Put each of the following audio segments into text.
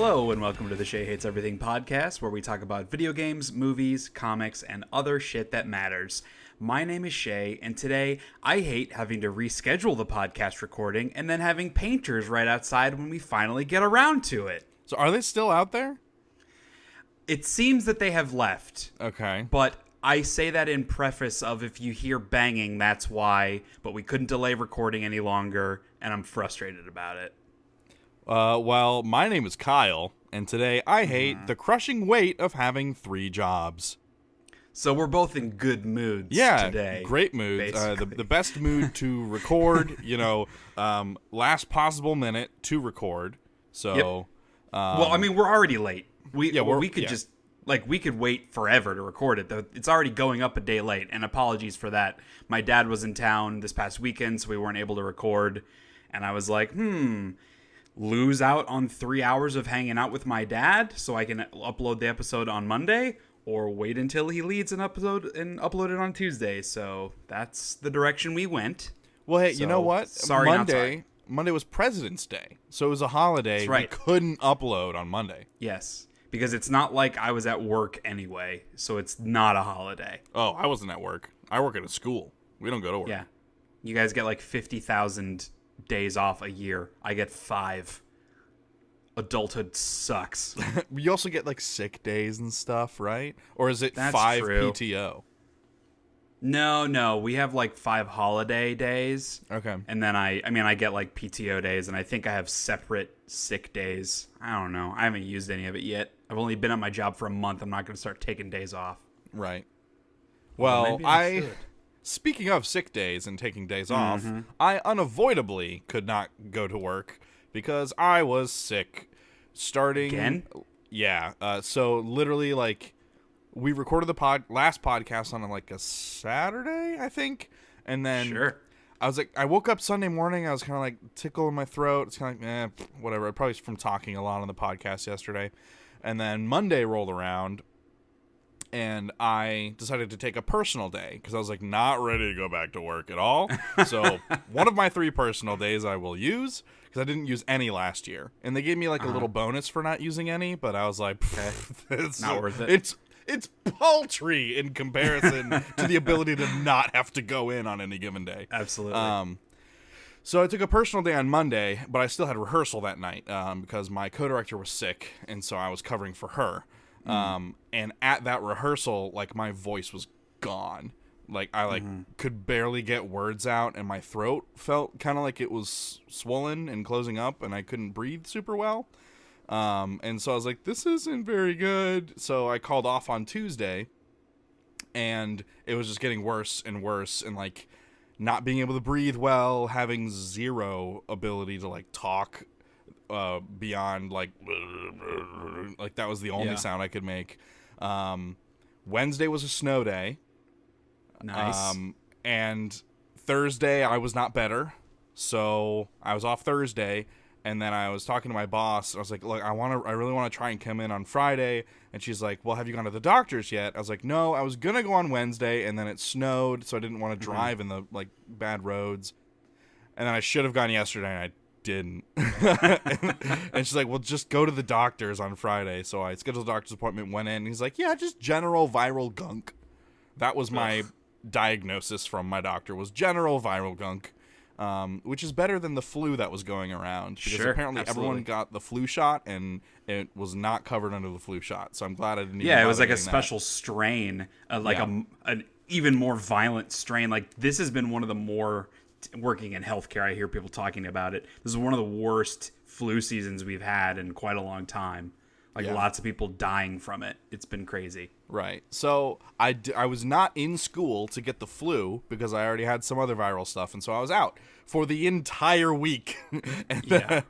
Hello and welcome to the Shea Hates Everything Podcast, where we talk about video games, movies, comics, and other shit that matters. My name is Shea, and today I hate having to reschedule the podcast recording and then having painters right outside when we finally get around to it. So are they still out there? It seems that they have left. Okay. But I say that in preface of if you hear banging, that's why, but we couldn't delay recording any longer, and I'm frustrated about it. Well, my name is Kyle, and today I hate the crushing weight of having 3 jobs. So we're both in good moods today. Yeah, great moods. The best mood to record, last possible minute to record. So, yep. Well, I mean, we're already late. We could wait forever to record it, though. It's already going up a day late, and apologies for that. My dad was in town this past weekend, so we weren't able to record, and I was like, lose out on 3 hours of hanging out with my dad so I can upload the episode on Monday, or wait until he leads an upload it on Tuesday. So that's the direction we went. Well, hey, you know what? Monday was President's Day, so it was a holiday. That's right. We couldn't upload on Monday. Yes, because it's not like I was at work anyway, so it's not a holiday. Oh, I wasn't at work. I work at a school. We don't go to work. Yeah. You guys get like 50,000 days off a year. I get 5. Adulthood sucks. You also get like sick days and stuff, right? Or is it That's 5 true. PTO? No, we have like 5 holiday days. Okay. And then I get like PTO days, and I think I have separate sick days. I don't know. I haven't used any of it yet. I've only been at my job for a month. I'm not going to start taking days off. Right. Well, Well, speaking of sick days and taking days off, I unavoidably could not go to work because I was sick. Starting Again? Yeah. So literally, like, we recorded the last podcast on like a Saturday, I think, and then Sure. I woke up Sunday morning. I was kind of like tickle in my throat. It's kind of like whatever. Probably from talking a lot on the podcast yesterday, and then Monday rolled around. And I decided to take a personal day because I was like not ready to go back to work at all. So one of my 3 personal days I will use because I didn't use any last year. And they gave me like a little bonus for not using any, but I was like, it's not worth it. It's paltry in comparison to the ability to not have to go in on any given day. Absolutely. So I took a personal day on Monday, but I still had rehearsal that night because my co-director was sick, and so I was covering for her. And at that rehearsal, like, my voice was gone. Like, I could barely get words out, and my throat felt kind of like it was swollen and closing up, and I couldn't breathe super well. And so I was like, this isn't very good. So I called off on Tuesday, and it was just getting worse and worse, and like not being able to breathe well, having zero ability to like talk beyond like that was the only sound I could make. Wednesday was a snow day. Nice. And Thursday I was not better, so I was off Thursday, and then I was talking to my boss. I was like, look, I really want to try and come in on Friday. And she's like, well, have you gone to the doctor's yet? I was like, no, I was gonna go on Wednesday, and then it snowed, so I didn't want to drive in the like bad roads. And then I should have gone yesterday, and I didn't. And she's like, well, just go to the doctor's on Friday. So I scheduled a doctor's appointment, went in, and he's like, yeah, just general viral gunk. That was my diagnosis from my doctor, was general viral gunk, which is better than the flu that was going around, because apparently everyone got the flu shot and it was not covered under the flu shot. So I'm glad I didn't. Yeah, it was like a special strain, an even more violent strain. Like, this has been one of the more, working in healthcare, I hear people talking about it. This is one of the worst flu seasons we've had in quite a long time. Like, lots of people dying from it. It's been crazy. Right. So I was not in school to get the flu because I already had some other viral stuff, and so I was out for the entire week. And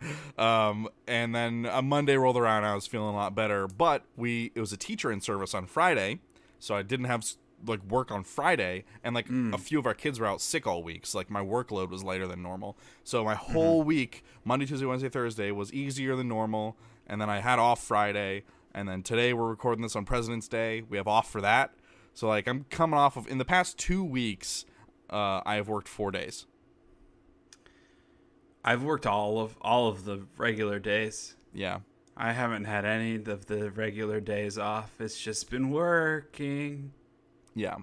then a Monday rolled around, I was feeling a lot better. But it was a teacher in service on Friday, so I didn't have like work on Friday, and like a few of our kids were out sick all week, so like my workload was lighter than normal. So my whole week, Monday, Tuesday, Wednesday, Thursday, was easier than normal. And then I had off Friday, and then today we're recording this on President's Day. We have off for that. So, like, I'm coming off of, in the past 2 weeks, I have worked 4 days. I've worked all of the regular days. Yeah. I haven't had any of the regular days off. It's just been working. Yeah.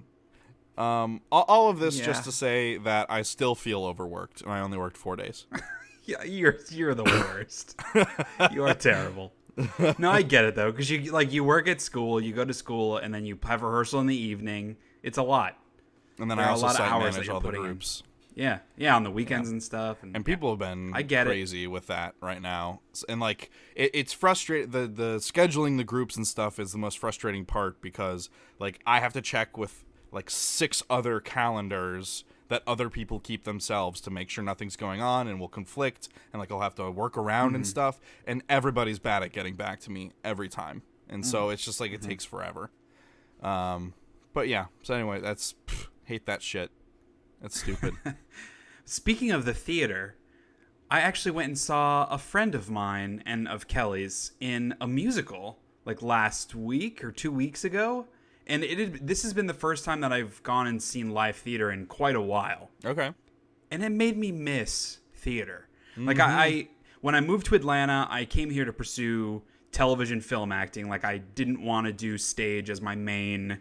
All of this just to say that I still feel overworked, and I only worked 4 days. Yeah, you're the worst. You are terrible. No, I get it though, because you work at school, you go to school, and then you have rehearsal in the evening. It's a lot. And then I also site manage all the groups. Yeah, on the weekends and stuff. And people have been crazy with that right now. And like it's frustrating. The scheduling the groups and stuff is the most frustrating part, because like I have to check with like 6 other calendars that other people keep themselves to make sure nothing's going on and will conflict, and like I'll have to work around and stuff, and everybody's bad at getting back to me every time, and so it's just like it takes forever. But yeah, so anyway, hate that shit. That's stupid. Speaking of the theater, I actually went and saw a friend of mine and of Kelly's in a musical like last week or 2 weeks ago. And this has been the first time that I've gone and seen live theater in quite a while. Okay. And it made me miss theater. Like I when I moved to Atlanta, I came here to pursue television film acting. Like I didn't want to do stage as my main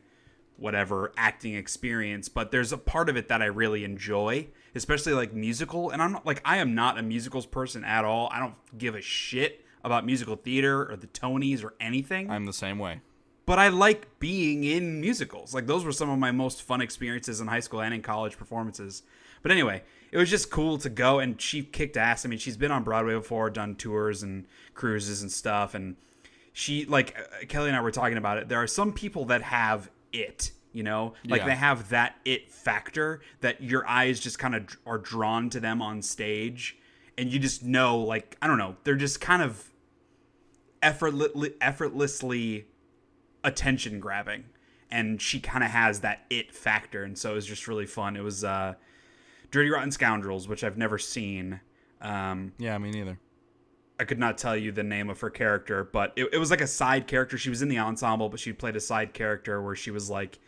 whatever acting experience, but there's a part of it that I really enjoy, especially like musical. And I am not a musicals person at all. I don't give a shit about musical theater or the Tonys or anything. I'm the same way. But I like being in musicals. Like, those were some of my most fun experiences in high school and in college performances. But anyway, it was just cool to go, and she kicked ass. I mean, she's been on Broadway before, done tours and cruises and stuff. And she, like, Kelly and I were talking about it. There are some people that have it, you know? Like, they have that it factor that your eyes just kind of are drawn to them on stage. And you just know, like, I don't know, they're just kind of effortlessly attention grabbing, and she kind of has that it factor, and so it was just really fun. It was Dirty Rotten Scoundrels, which I've never seen. Yeah, me neither. I could not tell you the name of her character, but it was like a side character. She was in the ensemble, but she played a side character where she was like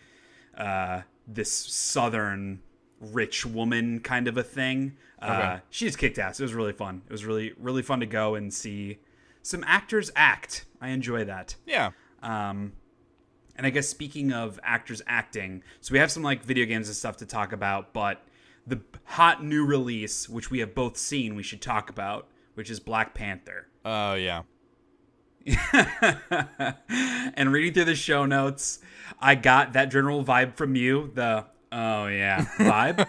this southern rich woman kind of a thing. Okay. She just kicked ass. It was really fun. It was really, really fun to go and see some actors act. I enjoy that. Yeah. And I guess speaking of actors acting, so we have some like video games and stuff to talk about, but the hot new release, which we have both seen, we should talk about, which is Black Panther. Oh, yeah. And reading through the show notes, I got that general vibe from you, the oh yeah vibe.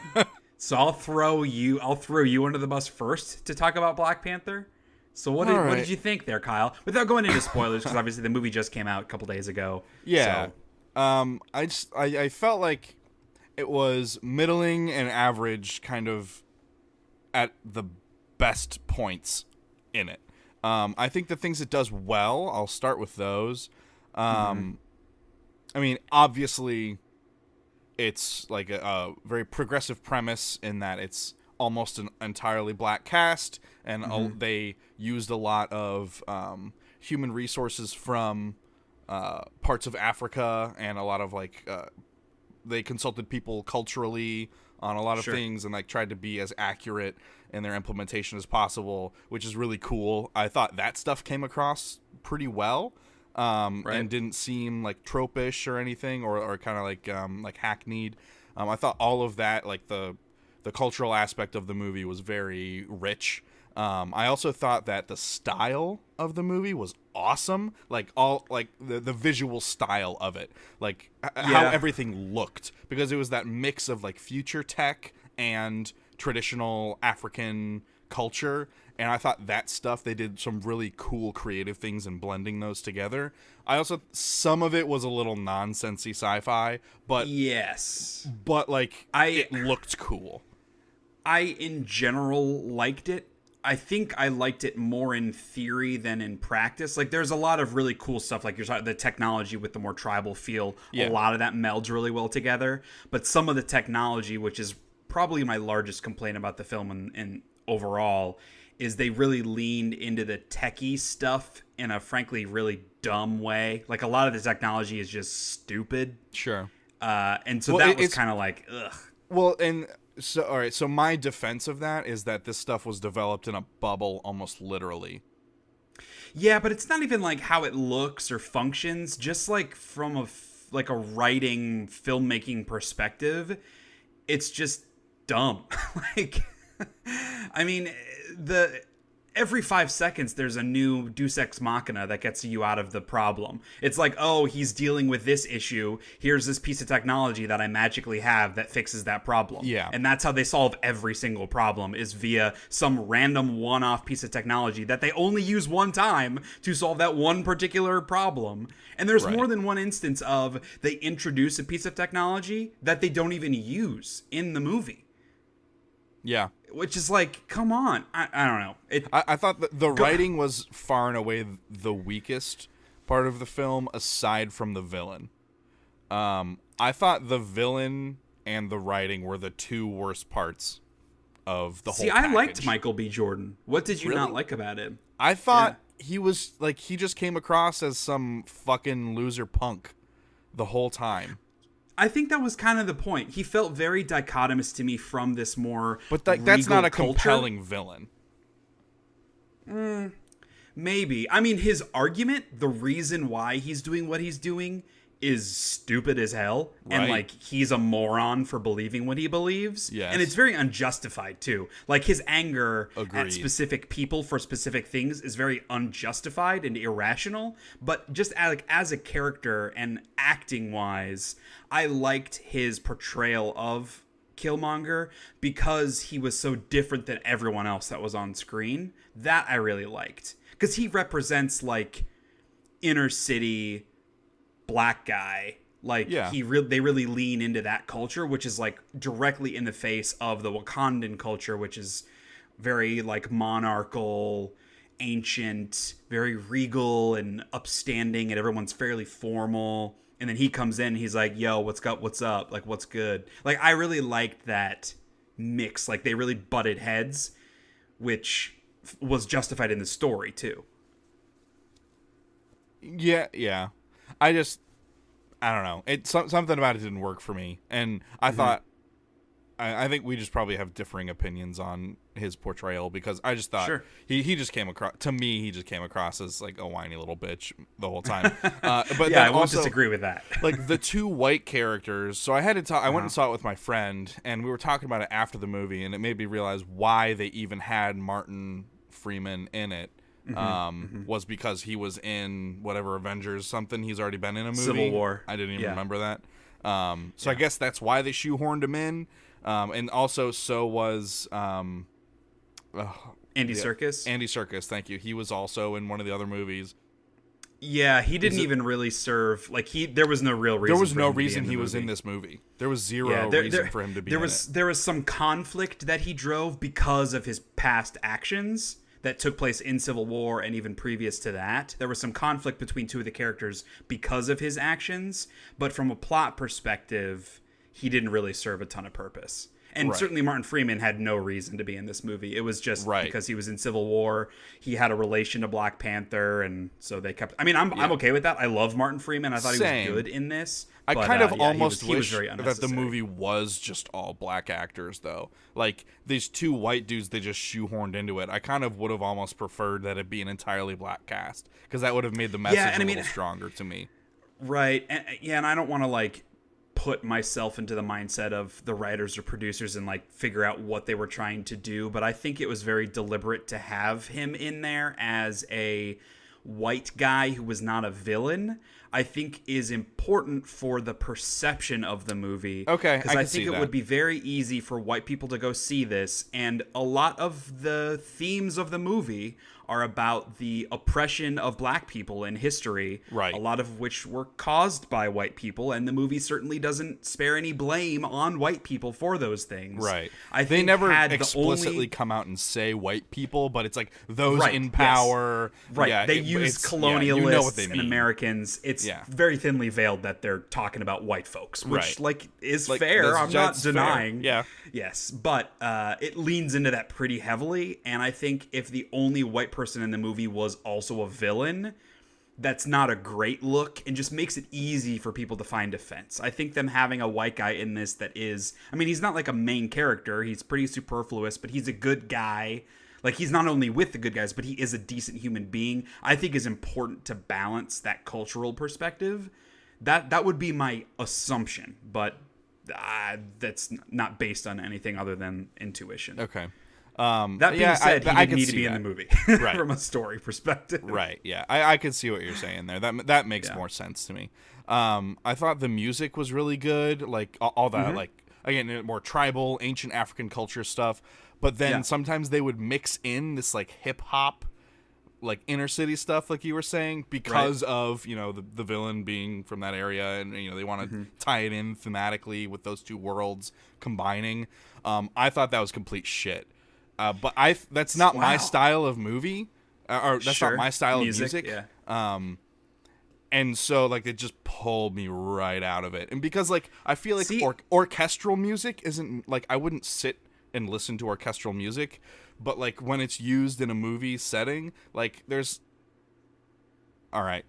So I'll throw you under the bus first to talk about Black Panther. So what did you think there, Kyle? Without going into spoilers, because obviously the movie just came out a couple days ago. Yeah. So. I felt like it was middling and average, kind of at the best points in it. I think the things it does well, I'll start with those. I mean, obviously, it's like a very progressive premise in that it's almost an entirely black cast, and they used a lot of human resources from parts of Africa, and a lot of like they consulted people culturally on a lot of things, and like tried to be as accurate in their implementation as possible, which is really cool. I thought that stuff came across pretty well, and didn't seem like tropish or anything, or kind of like hackneyed. I thought all of that, like the cultural aspect of the movie, was very rich. I also thought that the style of the movie was awesome. Like the visual style of it, like how everything looked, because it was that mix of like future tech and traditional African culture. And I thought that stuff, they did some really cool creative things in blending those together. I also, some of it was a little nonsensy sci-fi, but like it looked cool. I, in general, liked it. I think I liked it more in theory than in practice. Like, there's a lot of really cool stuff, like you're talking the technology with the more tribal feel. Yeah. A lot of that melds really well together. But some of the technology, which is probably my largest complaint about the film and overall, is they really leaned into the techie stuff in a frankly really dumb way. Like, a lot of the technology is just stupid. Sure. And so that was kind of like, ugh. Well, and so, all right, so my defense of that is that this stuff was developed in a bubble, almost literally. Yeah, but it's not even like how it looks or functions. Just like from a writing, filmmaking perspective, it's just dumb. Like, I mean, every 5 seconds there's a new Deus Ex Machina that gets you out of the problem. It's like, oh, he's dealing with this issue. Here's this piece of technology that I magically have that fixes that problem. Yeah. And that's how they solve every single problem, is via some random one-off piece of technology that they only use one time to solve that one particular problem. And there's more than one instance of they introduce a piece of technology that they don't even use in the movie. Yeah. Which is like, come on. I don't know. I thought that the writing was far and away the weakest part of the film, aside from the villain. I thought the villain and the writing were the two worst parts of the whole package. I liked Michael B. Jordan. What did you not like about him? I thought he was, like, he just came across as some fucking loser punk the whole time. I think that was kind of the point. He felt very dichotomous to me from this more But that's not a culture. compelling villain. Maybe. I mean, his argument, the reason why he's doing what he's doing is stupid as hell. Right. And, like, he's a moron for believing what he believes. Yes. And it's very unjustified, too. Like, his anger Agreed. at specific people for specific things is very unjustified and irrational. But just as a character and acting-wise, I liked his portrayal of Killmonger because he was so different than everyone else that was on screen. That I really liked. Because he represents, like, inner city black guy. Like, they really lean into that culture, which is, like, directly in the face of the Wakandan culture, which is very, like, monarchical, ancient, very regal and upstanding, and everyone's fairly formal. And then he comes in and he's like, yo, what's up? Like, what's good? Like, I really liked that mix. Like, they really butted heads, which was justified in the story, too. Yeah. I don't know. Something about it didn't work for me. And I thought, I think we just probably have differing opinions on his portrayal, because I just thought he just came across, to me, he just came across as like a whiny little bitch the whole time. But yeah, I won't disagree with that. Like the two white characters. So I had to talk, I went and saw it with my friend, and we were talking about it after the movie, and it made me realize why they even had Martin Freeman in it. Was because he was in whatever Avengers something. He's already been in a movie. Civil War. I didn't even remember that. So I guess that's why they shoehorned him in. And also, so was Andy Serkis. Andy Serkis, thank you. He was also in one of the other movies. Yeah, he didn't even really serve. Like, there was no real reason. There was for no him to be reason in he the was movie. in this movie. There was zero reason for him to be in it. There was some conflict that he drove because of his past actions that took place in Civil War and even previous to that. There was some conflict between two of the characters because of his actions, but from a plot perspective, he didn't really serve a ton of purpose. And certainly Martin Freeman had no reason to be in this movie. It was just because he was in Civil War. He had a relation to Black Panther, and so they kept... I mean, I'm okay with that. I love Martin Freeman. I thought he was good in this. I kind of almost wish very that the movie was just all black actors, though. Like, these two white dudes, they just shoehorned into it. I kind of would have almost preferred that it be an entirely black cast, because that would have made the message a little stronger to me. Right. And I don't want to, like, put myself into the mindset of the writers or producers and, like, figure out what they were trying to do, but I think it was very deliberate to have him in there as a white guy who was not a villain. I think is important for the perception of the movie. Okay, because I think it would be very easy for white people to go see this, and a lot of the themes of the movie are about the oppression of black people in history, right? A lot of which were caused by white people, and the movie certainly doesn't spare any blame on white people for those things. Right. They never explicitly come out and say white people, but it's like those in power. Yes. Right. Yeah, they use colonialists you know what they mean. and Americans. It's very thinly veiled that they're talking about white folks, which is fair. I'm not denying. Fair. Yeah. Yes, but it leans into that pretty heavily, and I think if the only white person in the movie was also a villain, that's not a great look, and just makes it easy for people to find offense. I think them having a white guy in this that is, I mean, he's not like a main character, he's pretty superfluous, but he's a good guy. like he's not only with the good guys, but he is a decent human being, I think is important to balance that cultural perspective. That would be my assumption, but that's not based on anything other than intuition. Okay. That being said, he didn't need to be in the movie right. from a story perspective. Right. Yeah, I could see what you're saying there. That makes more sense to me. I thought the music was really good, like all that, like again, more tribal, ancient African culture stuff. But then sometimes they would mix in this like hip hop, like inner city stuff, like you were saying, because of the villain being from that area, and they want to tie it in thematically with those two worlds combining. I thought that was complete shit. But that's not my style of movie, or that's not my style of music. Yeah. And so like it just pulled me right out of it, and because like I feel like orchestral music isn't like I wouldn't sit and listen to orchestral music, but like when it's used in a movie setting, like there's. All right,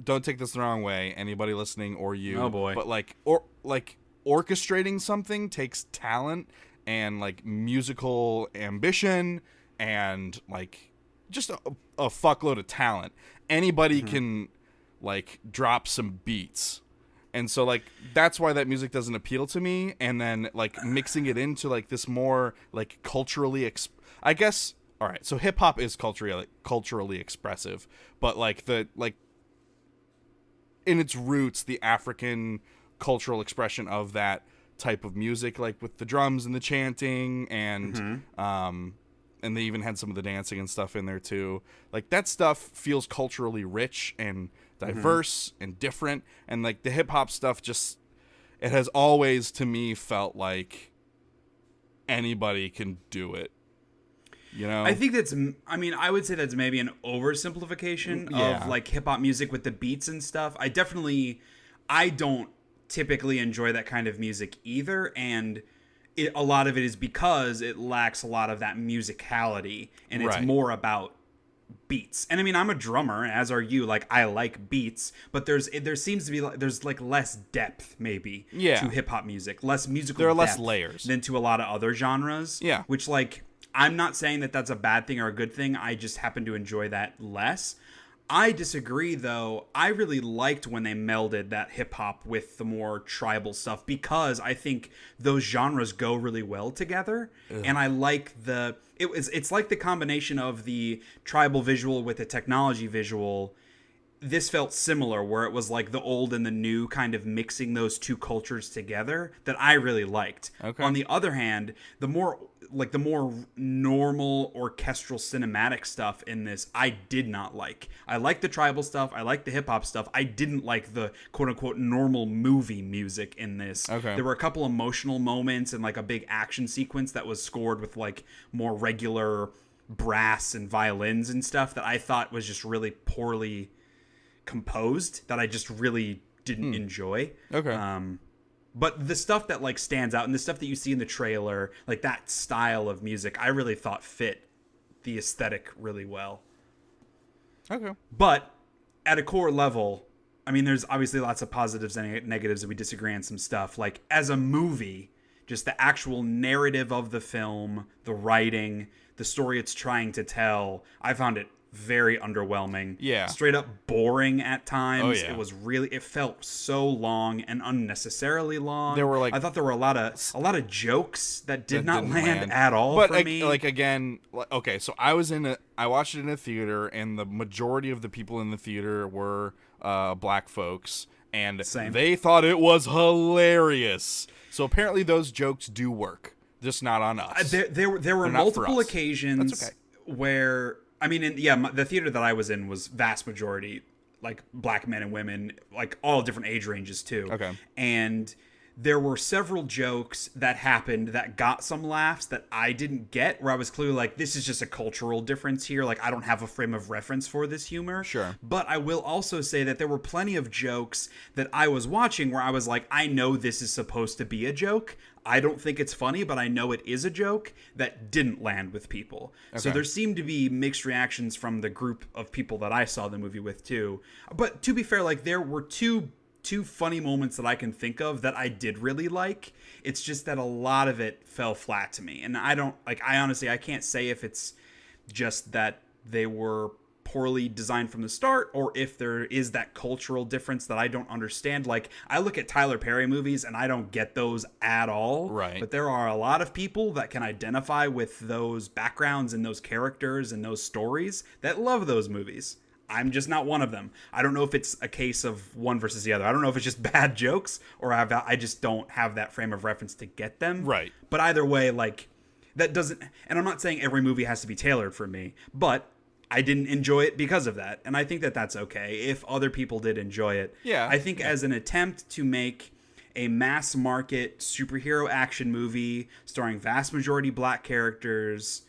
don't take this the wrong way, anybody listening or you. Oh boy. But like orchestrating something takes talent and like musical ambition and like just a fuckload of talent. Anybody can like drop some beats. And so like that's why that music doesn't appeal to me, and then like mixing it into like this more like culturally I guess all right, so hip hop is culturally expressive, but like in its roots the African cultural expression of that type of music, like with the drums and the chanting and and they even had some of the dancing and stuff in there too. Like that stuff feels culturally rich and diverse and different, and like the hip hop stuff just it has always to me felt like anybody can do it. I think I would say that's maybe an oversimplification of like hip hop music with the beats and stuff. I don't typically enjoy that kind of music either, and a lot of it is because it lacks a lot of that musicality, and it's more about beats. And I mean, I'm a drummer, as are you. Like I like beats, but there seems to be there's like less depth maybe to hip hop music, less musical. There are depth less layers than to a lot of other genres. Yeah, which like I'm not saying that that's a bad thing or a good thing. I just happen to enjoy that less. I disagree, though. I really liked when they melded that hip-hop with the more tribal stuff, because I think those genres go really well together. Ugh. And I like it's like the combination of the tribal visual with the technology visual. This felt similar, where it was like the old and the new kind of mixing those two cultures together that I really liked. Okay. On the other hand, the more normal orchestral cinematic stuff in this, I did not like. I like the tribal stuff. I like the hip hop stuff. I didn't like the quote unquote normal movie music in this. Okay. There were a couple emotional moments and like a big action sequence that was scored with like more regular brass and violins and stuff that I thought was just really poorly composed, that I just really didn't enjoy. Okay. But the stuff that like stands out and the stuff that you see in the trailer, like that style of music, I really thought fit the aesthetic really well. Okay. But at a core level, I mean, there's obviously lots of positives and negatives that we disagree on some stuff. Like as a movie, just the actual narrative of the film, the writing, the story it's trying to tell, I found it very underwhelming. Yeah. Straight up boring at times. Oh, yeah. It felt so long and unnecessarily long. I thought there were a lot of jokes that did not land at all for me. Like again, okay, so I watched it in a theater, and the majority of the people in the theater were black folks, and they thought it was hilarious. So apparently those jokes do work, just not on us. There were multiple occasions where, I mean, the theater that I was in was vast majority like black men and women, like all different age ranges too. Okay. And there were several jokes that happened that got some laughs that I didn't get, where I was clearly like, this is just a cultural difference here. Like, I don't have a frame of reference for this humor. Sure. But I will also say that there were plenty of jokes that I was watching where I was like, I know this is supposed to be a joke. I don't think it's funny, but I know it is a joke, that didn't land with people. Okay. So there seemed to be mixed reactions from the group of people that I saw the movie with too. But to be fair, like there were two funny moments that I can think of that I did really like. It's just that a lot of it fell flat to me. And I honestly can't say if it's just that they were poorly designed from the start, or if there is that cultural difference that I don't understand. Like, I look at Tyler Perry movies and I don't get those at all. Right. But there are a lot of people that can identify with those backgrounds and those characters and those stories that love those movies. I'm just not one of them. I don't know if it's a case of one versus the other. I don't know if it's just bad jokes or I just don't have that frame of reference to get them. Right. But either way, like, that doesn't... And I'm not saying every movie has to be tailored for me, but I didn't enjoy it because of that. And I think that that's okay if other people did enjoy it. Yeah. I think as an attempt to make a mass market superhero action movie starring vast majority black characters,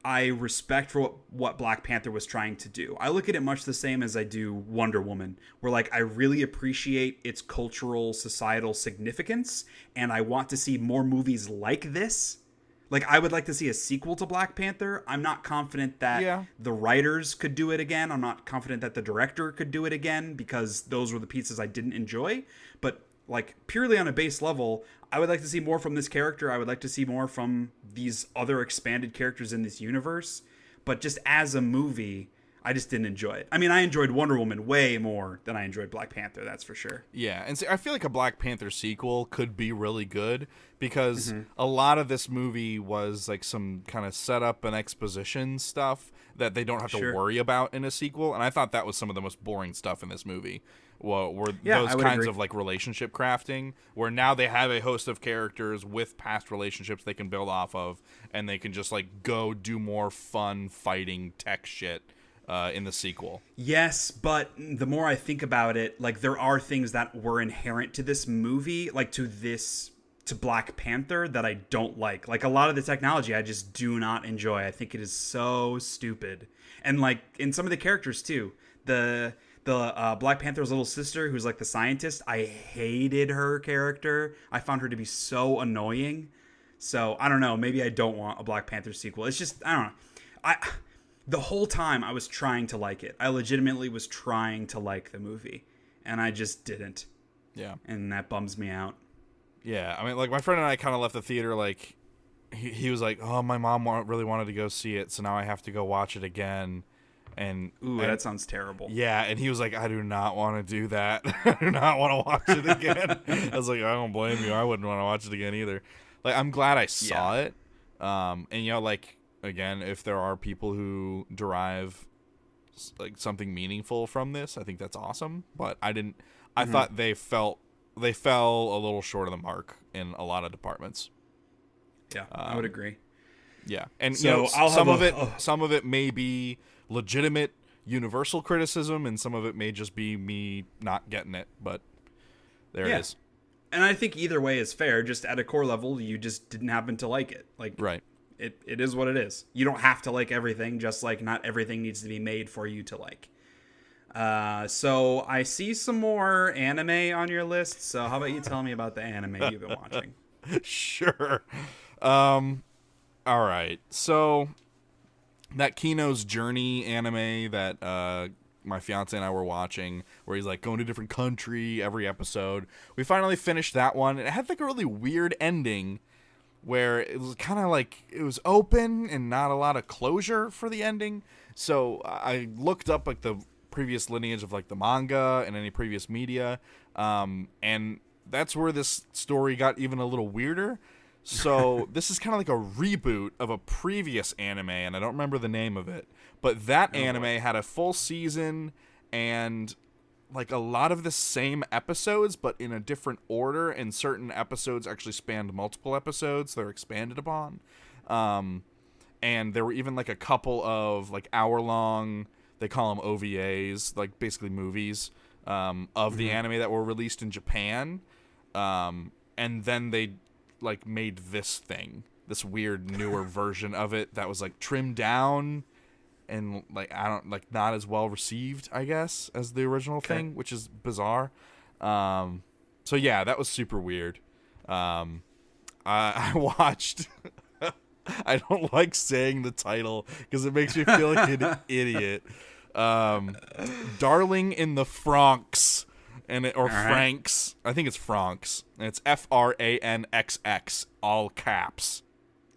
I respect for what Black Panther was trying to do. I look at it much the same as I do Wonder Woman, where like I really appreciate its cultural, societal significance, and I want to see more movies like this. Like, I would like to see a sequel to Black Panther. I'm not confident that the writers could do it again. I'm not confident that the director could do it again, because those were the pieces I didn't enjoy. But, like, purely on a base level, I would like to see more from this character. I would like to see more from these other expanded characters in this universe. But just as a movie, I just didn't enjoy it. I mean, I enjoyed Wonder Woman way more than I enjoyed Black Panther, that's for sure. Yeah, and see, I feel like a Black Panther sequel could be really good, because a lot of this movie was like some kind of setup and exposition stuff that they don't have to worry about in a sequel, and I thought that was some of the most boring stuff in this movie. Were those kinds of like relationship crafting, where now they have a host of characters with past relationships they can build off of, and they can just like go do more fun fighting tech shit in the sequel. Yes, but the more I think about it, like, there are things that were inherent to this movie, like to Black Panther, that I don't like. Like, a lot of the technology I just do not enjoy. I think it is so stupid. And like in some of the characters too, the Black Panther's little sister, who's like the scientist, I hated her character. I found her to be so annoying. So I don't know, maybe I don't want a Black Panther sequel. It's just, I don't know. The whole time I was trying to like it. I legitimately was trying to like the movie, and I just didn't. Yeah. And that bums me out. Yeah, I mean, like, my friend and I kind of left the theater, like, he was like, oh, my mom really wanted to go see it, so now I have to go watch it again. And that sounds terrible. Yeah, and he was like, I do not want to do that. I do not want to watch it again. I was like, I don't blame you. I wouldn't want to watch it again either. Like, I'm glad I saw it. And, you know, like, again, if there are people who derive like something meaningful from this, I think that's awesome. But I thought they fell a little short of the mark in a lot of departments. Yeah, I would agree. Yeah, and so you know, some of it may be legitimate universal criticism, and some of it may just be me not getting it. But there it is. And I think either way is fair. Just at a core level, you just didn't happen to like it. Like, right. It is what it is. You don't have to like everything, just like not everything needs to be made for you to like. So I see some more anime on your list. So how about you tell me about the anime you've been watching? Sure. All right. So that Kino's Journey anime that my fiance and I were watching, where he's like going to a different country every episode. We finally finished that one. It had like a really weird ending, where it was kind of like it was open and not a lot of closure for the ending. So I looked up like the previous lineage of like the manga and any previous media, and that's where this story got even a little weirder. So this is kind of like a reboot of a previous anime, and I don't remember the name of it, but that anime had a full season and like a lot of the same episodes, but in a different order, and certain episodes actually spanned multiple episodes. They're expanded upon. And there were even like a couple of like hour-long, they call them OVAs, like basically movies, of the anime that were released in Japan. And then they like made this this weird newer version of it that was like trimmed down and like not as well received, I guess, as the original thing, which is bizarre. So yeah, that was super weird. I watched I don't like saying the title because it makes me feel like an idiot. Darling in the Franxx, Franks. I think it's Franxx. And it's FRANXX, all caps.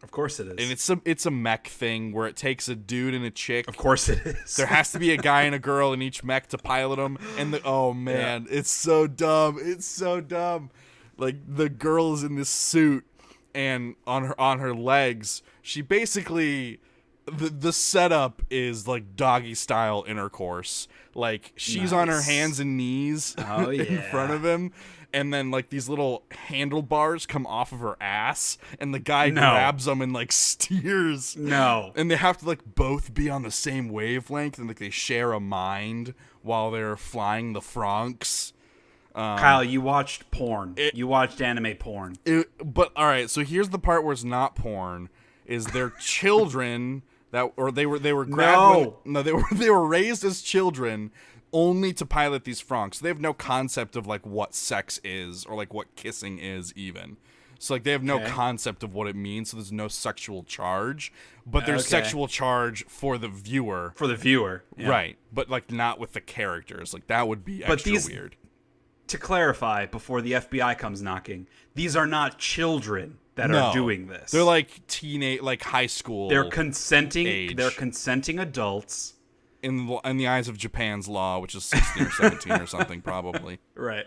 Of course it is. And it's a mech thing where it takes a dude and a chick. Of course it is. There has to be a guy and a girl in each mech to pilot them. And oh man, it's so dumb. It's so dumb. Like the girl is in this suit, and on her legs, she basically the setup is like doggy style intercourse. Like she's on her hands and knees in front of him. And then, like, these little handlebars come off of her ass, and the guy grabs them and, like, steers. No. And they have to, like, both be on the same wavelength, and, like, they share a mind while they're flying the Francs. Kyle, you watched porn. You watched anime porn. But, all right, so here's the part where it's not porn, is they're children they were grabbed. No, they were raised as children only to pilot these Francs. They have no concept of like what sex is or like what kissing is even. So like they have no concept of what it means. So there's no sexual charge, but there's sexual charge for the viewer. For the viewer, right? But like not with the characters. Like that would be extra weird. To clarify, before the FBI comes knocking, these are not children that are doing this. They're like teenage, like high school. They're consenting. Age. They're consenting adults. In the eyes of Japan's law, which is 16 or 17 or something, probably. Right.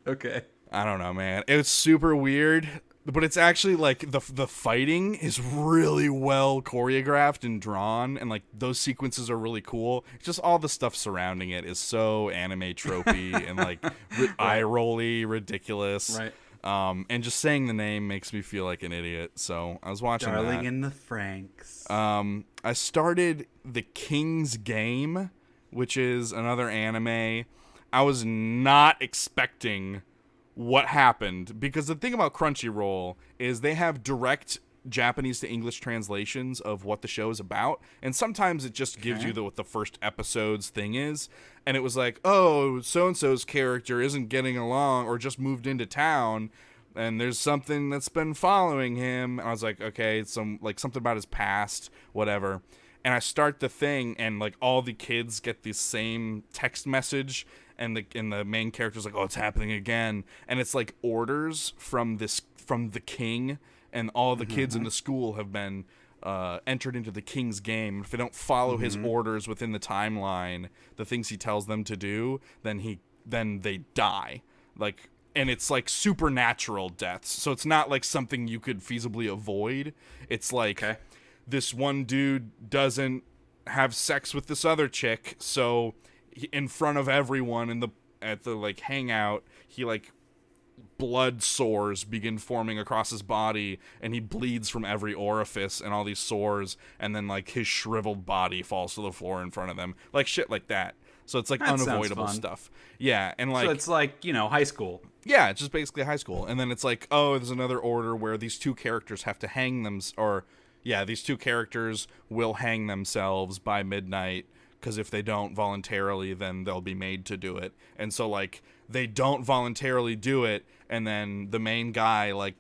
Okay. I don't know, man. It's super weird, but it's actually like the fighting is really well choreographed and drawn, and like those sequences are really cool. It's just all the stuff surrounding it is so anime tropey and like eye rolly, ridiculous. Right. And just saying the name makes me feel like an idiot. So I was watching Darling in the Franxx. I started The King's Game, which is another anime. I was not expecting what happened, because the thing about Crunchyroll is they have direct Japanese to English translations of what the show is about, and sometimes it just gives you what the first episode's thing is, and it was like, oh, so-and-so's character isn't getting along or just moved into town, and there's something that's been following him. And I was like, okay, it's something about his past, whatever. And I start the thing, and like all the kids get the same text message, and the main character's like, oh, it's happening again, and it's like orders from the king. And all the kids in the school have been entered into the king's game. If they don't follow his orders within the timeline, the things he tells them to do, then they die. Like, and it's like supernatural deaths. So it's not like something you could feasibly avoid. It's like this one dude doesn't have sex with this other chick, so in front of everyone at the like hangout, he like blood sores begin forming across his body, and he bleeds from every orifice and all these sores, and then like his shriveled body falls to the floor in front of them, like shit like that. So it's like that unavoidable stuff. Yeah, and like, so it's like, high school. Yeah, it's just basically high school. And then it's like, oh, there's another order where these two characters have to hang them, these two characters will hang themselves by midnight, because if they don't voluntarily, then they'll be made to do it. And so like they don't voluntarily do it, and then the main guy like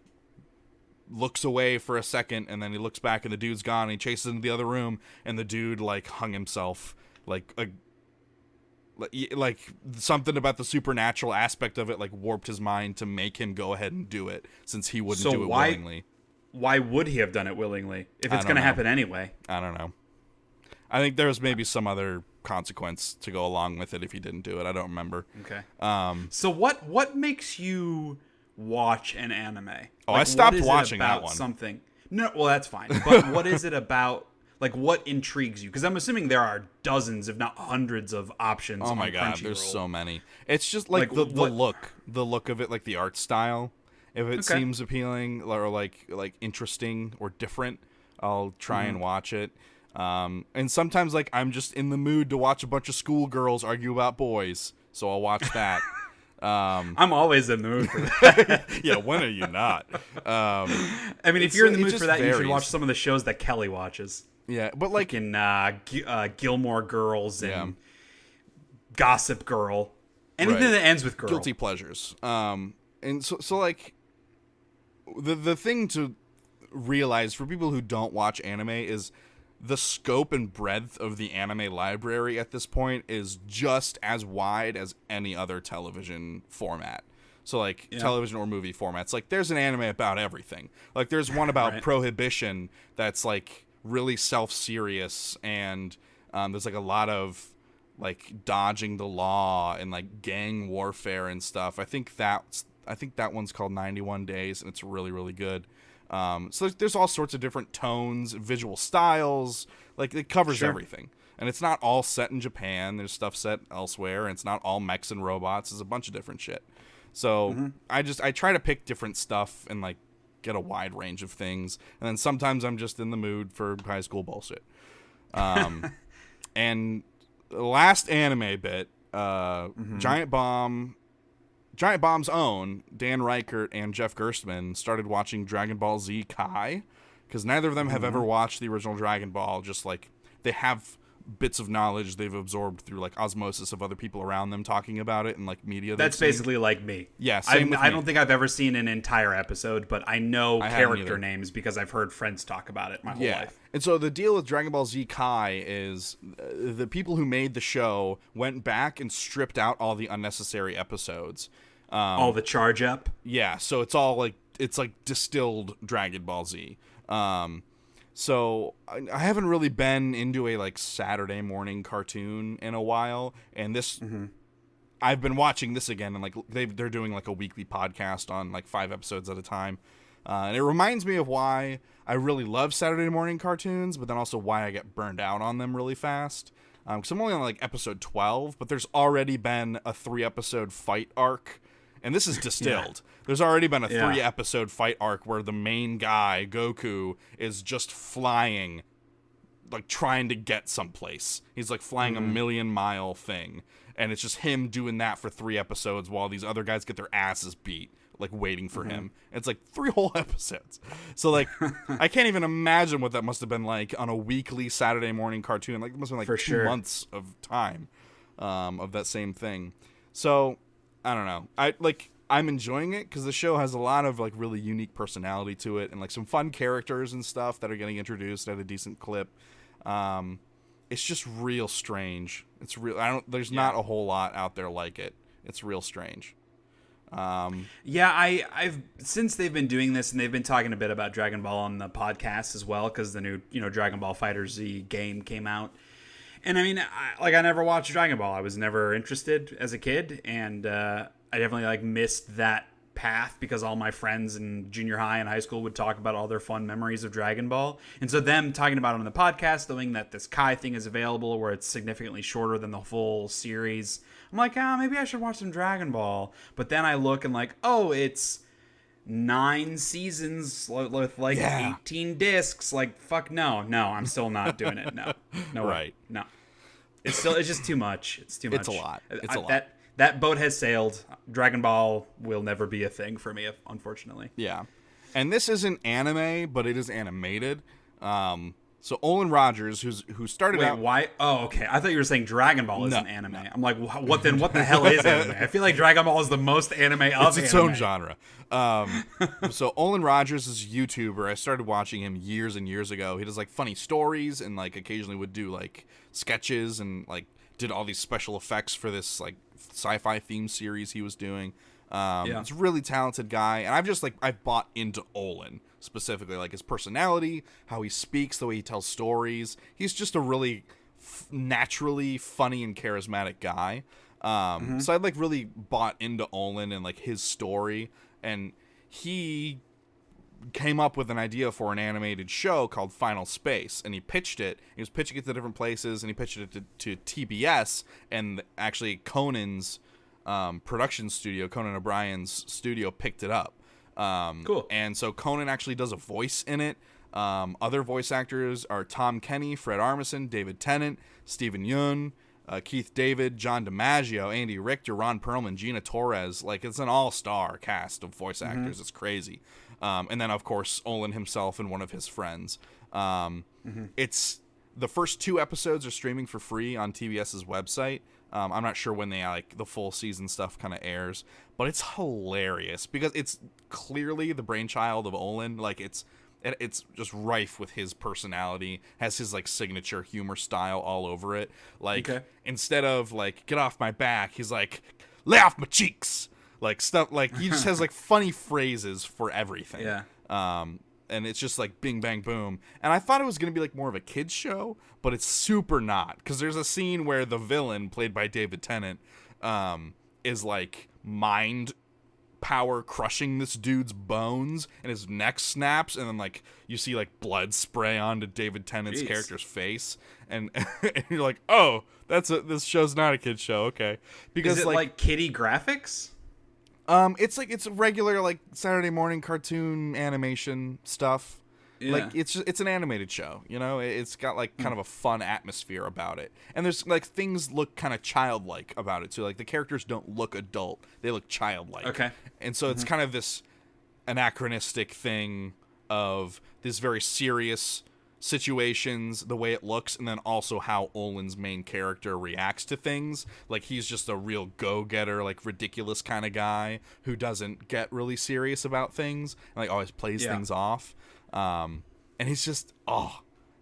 looks away for a second, and then he looks back and the dude's gone, and he chases into the other room, and the dude like hung himself. Like something about the supernatural aspect of it like warped his mind to make him go ahead and do it, since he wouldn't do it willingly. Why would he have done it willingly if it's going to happen anyway? I don't know. I think there was maybe some other consequence to go along with it if he didn't do it. I don't remember. Okay. So what makes you watch an anime? Oh, I stopped watching that one. Something. No, well, that's fine. But what is it about? Like, what intrigues you? Because I'm assuming there are dozens, if not hundreds, of options. Oh my god, there's so many. It's just like the look of it, like the art style. If it seems appealing or like interesting or different, I'll try and watch it. And sometimes like I'm just in the mood to watch a bunch of schoolgirls argue about boys, so I'll watch that. I'm always in the mood for that. Yeah, when are you not? I mean, if you're in the mood for that, you should watch some of the shows that Kelly watches. Yeah, but like in Gilmore Girls and Gossip Girl, anything that ends with girl. Guilty pleasures. And so like the thing to realize for people who don't watch anime is the scope and breadth of the anime library at this point is just as wide as any other television format. So like television or movie formats. Like there's an anime about everything. Like there's one about prohibition that's like really self-serious, and there's like a lot of like dodging the law and like gang warfare and stuff. I think that one's called 91 Days, and it's really, really good. So there's all sorts of different tones, visual styles. Like it covers everything. And it's not all set in Japan. There's stuff set elsewhere, and it's not all mechs and robots. There's a bunch of different shit. So I try to pick different stuff and like get a wide range of things. And then sometimes I'm just in the mood for high school bullshit. And the last anime bit, Giant Bomb's own Dan Reichert and Jeff Gerstmann started watching Dragon Ball Z Kai, because neither of them have ever watched the original Dragon Ball. Just like they have bits of knowledge they've absorbed through like osmosis of other people around them talking about it and like media. That's basically like me. Yeah, I don't think I've ever seen an entire episode, but I know character names because I've heard friends talk about it my whole life. And so the deal with Dragon Ball Z Kai is the people who made the show went back and stripped out all the unnecessary episodes. All the charge up. Yeah, so it's all like distilled Dragon Ball Z. So I haven't really been into a like Saturday morning cartoon in a while, and this I've been watching this again, and like they're doing like a weekly podcast on like 5 episodes at a time, and it reminds me of why I really love Saturday morning cartoons, but then also why I get burned out on them really fast. Because I'm only on like episode 12, but there's already been a 3-episode fight arc. And this is distilled. Yeah. There's already been a 3-episode fight arc where the main guy, Goku, is just flying, like trying to get someplace. He's like flying a 1,000,000-mile thing. And it's just him doing that for 3 episodes while these other guys get their asses beat, like waiting for him. It's like 3 whole episodes. So like, I can't even imagine what that must have been like on a weekly Saturday morning cartoon. Like it must have been like 2 months of time of that same thing. So I don't know. I'm enjoying it because the show has a lot of like really unique personality to it, and like some fun characters and stuff that are getting introduced at a decent clip. It's just real strange. It's real. There's not a whole lot out there like it. It's real strange. I've since they've been doing this, and they've been talking a bit about Dragon Ball on the podcast as well, because the new Dragon Ball FighterZ game came out. And I mean, I never watched Dragon Ball. I was never interested as a kid, and I definitely like missed that path because all my friends in junior high and high school would talk about all their fun memories of Dragon Ball. And so them talking about it on the podcast, knowing that this Kai thing is available where it's significantly shorter than the full series, I'm like, maybe I should watch some Dragon Ball. But then I look and like, it's 9 seasons with like 18 discs. Like, fuck no, I'm still not doing it. No right. No, it's just too much. It's too much. It's a lot. It's a lot. That boat has sailed. Dragon Ball will never be a thing for me, unfortunately. Yeah, and this isn't anime, but it is animated. So Olin Rogers, who started out... why? Oh, okay. I thought you were saying Dragon Ball isn't anime. No. I'm like, what then? What the hell is anime? I feel like Dragon Ball is the most anime of It's its own genre. So Olin Rogers is a YouTuber. I started watching him years and years ago. He does like funny stories and like occasionally would do like sketches and like did all these special effects for this like sci-fi theme series he was doing. He's a really talented guy, and I've bought into Olin specifically, like his personality, how he speaks, the way he tells stories. He's just a really naturally funny and charismatic guy. So I'd like really bought into Olin and like his story, and he came up with an idea for an animated show called Final Space, and he pitched it. He was pitching it to different places, and he pitched it to TBS, and actually Conan's production studio, Conan O'Brien's studio, picked it up. Cool. And so Conan actually does a voice in it. Other voice actors are Tom Kenny, Fred Armisen, David Tennant, Stephen Yeun, Keith David, John DiMaggio, Andy Richter, Ron Perlman, Gina Torres. Like, it's an all-star cast of voice actors. It's crazy. And then, of course, Olin himself and one of his friends. It's the first 2 episodes are streaming for free on TBS's website. I'm not sure when the full season stuff kind of airs, but it's hilarious because it's clearly the brainchild of Olin. Like it's just rife with his personality, has his like signature humor style all over it. Like instead of like get off my back, he's like lay off my cheeks. like stuff like he just has like funny phrases for everything. Yeah. And it's just like bing bang boom. And I thought it was gonna be like more of a kids show, but it's super not, because there's a scene where the villain, played by David Tennant, is like mind power crushing this dude's bones, and his neck snaps, and then like you see like blood spray onto David Tennant's character's face, and, and you're like, oh, this show's not a kid's show, okay? Because is it like kiddie graphics? It's regular like Saturday morning cartoon animation stuff. Yeah. Like it's an animated show, you know. It's got like kind of a fun atmosphere about it, and there's like things look kind of childlike about it too. Like the characters don't look adult; they look childlike. Okay. And so it's kind of this anachronistic thing of this very serious situations, the way it looks, and then also how Olin's main character reacts to things. Like he's just a real go-getter, like ridiculous kind of guy who doesn't get really serious about things and like always plays things off. And he's just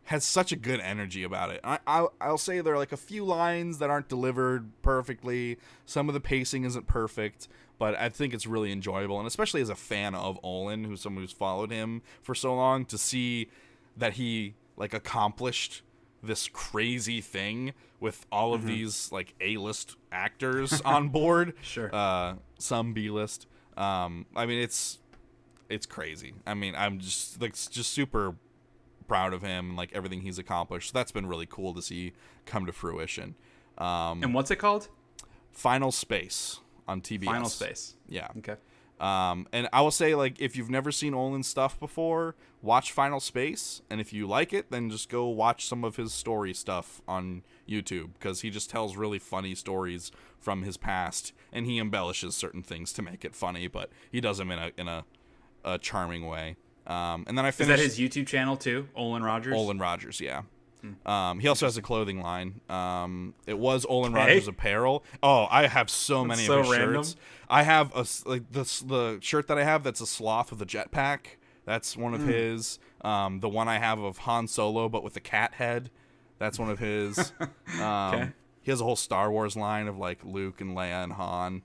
has such a good energy about it. I'll say there are like a few lines that aren't delivered perfectly. Some of the pacing isn't perfect, but I think it's really enjoyable, and especially as a fan of Olin, who's someone who's followed him for so long, to see that he like accomplished this crazy thing with all of these like A-list actors on board. Sure. Some B-list. I mean, it's crazy. I mean, I'm just super proud of him and like everything he's accomplished. So that's been really cool to see come to fruition. And what's it called? Final Space on TBS. Final Space. Yeah. Okay. And I will say, like, if you've never seen Olin's stuff before, watch Final Space, and if you like it, then just go watch some of his story stuff on YouTube, because he just tells really funny stories from his past, and he embellishes certain things to make it funny, but he does them in a charming way. And then I finished. Is that his YouTube channel too, Olin Rogers? Olin Rogers, yeah. He also has a clothing line. It was Olin Rogers Apparel. Oh, I have so many of his shirts. I have the shirt that I have that's a sloth with a jetpack. That's one of his. The one I have of Han Solo but with a cat head. That's one of his. Okay. He has a whole Star Wars line of like Luke and Leia and Han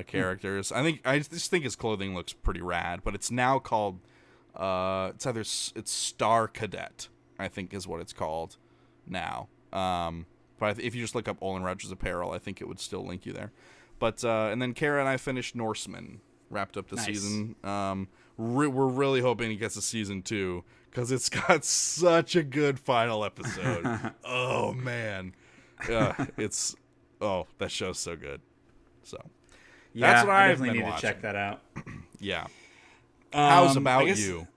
characters. I just think his clothing looks pretty rad. But it's now called it's Star Cadet, I think is what it's called now. But if you just look up Olin Rogers Apparel, I think it would still link you there. But and then Kara and I finished Norseman, wrapped up the season. We're really hoping he gets a season 2, because it's got such a good final episode. Oh man, that show's so good. So yeah, that's what I I've definitely been need watching. to check that out. Yeah. How's about guess, you?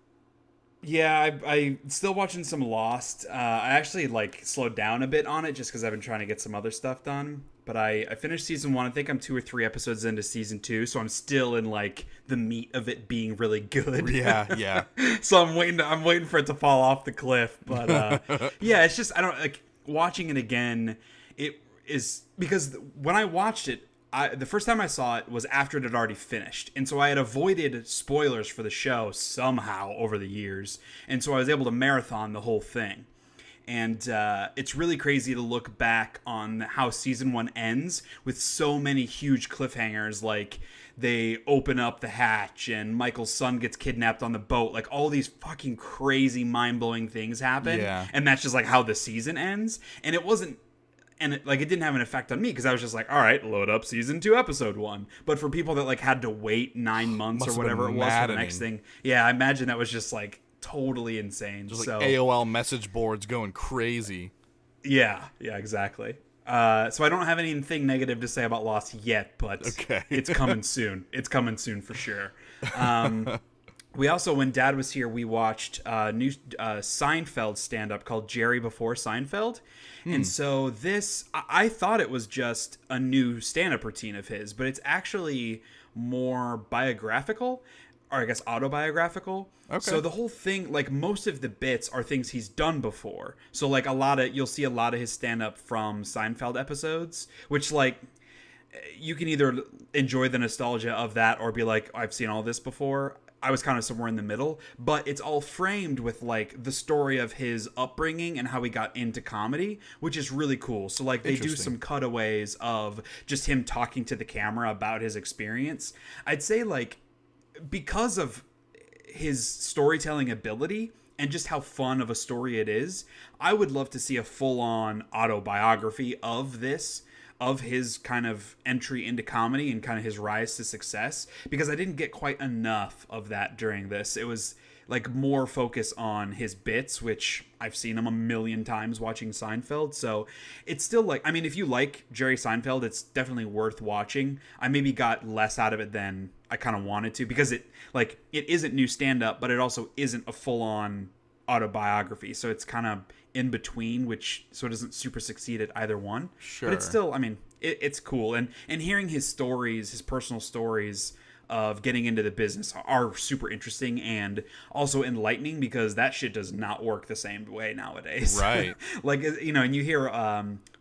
Yeah, I still watching some Lost. I actually like slowed down a bit on it just because I've been trying to get some other stuff done. But I finished season 1. I think I'm 2 or 3 episodes into season 2, so I'm still in like the meat of it being really good. Yeah. So I'm waiting for it to fall off the cliff. But yeah, it's just I don't like watching it again. It is because when I watched it, the first time I saw it was after it had already finished. And so I had avoided spoilers for the show somehow over the years. And so I was able to marathon the whole thing. And it's really crazy to look back on how season 1 ends with so many huge cliffhangers. Like they open up the hatch and Michael's son gets kidnapped on the boat. Like all these fucking crazy mind-blowing things happen. Yeah. And that's just like how the season ends. And it wasn't. And it didn't have an effect on me because I was just like, all right, load up season 2, episode 1. But for people that like had to wait 9 months or whatever it was for the next thing, yeah, I imagine that was just like totally insane. Just like AOL message boards going crazy. Yeah, exactly. So I don't have anything negative to say about Lost yet, but it's coming soon. It's coming soon for sure. We also, when Dad was here, we watched a new Seinfeld stand-up called Jerry Before Seinfeld. And so I thought it was just a new stand-up routine of his, but it's actually more biographical, or I guess autobiographical. Okay. So the whole thing, like most of the bits are things he's done before. So like you'll see a lot of his stand-up from Seinfeld episodes, which like you can either enjoy the nostalgia of that or be like, I've seen all this before. I was kind of somewhere in the middle, but it's all framed with like the story of his upbringing and how he got into comedy, which is really cool. So like they do some cutaways of just him talking to the camera about his experience. I'd say like because of his storytelling ability and just how fun of a story it is, I would love to see a full-on autobiography of his kind of entry into comedy and kind of his rise to success, because I didn't get quite enough of that during this. It was like more focus on his bits, which I've seen him a million times watching Seinfeld. So it's still like, I mean, if you like Jerry Seinfeld, it's definitely worth watching. I maybe got less out of it than I kind of wanted to, because it isn't new stand-up, but it also isn't a full-on autobiography. So it's kind of in between, which so it doesn't super succeed at either one. Sure. But it's still, I mean, it's cool. And hearing his stories, his personal stories of getting into the business are super interesting and also enlightening, because that shit does not work the same way nowadays. Right. Like, you know, and you hear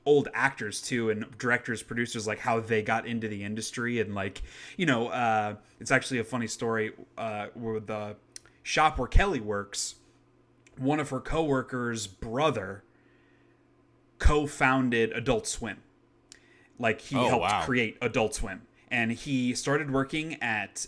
old actors too, and directors, producers, like how they got into the industry. And like, you know, it's actually a funny story where the shop where Kelly works, one of her coworkers' brother co-founded Adult Swim. Like he helped create Adult Swim. And he started working at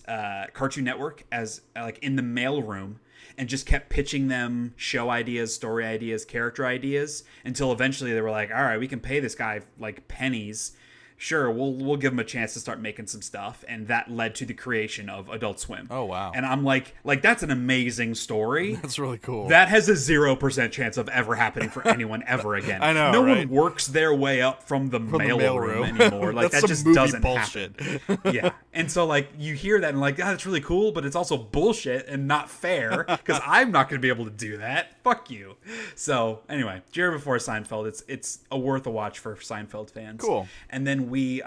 Cartoon Network as like in the mailroom, and just kept pitching them show ideas, story ideas, character ideas, until eventually they were like, all right, we can pay this guy like pennies. Sure, we'll give him a chance to start making some stuff. And that led to the creation of Adult Swim. Oh, wow. And I'm like that's an amazing story. That's really cool. That has a 0% chance of ever happening for anyone ever again. I know, no right? one works their way up from the mailroom anymore. Like that just doesn't bullshit. happen. Yeah. And so like you hear that and like, that's really cool, but it's also bullshit and not fair, because I'm not going to be able to do that. Fuck you. So anyway, Jerry Before Seinfeld, it's a worth a watch for Seinfeld fans. Cool. And then we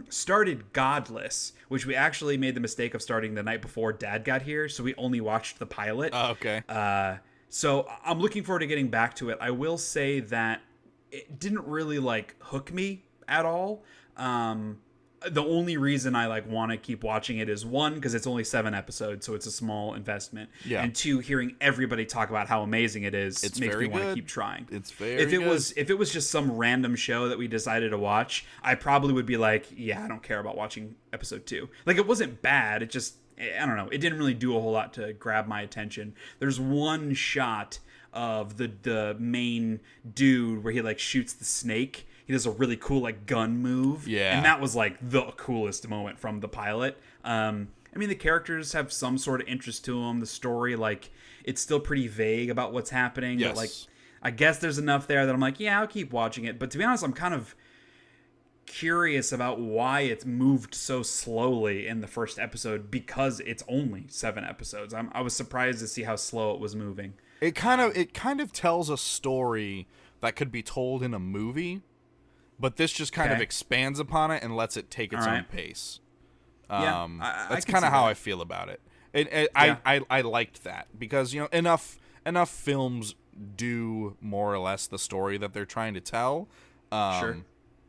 started Godless, which we actually made the mistake of starting the night before Dad got here, so we only watched the pilot. Oh, okay. So I'm looking forward to getting back to it. I will say that it didn't really like hook me at all. The only reason I like want to keep watching it is, one, because it's only 7 episodes, so it's a small investment. Yeah. And 2, hearing everybody talk about how amazing it is makes me want to keep trying. It's very if it good. If it was just some random show that we decided to watch, I probably would be like, yeah, I don't care about watching episode 2. Like, it wasn't bad. It just, I don't know. It didn't really do a whole lot to grab my attention. There's one shot of the main dude where he like shoots the snake. He does a really cool like gun move. Yeah. And that was like the coolest moment from the pilot. I mean, the characters have some sort of interest to them. The story, like, it's still pretty vague about what's happening. Yes. But like, I guess there's enough there that I'm like, yeah, I'll keep watching it. But to be honest, I'm kind of curious about why it's moved so slowly in the first episode, because it's only 7 episodes. I was surprised to see how slow it was moving. It kind of tells a story that could be told in a movie, but this just kind of expands upon it and lets it take its own pace. That's kind of how I feel about it. I liked that, because, you know, enough films do more or less the story that they're trying to tell. Sure.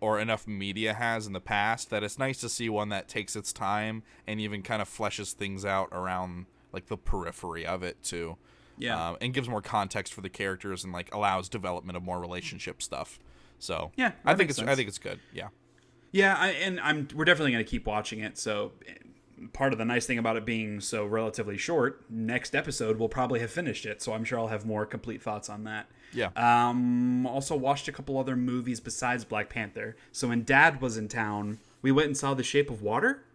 Or enough media has in the past, that it's nice to see one that takes its time and even kind of fleshes things out around like the periphery of it too. Yeah. And gives more context for the characters and like allows development of more relationship stuff. So yeah, I think it's good. Yeah. Yeah, we're definitely going to keep watching it. So part of the nice thing about it being so relatively short, next episode we'll probably have finished it. So I'm sure I'll have more complete thoughts on that. Yeah. Also watched a couple other movies besides Black Panther. So when Dad was in town, we went and saw The Shape of Water,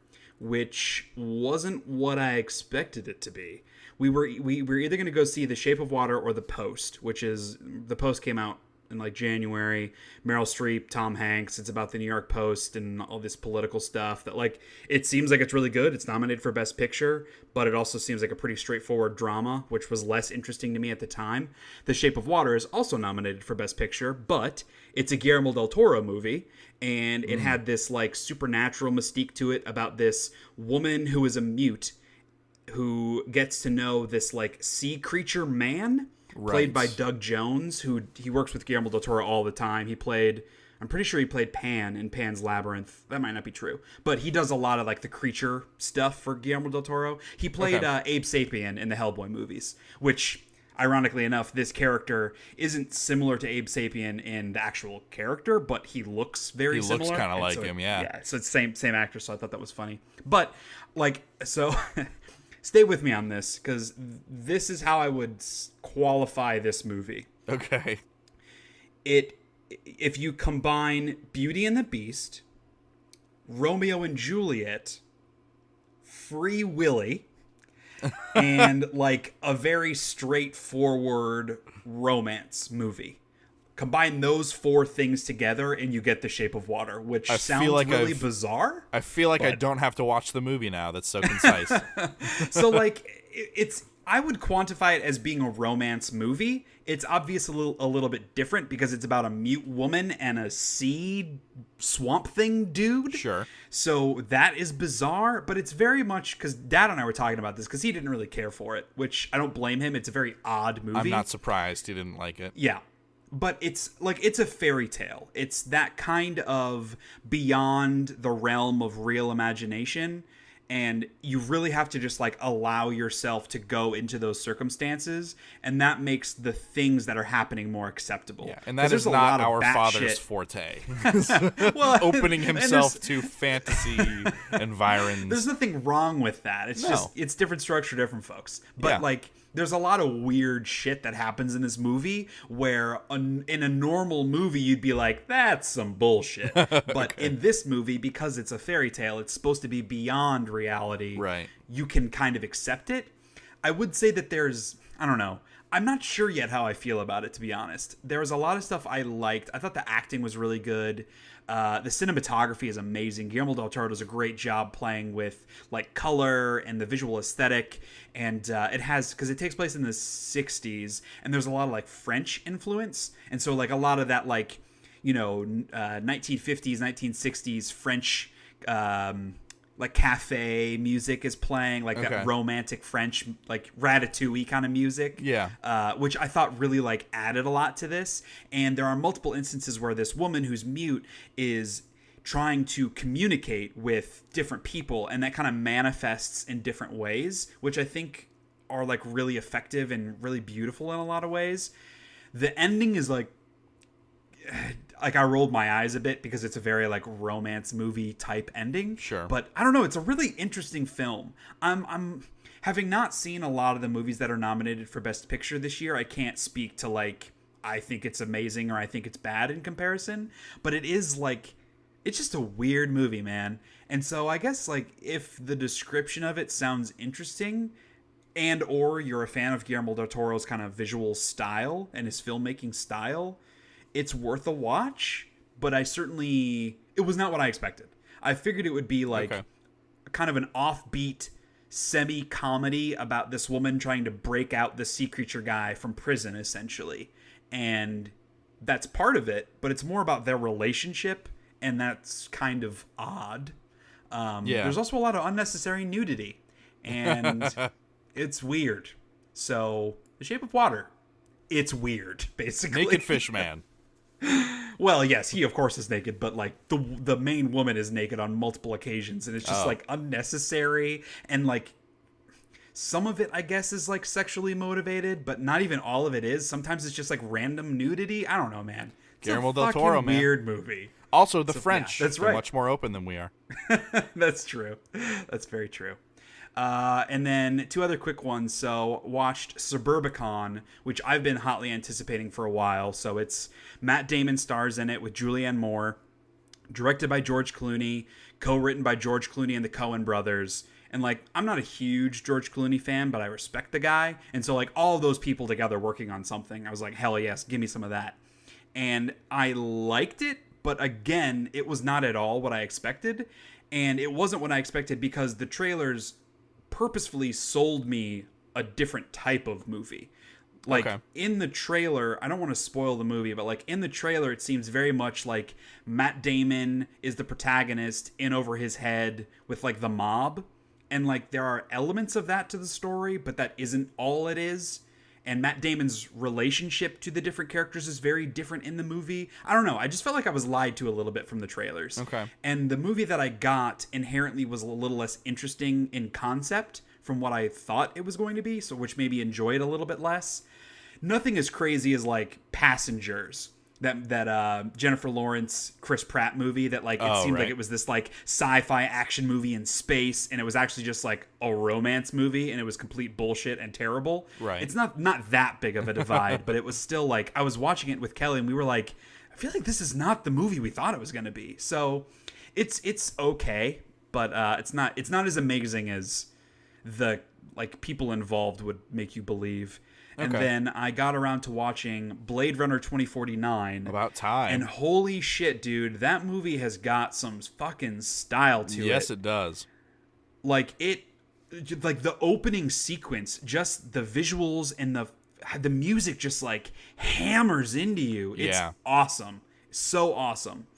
which wasn't what I expected it to be. We were either going to go see The Shape of Water or The Post, which is, The Post came out in like January. Meryl Streep, Tom Hanks. It's about the New York Post and all this political stuff that, like, it seems like it's really good. It's nominated for Best Picture, but it also seems like a pretty straightforward drama, which was less interesting to me at the time. The Shape of Water is also nominated for Best Picture, but it's a Guillermo del Toro movie, and it had this like supernatural mystique to it about this woman who is a mute who gets to know this like sea creature man. Right. Played by Doug Jones, who he works with Guillermo del Toro all the time. He played I'm pretty sure he played Pan in Pan's Labyrinth. That might not be true, but he does a lot of like the creature stuff for Guillermo del Toro. He played Abe Sapien in the Hellboy movies, which, ironically enough, this character isn't similar to Abe Sapien in the actual character, but he looks very similar. He looks kind of like so him, yeah. Yeah, so it's same actor, so I thought that was funny. But like, so stay with me on this, because this is how I would qualify this movie. Okay. If you combine Beauty and the Beast, Romeo and Juliet, Free Willy, and like a very straightforward romance movie. Combine those 4 things together and you get The Shape of Water, which sounds like really bizarre. I feel like I don't have to watch the movie now. That's so concise. So like I would quantify it as being a romance movie. It's obviously a little bit different because it's about a mute woman and a sea swamp thing dude. Sure. So that is bizarre, but it's very much, because Dad and I were talking about this because he didn't really care for it, which I don't blame him. It's a very odd movie. I'm not surprised he didn't like it. Yeah. But it's a fairy tale. It's that kind of beyond the realm of real imagination. And you really have to just like allow yourself to go into those circumstances, and that makes the things that are happening more acceptable. Yeah, and that is not our father's forte. Well, opening himself to fantasy environs. There's nothing wrong with that. It's just it's different structure, different folks. But like, there's a lot of weird shit that happens in this movie where in a normal movie you'd be like, that's some bullshit. But in this movie, because it's a fairy tale, it's supposed to be beyond reality. Right. You can kind of accept it. I would say that I don't know. I'm not sure yet how I feel about it, to be honest. There was a lot of stuff I liked. I thought the acting was really good. The cinematography is amazing. Guillermo del Toro does a great job playing with like color and the visual aesthetic, and because it takes place in the 60s, and there's a lot of like French influence, and so like a lot of that like 1950s 1960s French like cafe music is playing, like that romantic French, like Ratatouille kind of music. Yeah. Which I thought really like added a lot to this. And there are multiple instances where this woman who's mute is trying to communicate with different people, and that kind of manifests in different ways, which I think are like really effective and really beautiful in a lot of ways. The ending is like I rolled my eyes a bit because it's a very like romance movie type ending. Sure. But I don't know, it's a really interesting film. I'm having not seen a lot of the movies that are nominated for Best Picture this year. I can't speak to like I think it's amazing or I think it's bad in comparison, but it is like it's just a weird movie, man. And so I guess like if the description of it sounds interesting, and or you're a fan of Guillermo del Toro's kind of visual style and his filmmaking style, it's worth a watch. But it was not what I expected. I figured it would be like kind of an offbeat semi-comedy about this woman trying to break out the sea creature guy from prison, essentially. And that's part of it, but it's more about their relationship, and that's kind of odd. There's also a lot of unnecessary nudity, and it's weird. So, The Shape of Water, it's weird, basically. Naked fish man. Well, yes, he of course is naked, but like the main woman is naked on multiple occasions, and it's just like unnecessary, and like some of it I guess is like sexually motivated, but not even all of it is. Sometimes it's just like random nudity. I don't know, man. It's Guillermo del Toro, man. Weird movie. Also, the French. Yeah, that's right. They're much more open than we are. That's true. That's very true. And then 2 other quick ones. So watched Suburbicon, which I've been hotly anticipating for a while. So it's Matt Damon stars in it with Julianne Moore, directed by George Clooney, co-written by George Clooney and the Coen brothers. And like, I'm not a huge George Clooney fan, but I respect the guy. And so like all of those people together working on something, I was like, hell yes, give me some of that. And I liked it, but again, it was not at all what I expected. And it wasn't what I expected because the trailers purposefully sold me a different type of movie. Like in the trailer, I don't want to spoil the movie, but like in the trailer, it seems very much like Matt Damon is the protagonist in over his head with like the mob. And like there are elements of that to the story, but that isn't all it is. and Matt Damon's relationship to the different characters is very different in the movie. I don't know. I just felt like I was lied to a little bit from the trailers. Okay. And the movie that I got inherently was a little less interesting in concept from what I thought it was going to be, so which maybe enjoyed a little bit less. Nothing as crazy as like Passengers, that Jennifer Lawrence, Chris Pratt movie that like it seemed like it was this like sci-fi action movie in space, and it was actually just like a romance movie, and it was complete bullshit and terrible. Right. It's not that big of a divide, but it was still like I was watching it with Kelly, and we were like, I feel like this is not the movie we thought it was going to be. So it's okay, but it's not as amazing as the like people involved would make you believe. And then I got around to watching Blade Runner 2049. About time. And holy shit, dude, that movie has got some fucking style to it. Yes, it does. Like the opening sequence, just the visuals and the music just like hammers into you. It's awesome. So awesome.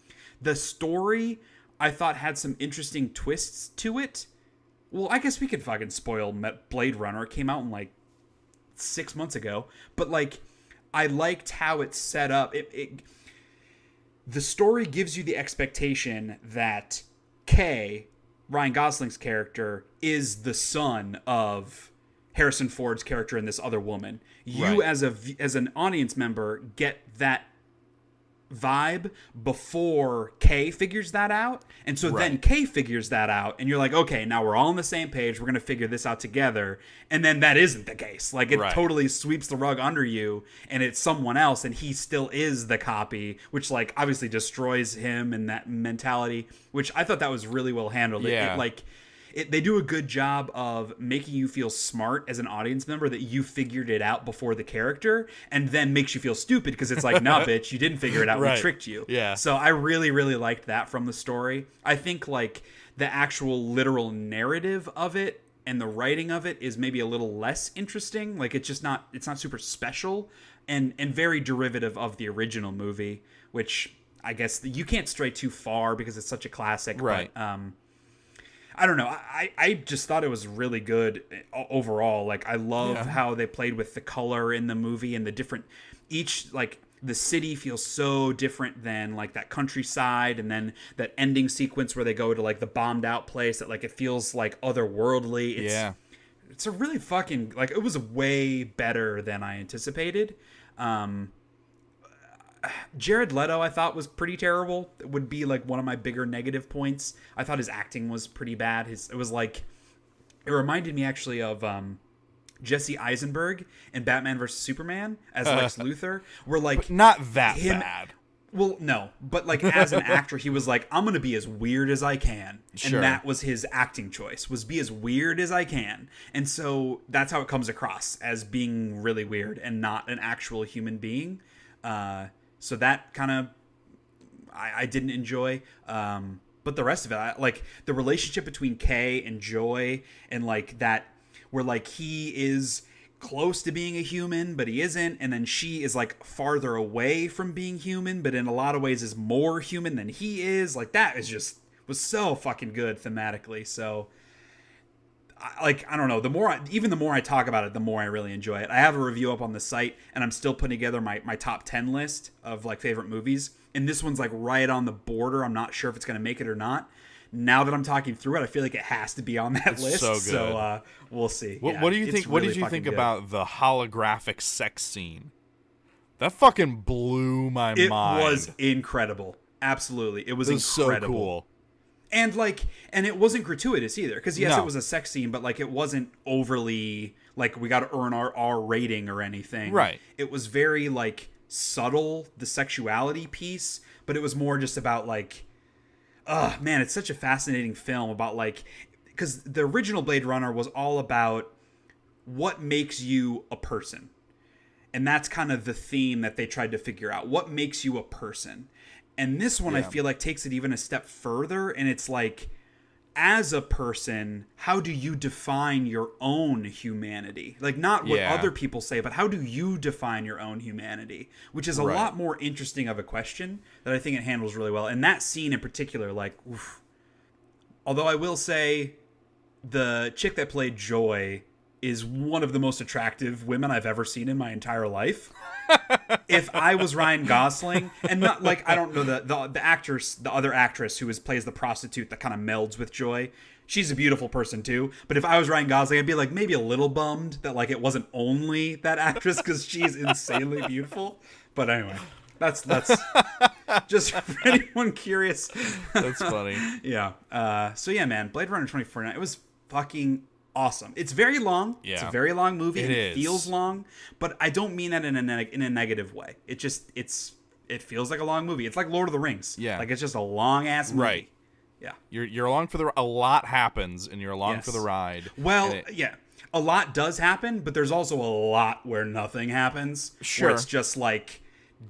The story I thought had some interesting twists to it. Well, I guess we could fucking spoil Blade Runner. It came out in like 6 months ago, but like I liked how it's set up. The story gives you the expectation that Kay, Ryan Gosling's character, is the son of Harrison Ford's character and this other woman. You as an audience member get that vibe before Kay figures that out, and so then Kay figures that out, and you're like, okay, now we're all on the same page, we're gonna figure this out together. And then that isn't the case. Like it totally sweeps the rug under you, and it's someone else, and he still is the copy, which like obviously destroys him and that mentality, which I thought that was really well handled. They do a good job of making you feel smart as an audience member that you figured it out before the character, and then makes you feel stupid because it's like, nah, bitch, you didn't figure it out. We tricked you. Yeah. So I really, really liked that from the story. I think like the actual literal narrative of it and the writing of it is maybe a little less interesting. Like it's not super special and very derivative of the original movie, which I guess you can't stray too far because it's such a classic. Right. But, I don't know. I just thought it was really good overall. Like I love how they played with the color in the movie and the different, each like the city feels so different than like that countryside, and then that ending sequence where they go to like the bombed out place that like it feels like otherworldly. It's a really fucking like it was way better than I anticipated. Jared Leto, I thought, was pretty terrible. It would be like one of my bigger negative points. I thought his acting was pretty bad. It reminded me actually of Jesse Eisenberg in Batman vs Superman as Lex Luthor. Where like but not that bad. Well, no, but like as an actor, he was like, I'm gonna be as weird as I can, and that was his acting choice, was be as weird as I can, and so that's how it comes across, as being really weird and not an actual human being. So that kind of I didn't enjoy. But the rest of it, like the relationship between Kay and Joy, and like that, where like he is close to being a human, but he isn't, and then she is like farther away from being human, but in a lot of ways is more human than he is. Like that was so fucking good thematically. So I don't know. The more I talk about it, the more I really enjoy it. I have a review up on the site, and I'm still putting together my top 10 list of like favorite movies. And this one's like right on the border. I'm not sure if it's going to make it or not. Now that I'm talking through it, I feel like it has to be on that list. So good. So we'll see. What do you think? What did you think about the holographic sex scene? That fucking blew my mind. It was incredible. Absolutely, it was incredible. So cool. And it wasn't gratuitous either, because yes, it was a sex scene, but like it wasn't overly like we got to earn our R rating or anything. Right. It was very like subtle, the sexuality piece, but it was more just about like, man, it's such a fascinating film about like, because the original Blade Runner was all about what makes you a person, and that's kind of the theme that they tried to figure out. What makes you a person? And this one, I feel like, takes it even a step further, and it's like, as a person, how do you define your own humanity? Like, not what other people say, but how do you define your own humanity? Which is a lot more interesting of a question that I think it handles really well. And that scene in particular, like, oof. Although I will say, the chick that played Joy is one of the most attractive women I've ever seen in my entire life. If I was Ryan Gosling, and not like, I don't know the actress, the other actress who plays the prostitute that kind of melds with Joy. She's a beautiful person too. But if I was Ryan Gosling, I'd be like maybe a little bummed that like it wasn't only that actress because she's insanely beautiful. But anyway, that's just for anyone curious. That's funny. Yeah. So yeah, man, Blade Runner 2049. It was fucking awesome. It's very long. Yeah. It's a very long movie. It feels long, but I don't mean that in a negative way. It feels like a long movie. It's like Lord of the Rings. Yeah. Like it's just a long ass movie. Right. Yeah. You're along for a lot happens and you're along for the ride. Well, yeah. A lot does happen, but there's also a lot where nothing happens. Sure. Where it's just like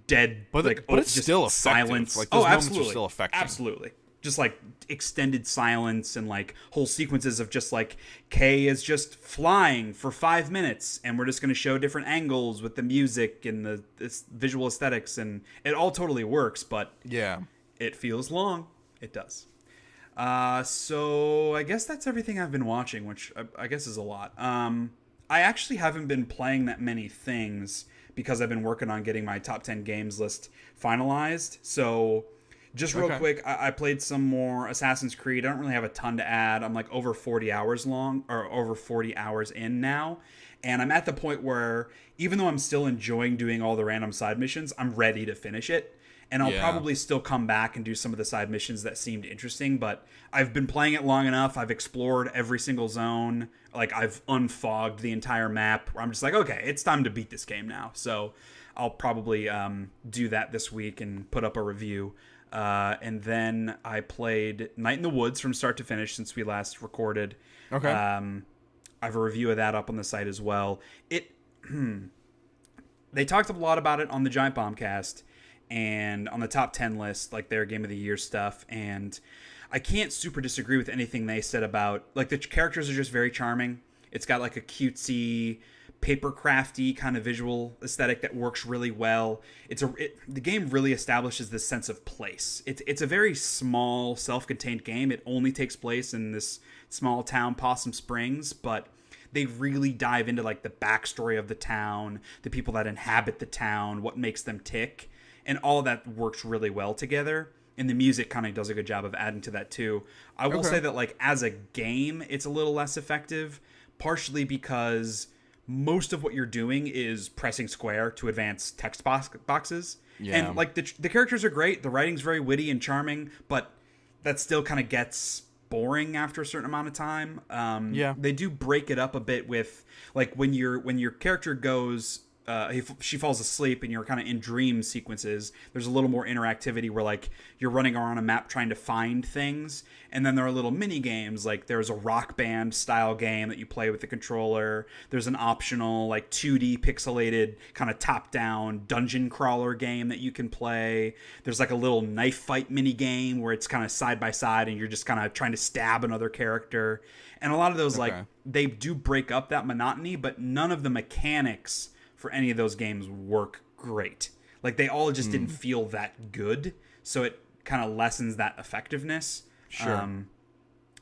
dead, but it's just still silence. Like those moments absolutely. are still affecting. Absolutely. Just like extended silence and like whole sequences of just like Kay is just flying for 5 minutes and we're just going to show different angles with the music and the visual aesthetics, and it all totally works, but yeah, it feels long. It does. So I guess that's everything I've been watching, which I guess is a lot. I actually haven't been playing that many things because I've been working on getting my top 10 games list finalized. So just real quick, I played some more Assassin's Creed. I don't really have a ton to add. I'm like over 40 hours in now. And I'm at the point where even though I'm still enjoying doing all the random side missions, I'm ready to finish it. And I'll probably still come back and do some of the side missions that seemed interesting, but I've been playing it long enough. I've explored every single zone. Like, I've unfogged the entire map. I'm just like, okay, it's time to beat this game now. So I'll probably do that this week and put up a review. And then I played Night in the Woods from start to finish since we last recorded. Okay. I have a review of that up on the site as well. They talked a lot about it on the Giant Bombcast and on the top 10 list, like their Game of the Year stuff. And I can't super disagree with anything they said about, like, the characters are just very charming. It's got like a cutesy, paper crafty kind of visual aesthetic that works really well. The game really establishes this sense of place. It's a very small, self-contained game. It only takes place in this small town, Possum Springs, but they really dive into like the backstory of the town, the people that inhabit the town, what makes them tick. And all of that works really well together. And the music kind of does a good job of adding to that too. I will say that like as a game, it's a little less effective, partially because most of what you're doing is pressing square to advance text boxes. Yeah. And like the characters are great. The writing's very witty and charming, but that still kind of gets boring after a certain amount of time. They do break it up a bit with like when your character goes... she falls asleep and you're kind of in dream sequences. There's a little more interactivity where like you're running around a map trying to find things, and then there are little mini games. Like there's a Rock Band style game that you play with the controller. There's an optional like 2D pixelated kind of top down dungeon crawler game that you can play. There's like a little knife fight mini game where it's kind of side by side and you're just kind of trying to stab another character. And a lot of those like they do break up that monotony, but none of the mechanics for any of those games work great. Like they all just didn't feel that good, so it kind of lessens that effectiveness. Sure.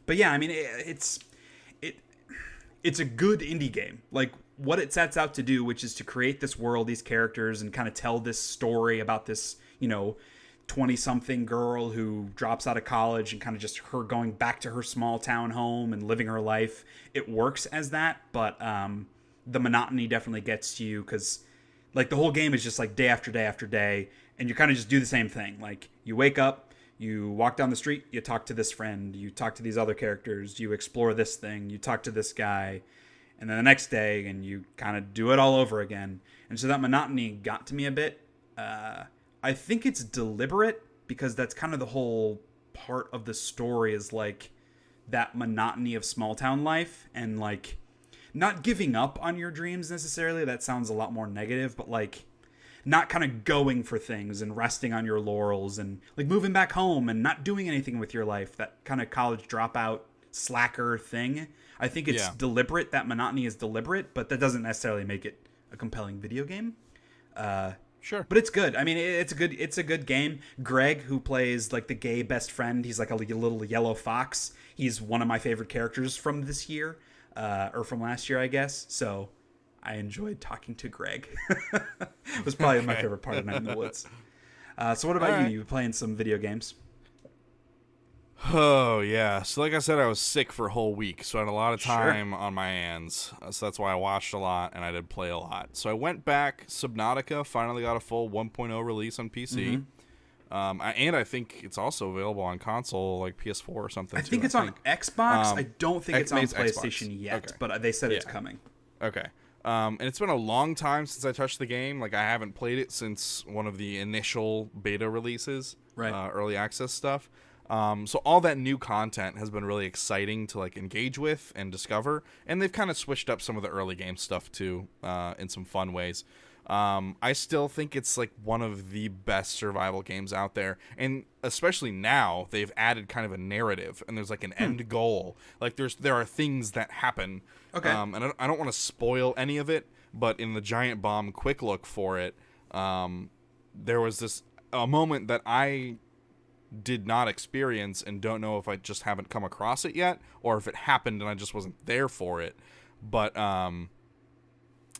But yeah, I mean it's a good indie game. Like what it sets out to do, which is to create this world, these characters, and kind of tell this story about this, 20-something girl who drops out of college and kind of just her going back to her small town home and living her life. It works as that, but the monotony definitely gets to you because like the whole game is just like day after day after day, and you kind of just do the same thing. Like you wake up, you walk down the street, you talk to this friend, you talk to these other characters, you explore this thing, you talk to this guy, and then the next day, and you kind of do it all over again. And so that monotony got to me a bit. I think it's deliberate because that's kind of the whole part of the story is like that monotony of small town life and like not giving up on your dreams necessarily. That sounds a lot more negative, but like not kind of going for things and resting on your laurels and like moving back home and not doing anything with your life. That kind of college dropout slacker thing. I think it's deliberate. That monotony is deliberate, but that doesn't necessarily make it a compelling video game. Sure. But it's good. I mean, it's a good game. Greg, who plays like the gay best friend, he's like a little yellow fox. He's one of my favorite characters from this year. or from last year, I guess. So I enjoyed talking to Greg. It was probably my favorite part of Night in the Woods. So what about you? You playing some video games? Oh, yeah. So like I said, I was sick for a whole week, so I had a lot of time on my hands. So that's why I watched a lot, and I did play a lot. So I went back. Subnautica finally got a full 1.0 release on PC. And I think it's also available on console, like PS4 or something, I think it's on Xbox. I don't think it's on PlayStation Xbox. yet, Okay. but they said it's coming. Okay. And it's been a long time since I touched the game. Like, I haven't played it since one of the initial beta releases, early access stuff. So all that new content has been really exciting to like engage with and discover, and they've kind of switched up some of the early game stuff too, in some fun ways. I still think it's like one of the best survival games out there, and especially now they've added kind of a narrative, and there's like an end goal. Like there are things that happen. Okay. And I don't want to spoil any of it, but in the Giant Bomb quick look for it, there was a moment that I did not experience and don't know if I just haven't come across it yet or if it happened and I just wasn't there for it. But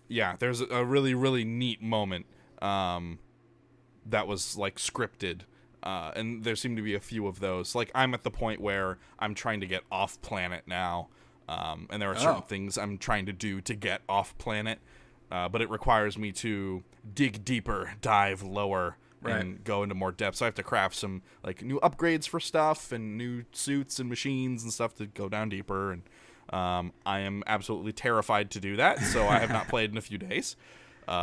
yeah, there's a really, really neat moment that was like scripted, and there seem to be a few of those. Like, I'm at the point where I'm trying to get off planet now, and there are certain things I'm trying to do to get off planet, but it requires me to dig deeper, dive lower, and go into more depth. So I have to craft some like new upgrades for stuff and new suits and machines and stuff to go down deeper. And I am absolutely terrified to do that. So I have not played in a few days.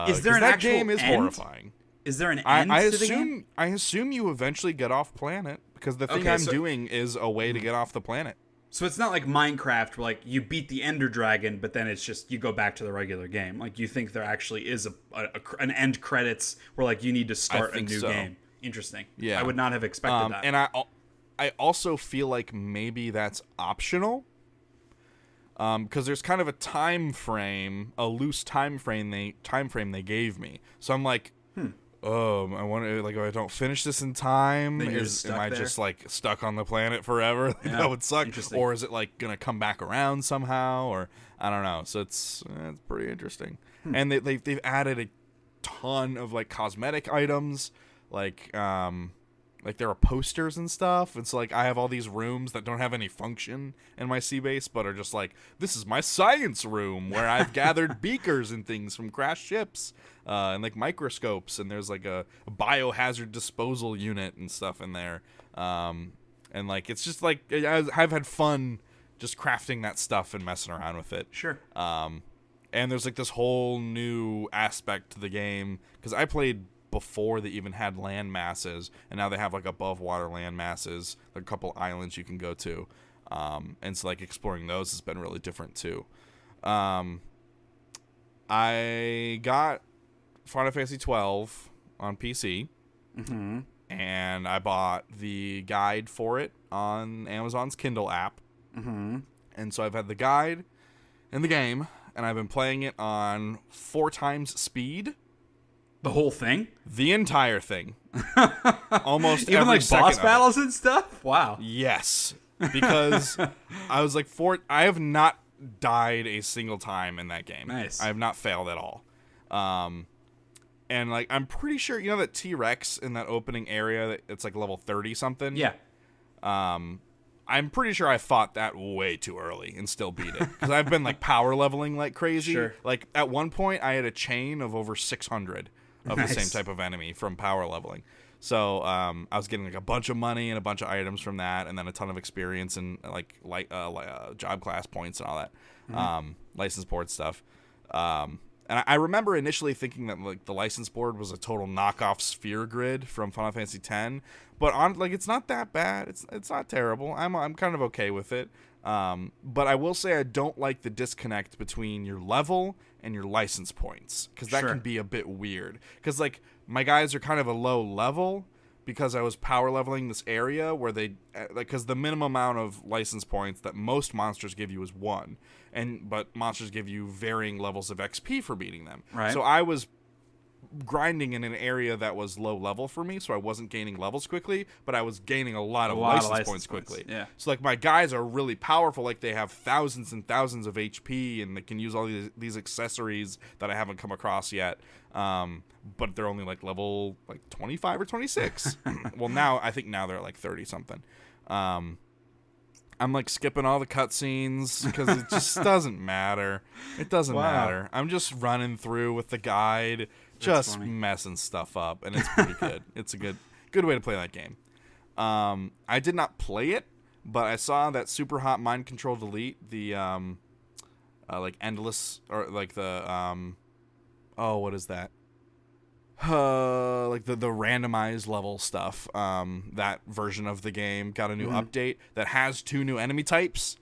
Is there an that actual game is end? horrifying. Is there an end to the game? I assume you eventually get off planet because the thing I'm doing is a way to get off the planet. So it's not like Minecraft where like you beat the Ender Dragon, but then it's just you go back to the regular game. Like, you think there actually is an end credits where like you need to start a new game. Interesting. Yeah, I would not have expected that. And I also feel like maybe that's optional, because there's kind of a time frame, a loose time frame they gave me. So I'm like, I wonder, like, if I don't finish this in time, am I just like stuck on the planet forever? Yeah, that would suck. Or is it like gonna come back around somehow? Or I don't know. So it's pretty interesting. And they've added a ton of like cosmetic items, like there are posters and stuff. And so like I have all these rooms that don't have any function in my sea base, but are just like, this is my science room where I've gathered beakers and things from crashed ships, and like microscopes, and there's like a biohazard disposal unit and stuff in there. And like, it's just like, I've had fun just crafting that stuff and messing around with it. Sure. And there's like this whole new aspect to the game, because I played before they even had land masses, and now they have like above water land masses, like a couple islands you can go to, and so like exploring those has been really different too. I got Final Fantasy 12 on PC, and I bought the guide for it on Amazon's Kindle app, and so I've had the guide and the game, and I've been playing it on 4 times speed. The whole thing? The entire thing. Almost even every like boss second battles and stuff? Wow. Yes. Because I was like, I have not died a single time in that game. Nice. I have not failed at all. And like, I'm pretty sure, you know that T-Rex in that opening area, it's like level 30 something? Yeah. I'm pretty sure I fought that way too early and still beat it. Because I've been like power leveling like crazy. Sure. Like at one point I had a chain of over 600 of the same type of enemy from power leveling. So I was getting like a bunch of money and a bunch of items from that, and then a ton of experience and like job class points and all that, license board stuff. And I remember initially thinking that like the license board was a total knockoff sphere grid from Final Fantasy X, but on like it's not that bad. It's not terrible. I'm kind of okay with it. But I will say I don't like the disconnect between your level and your license points, because that can be a bit weird. Because like my guys are kind of a low level because I was power leveling this area where they like, because the minimum amount of license points that most monsters give you is 1, but monsters give you varying levels of XP for beating them. Right. So I was grinding in an area that was low level for me, so I wasn't gaining levels quickly, but I was gaining a lot of license points quickly. Yeah. So like my guys are really powerful, like they have thousands and thousands of HP, and they can use all these accessories that I haven't come across yet. But they're only like level like 25 or 26. Well, now I think now they're like 30 something. I'm like skipping all the cutscenes because it just doesn't matter. It doesn't matter. I'm just running through with the guide, just messing stuff up, and it's pretty good. It's a good way to play that game. I did not play it, but I saw that Super Hot Mind Control Delete, the like endless, or like the what is that? Like the randomized level stuff. That version of the game got a new update that has 2 new enemy types,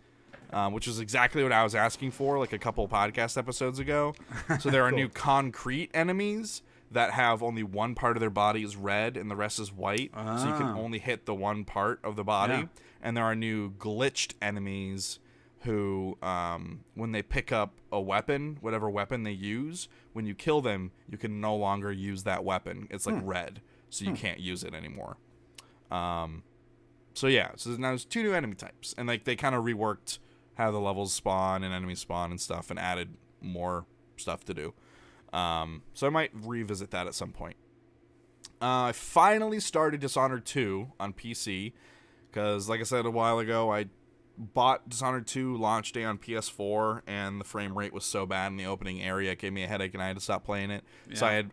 which is exactly what I was asking for like a couple podcast episodes ago. So there are new concrete enemies that have only one part of their body is red and the rest is white. So you can only hit the one part of the body. Yeah. And there are new glitched enemies who, when they pick up a weapon, whatever weapon they use, when you kill them, you can no longer use that weapon. It's like red, so you can't use it anymore. So yeah, so now there's 2 new enemy types, and like they kind of reworked how the levels spawn and enemies spawn and stuff, and added more stuff to do. So I might revisit that at some point. I finally started Dishonored 2 on PC, because like I said a while ago, I bought Dishonored 2 launch day on PS4, and the frame rate was so bad in the opening area, it gave me a headache, and I had to stop playing it. Yeah. So I had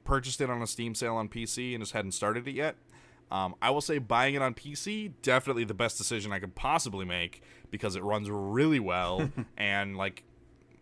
purchased it on a Steam sale on PC and just hadn't started it yet. I will say buying it on PC, definitely the best decision I could possibly make, because it runs really well, and like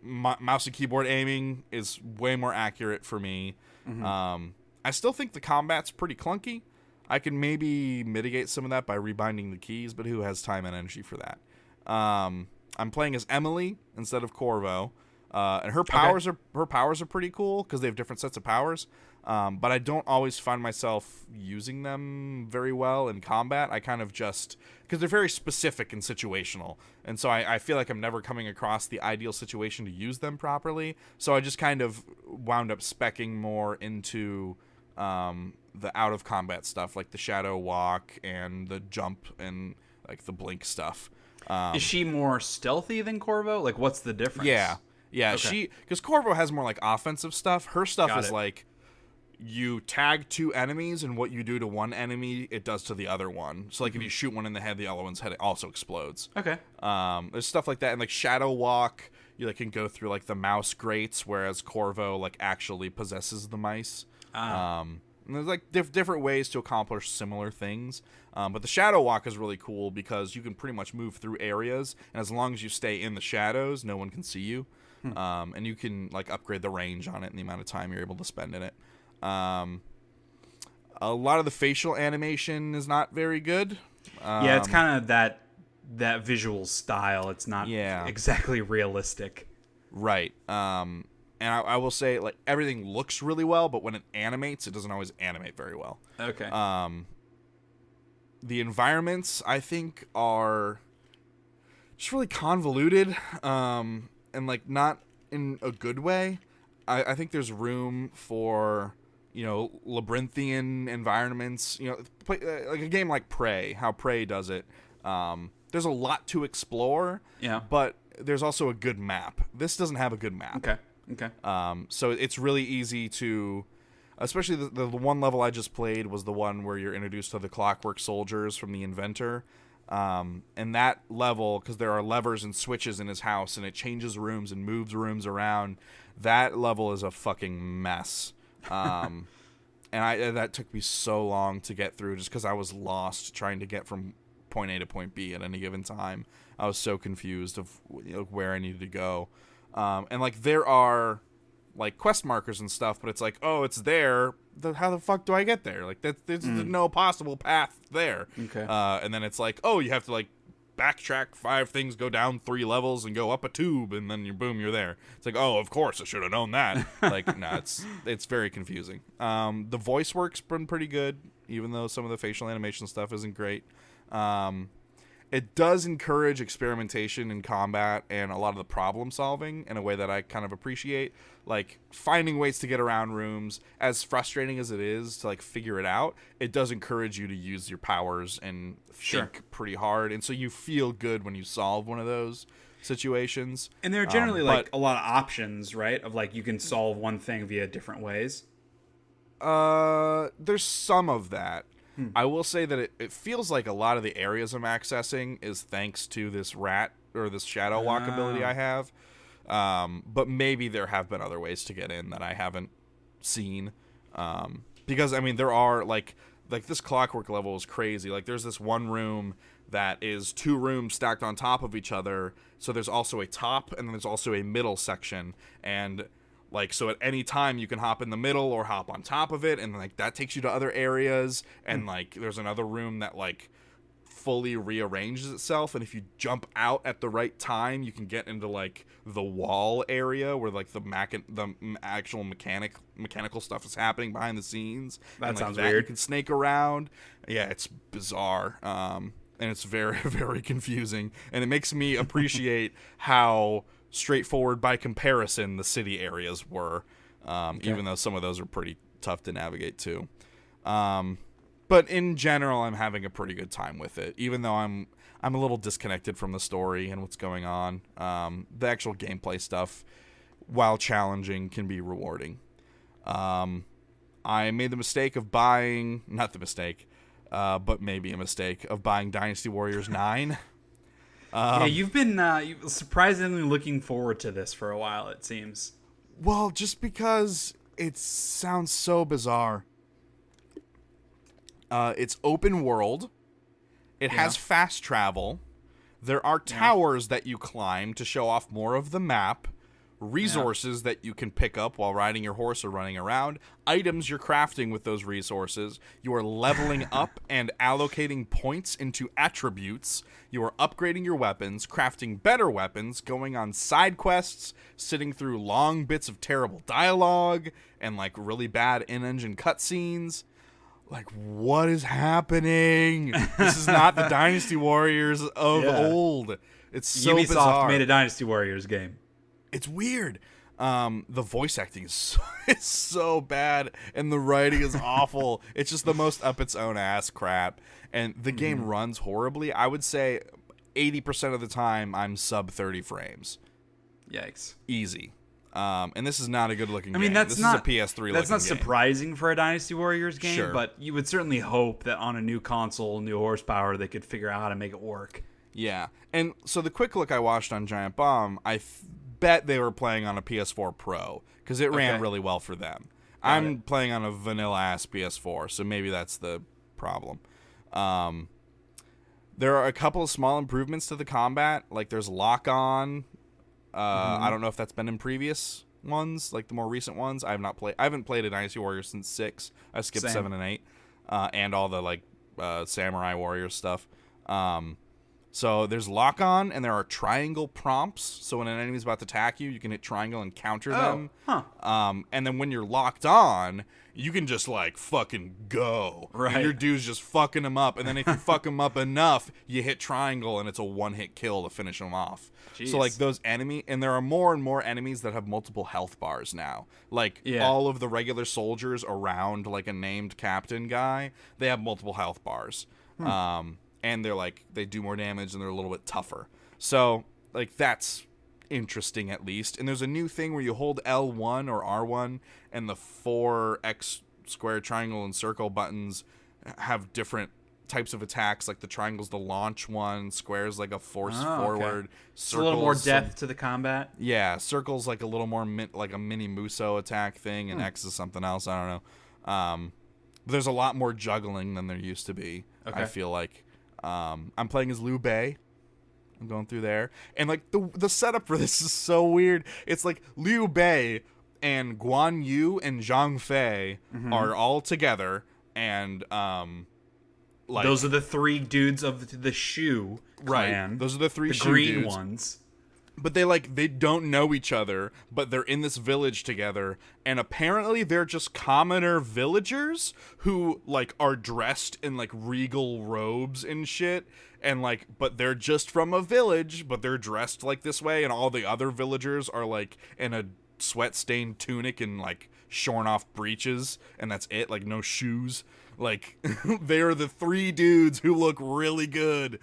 mouse and keyboard aiming is way more accurate for me. I still think the combat's pretty clunky. I can maybe mitigate some of that by rebinding the keys, but who has time and energy for that? I'm playing as Emily instead of Corvo, and her powers are pretty cool because they have different sets of powers. But I don't always find myself using them very well in combat. I kind of just, because they're very specific and situational, and so I feel like I'm never coming across the ideal situation to use them properly. So I just kind of wound up speccing more into the out of combat stuff, like the shadow walk and the jump and like the blink stuff. Is she more stealthy than Corvo? Like, what's the difference? Yeah. Okay. Because Corvo has more like offensive stuff. Her stuff is like, you tag 2 enemies, and what you do to one enemy, it does to the other one. So like if you shoot one in the head, the other one's head also explodes. Okay. There's stuff like that, and like shadow walk, you like can go through like the mouse grates, whereas Corvo like actually possesses the mice. And there's like different ways to accomplish similar things. But the shadow walk is really cool because you can pretty much move through areas, and as long as you stay in the shadows, no one can see you. And you can like upgrade the range on it and the amount of time you're able to spend in it. A lot of the facial animation is not very good. Yeah, it's kind of that visual style. It's not exactly realistic. Right. And I will say, like, everything looks really well, but when it animates, it doesn't always animate very well. Okay. The environments, I think, are just really convoluted, and, like, not in a good way. I think there's room for, you know, labyrinthian environments. You know, like a game like Prey, how Prey does it. There's a lot to explore, but there's also a good map. This doesn't have a good map. Okay. So it's really easy to, especially the one level I just played was the one where you're introduced to the Clockwork Soldiers from the Inventor. And that level, because there are levers and switches in his house, and it changes rooms and moves rooms around, that level is a fucking mess. And that took me so long to get through just because I was lost trying to get from point A to point B at any given time. I was so confused of where I needed to go. And like there are like quest markers and stuff, but it's like, oh, it's there. How the fuck do I get there? Like there's no possible path there. Okay. And then it's like, oh, you have to like backtrack 5 things, go down 3 levels, and go up a tube, and then you're there. It's like, oh, of course I should have known that. Like, no, it's very confusing. The voice work's been pretty good, even though some of the facial animation stuff isn't great. And it does encourage experimentation in combat and a lot of the problem solving in a way that I kind of appreciate. Like, finding ways to get around rooms, as frustrating as it is to, like, figure it out, it does encourage you to use your powers and think pretty hard. And so you feel good when you solve one of those situations. And there are generally, like, a lot of options, right? Of, like, you can solve one thing via different ways. There's some of that. I will say that it feels like a lot of the areas I'm accessing is thanks to this rat or this shadow walk ability I have. But maybe there have been other ways to get in that I haven't seen. Because, I mean, there are, like this clockwork level is crazy. Like, there's this one room that is 2 rooms stacked on top of each other. So there's also a top, and then there's also a middle section. And, like, so at any time you can hop in the middle or hop on top of it, and, like, that takes you to other areas. And, like, there's another room that, like, fully rearranges itself, and if you jump out at the right time, you can get into, like, the wall area where, like, the actual mechanical stuff is happening behind the scenes. That sounds weird. weird. You can snake around. Yeah, it's bizarre. And it's very, very confusing, and it makes me appreciate how straightforward by comparison the city areas were, even though some of those are pretty tough to navigate too. But in general, I'm having a pretty good time with it, even though I'm a little disconnected from the story and what's going on. The actual gameplay stuff, while challenging, can be rewarding. I made the mistake of buying, not the mistake, but maybe a mistake of buying Dynasty Warriors 9. Yeah, you've been surprisingly looking forward to this for a while, it seems. Well, just because it sounds so bizarre. It's open world. It has fast travel. There are towers that you climb to show off more of the map. Resources that you can pick up while riding your horse or running around. Items you're crafting with those resources. You are leveling up and allocating points into attributes. You are upgrading your weapons, crafting better weapons, going on side quests, sitting through long bits of terrible dialogue, and, like, really bad in-engine cutscenes. Like, what is happening? This is not the Dynasty Warriors of old. It's so Ubisoft bizarre. made a Dynasty Warriors game. It's weird. The voice acting is so bad, and the writing is awful. It's just the most up its own ass crap. And the game runs horribly. I would say 80% of the time I'm sub 30 frames. Yikes. Easy. And this is not a good looking game. I mean, that's this not is a PS3 that's not game. surprising for a Dynasty Warriors game, Sure. but you would certainly hope that on a new console, new horsepower, they could figure out how to make it work. Yeah. And so the quick look I watched on Giant Bomb, I bet they were playing on a PS4 Pro, because it ran really well for them. I'm playing on a vanilla-ass PS4, so maybe that's the problem. There are a couple of small improvements to the combat, like there's lock-on. I don't know if that's been in previous ones, like the more recent ones. I haven't played a Dynasty Warriors since 6. I skipped 7 and 8, and all the, like, Samurai Warriors stuff. So there's lock-on, and there are triangle prompts. So when an enemy's about to attack you, you can hit triangle and counter them. And then when you're locked on, you can just, like, fucking go. Right. And your dude's just fucking them up. And then if you fuck them up enough, you hit triangle, and it's a one-hit kill to finish them off. Jeez. So, like, those and there are more and more enemies that have multiple health bars now. Like, all of the regular soldiers around, like, a named captain guy, they have multiple health bars. And they're, like, they do more damage, and they're a little bit tougher. So, like, that's interesting at least. And there's a new thing where you hold L1 or R1, and the 4X, square, triangle, and circle buttons have different types of attacks. Like, the triangle's the launch one, square's like a force forward. Okay. It's a little more depth to the combat. Yeah, circle's like a little more like a mini Muso attack thing, and X is something else. I don't know. There's a lot more juggling than there used to be. I feel like. I'm playing as Liu Bei. I'm going through there, and, like, the setup for this is so weird. It's like Liu Bei and Guan Yu and Zhang Fei are all together, and like, those are the 3 dudes of the Shu clan. Those are the 3 the Shu green dudes. ones. But they don't know each other, but they're in this village together, and apparently they're just commoner villagers who like are dressed in like regal robes and shit, and like, but they're just from a village, but they're dressed like this way, and all the other villagers are like in a sweat-stained tunic and like shorn off breeches, and that's it, like no shoes. Like they're the three dudes who look really good.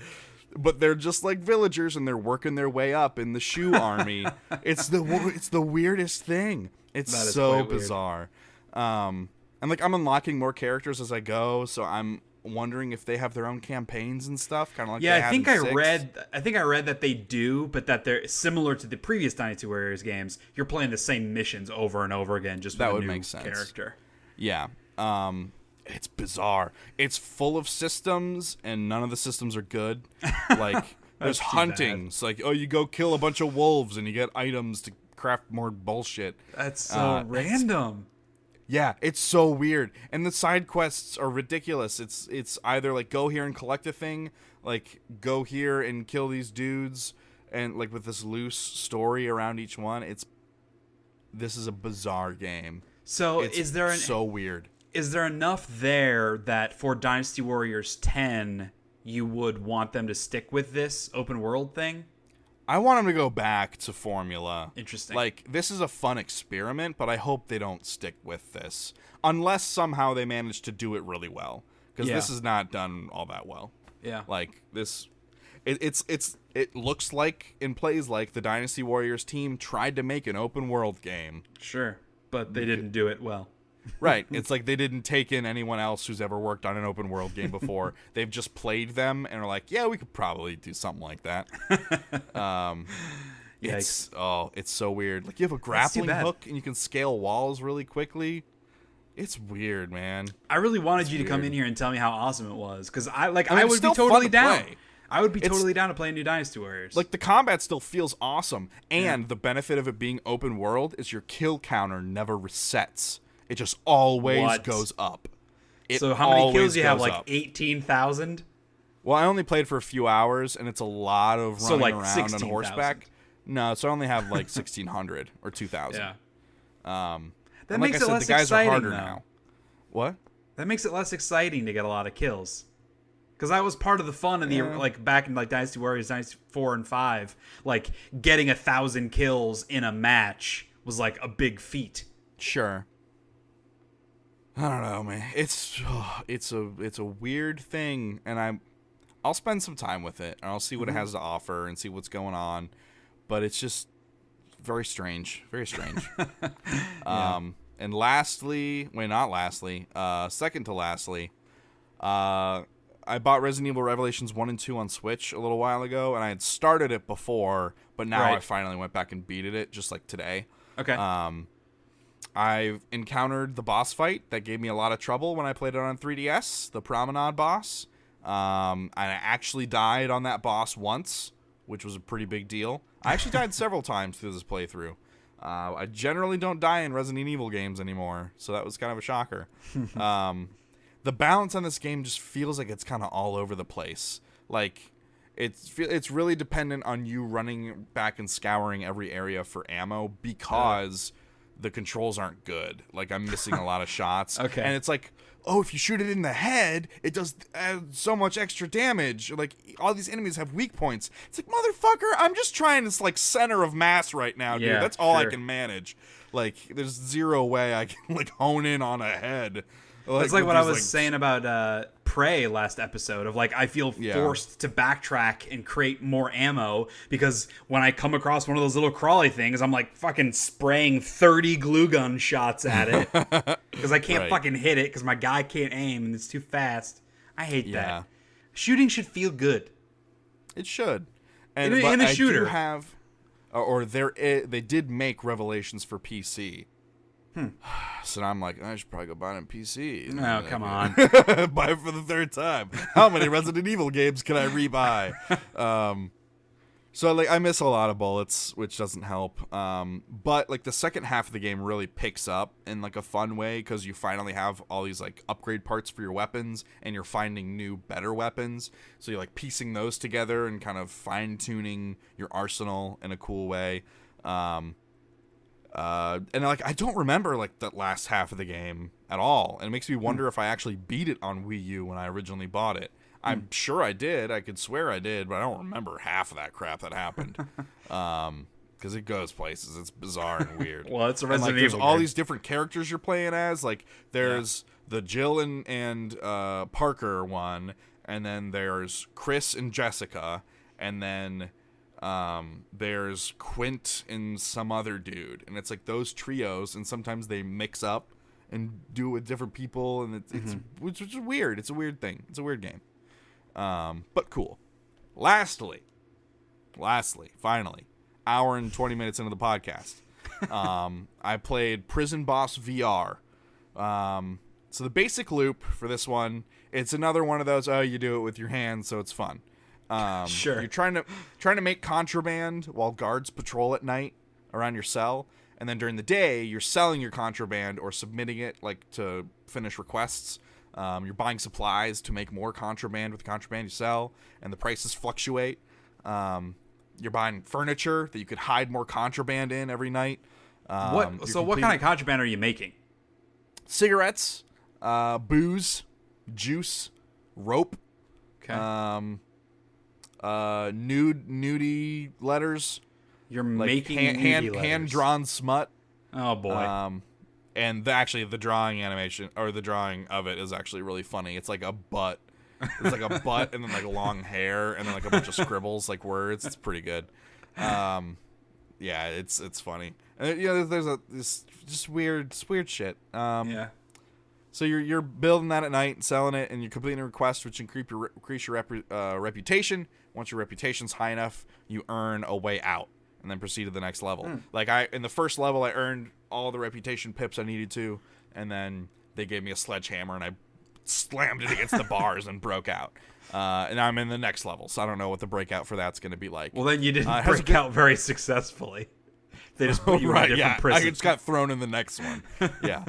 But they're just like villagers, and they're working their way up in the shoe army. It's the weirdest thing. It's so bizarre. And like I'm unlocking more characters as I go, so I'm wondering if they have their own campaigns and stuff, kind of like I think I read that they do, but that they're similar to the previous Dynasty Warriors games. You're playing the same missions over and over again, just with a new character. Yeah. It's bizarre. It's full of systems, and none of the systems are good. Like, there's hunting. It's like, oh, you go kill a bunch of wolves, and you get items to craft more bullshit. That's so random. Yeah, it's so weird. And the side quests are ridiculous. It's either, like, go here and collect a thing, like, go here and kill these dudes, and, like, with this loose story around each one. This is a bizarre game. So, so weird. Is there enough there that for Dynasty Warriors 10, you would want them to stick with this open world thing? I want them to go back to formula. Interesting. Like, this is a fun experiment, but I hope they don't stick with this. Unless somehow they manage to do it really well. Because this is not done all that well. Yeah. Like, this... It looks like, and plays like, the Dynasty Warriors team tried to make an open world game. Sure. But they didn't do it well. Right. It's like they didn't take in anyone else who's ever worked on an open world game before. They've just played them and are like, yeah, we could probably do something like that. It's so weird. Like, you have a grappling hook and you can scale walls really quickly. It's weird, man. I really wanted you to come in here and tell me how awesome it was, because I would be totally down. I would be totally down to play New Dynasty Warriors. Like, the combat still feels awesome, and the benefit of it being open world is your kill counter never resets. It just always goes up. So how many kills do you have? Like 18,000? Well, I only played for a few hours, and it's a lot of running around 16, on horseback. No, so I only have like 1,600 or 2,000. Yeah. That makes it less exciting now. What? That makes it less exciting to get a lot of kills. Because that was part of the fun of the like back in like Dynasty Warriors, Dynasty 4 and 5. Like, getting 1,000 kills in a match was like a big feat. Sure. I don't know, man. It's a weird thing, and I'll spend some time with it, and I'll see what it has to offer and see what's going on. But it's just very strange, very strange. And lastly, second to lastly, I bought Resident Evil Revelations 1 and 2 on Switch a little while ago, and I had started it before, but now I finally went back and beated it just like today. Okay. I've encountered the boss fight that gave me a lot of trouble when I played it on 3DS, the Promenade boss. I actually died on that boss once, which was a pretty big deal. I actually died several times through this playthrough. I generally don't die in Resident Evil games anymore, so that was kind of a shocker. The balance on this game just feels like it's kind of all over the place. Like, it's really dependent on you running back and scouring every area for ammo, because the controls aren't good. Like, I'm missing a lot of shots. Okay. And it's like, oh, if you shoot it in the head, it does so much extra damage. Like, all these enemies have weak points. It's like, motherfucker, I'm just trying this, like, center of mass right now, dude. That's all I can manage. Like, there's zero way I can, like, hone in on a head. It's like what I was saying about Prey last episode, of like, I feel forced to backtrack and create more ammo, because when I come across one of those little crawly things, I'm like fucking spraying 30 glue gun shots at it because I can't fucking hit it because my guy can't aim and it's too fast. I hate that. Shooting should feel good. It should. And in a shooter. They did make Revelations for PC. So now I'm like, I should probably go buy it on PC. No, come on. Buy it for the third time. How many Resident Evil games can I rebuy? So like I miss a lot of bullets, which doesn't help. But like the second half of the game really picks up in like a fun way because you finally have all these like upgrade parts for your weapons, and you're finding new, better weapons. So you're like piecing those together and kind of fine tuning your arsenal in a cool way. And like I don't remember like the last half of the game at all, and it makes me wonder if I actually beat it on Wii U when I originally bought it. I'm sure I did. I could swear I did, but I don't remember half of that crap that happened. Because it goes places. It's bizarre and weird. Well, it's a Resident There's Evil all game. these different characters you're playing as. Like there's the Jill and Parker one, and then there's Chris and Jessica, and then there's Quint and some other dude. And it's like those trios, and sometimes they mix up and do it with different people, and it's which is weird. It's a weird thing. It's a weird game. But cool. Lastly, finally, hour and 20 minutes into the podcast, I played Prison Boss VR. So the basic loop for this one, it's another one of those, you do it with your hands, so it's fun. Sure. You're trying to make contraband while guards patrol at night around your cell, and then during the day, you're selling your contraband or submitting it like to finish requests. You're buying supplies to make more contraband with the contraband you sell, and the prices fluctuate. You're buying furniture that you could hide more contraband in every night. What kind of contraband are you making? Cigarettes, booze, juice, rope, Okay. nudie letters. You're like making nudie letters. hand-drawn smut. Oh, boy. And actually, the drawing animation, or the drawing of it, is actually really funny. It's like a butt. It's like a butt and then like long hair and then like a bunch of scribbles, like words. It's pretty good. Yeah, it's funny. And there's this just weird shit. Yeah. So you're building that at night and selling it, and you're completing a request, which increase your reputation. Once your reputation's high enough, you earn a way out, and then proceed to the next level. Like in the first level, I earned all the reputation pips I needed to, and then they gave me a sledgehammer, and I slammed it against the bars and broke out. And I'm in the next level, so I don't know what the breakout for that's going to be like. Well, then you didn't break out very successfully. They just put you in a different prison. I just got thrown in the next one. Yeah.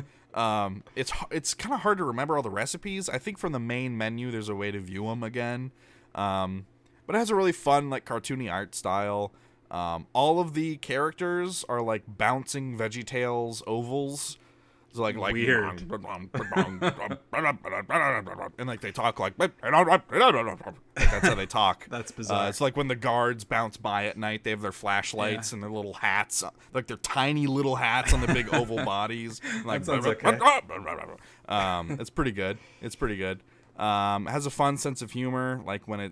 It's kind of hard to remember all the recipes. I think from the main menu, there's a way to view them again. But it has a really fun, like, cartoony art style. All of the characters are like bouncing VeggieTales ovals. So like weird. And like they talk like that's how they talk. That's bizarre. It's like when the guards bounce by at night, they have their flashlights and their little hats, like their tiny little hats on the big oval bodies. Like, that sounds okay. It's pretty good. It's pretty good. It has a fun sense of humor. Like when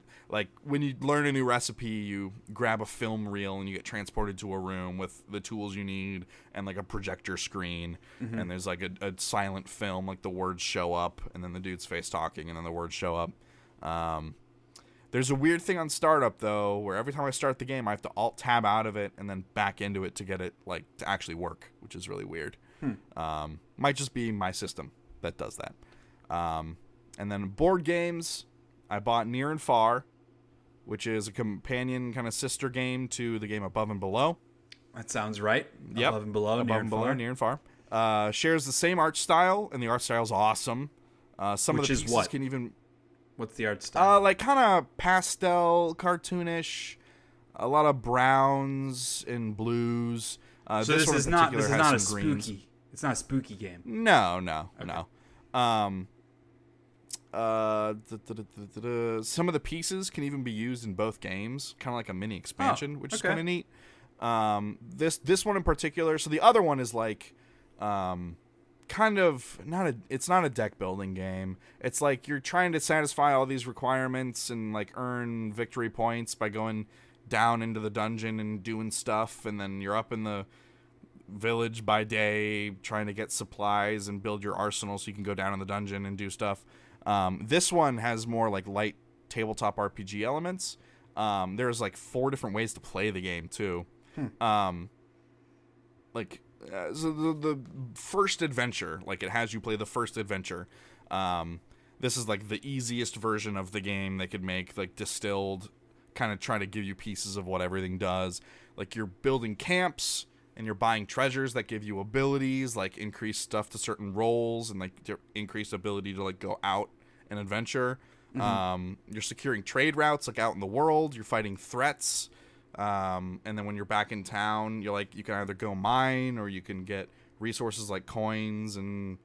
you learn a new recipe, you grab a film reel and you get transported to a room with the tools you need and like a projector screen. And there's like a silent film, like the words show up and then the dude's face talking and then the words show up. There's a weird thing on startup though, where every time I start the game, I have to alt tab out of it and then back into it to get it like to actually work, which is really weird. Might just be my system that does that. And then board games, I bought Near and Far, which is a companion kind of sister game to the game Above and Below. That sounds right. Yep. Above and Below, Above and Below, Near and Far. Shares the same art style, and the art style's awesome. Some of the pieces can even... What's the art style? Like kind of pastel, cartoonish, a lot of browns and blues. So this is not a spooky. Greens. It's not a spooky game. No. Some of the pieces can even be used in both games, kind of like a mini expansion, which is kind of neat. This one in particular. So the other one is like, kind of it's not a deck building game. It's like you're trying to satisfy all these requirements and like earn victory points by going down into the dungeon and doing stuff, and then you're up in the village by day trying to get supplies and build your arsenal so you can go down in the dungeon and do stuff. This one has more like light tabletop RPG elements. There's like 4 different ways to play the game too. So the first adventure, like it has you play the first adventure. This is like the easiest version of the game they could make, like distilled kind of try to give you pieces of what everything does. Like you're building camps and you're buying treasures that give you abilities, like increase stuff to certain roles and like increased ability to like go out and adventure. You're securing trade routes like out in the world. You're fighting threats. And then when you're back in town, you can either go mine or you can get resources like coins and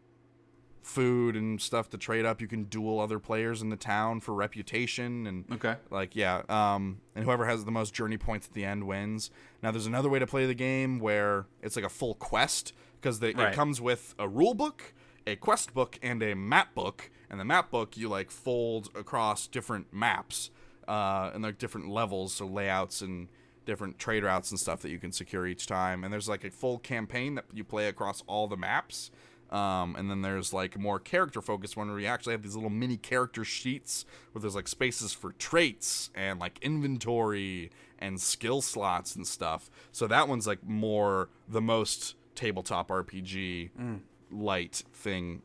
food and stuff to trade up. You can duel other players in the town for reputation and and whoever has the most journey points at the end wins. Now there's another way to play the game where it's like a full quest, because it comes with a rule book, a quest book, and a map book. And the map book you like fold across different maps and like different levels, so layouts and different trade routes and stuff that you can secure each time. And there's like a full campaign that you play across all the maps. And then there's like a more character focused one where you actually have these little mini character sheets where there's like spaces for traits and like inventory and skill slots and stuff. So that one's like more the most tabletop RPG light thing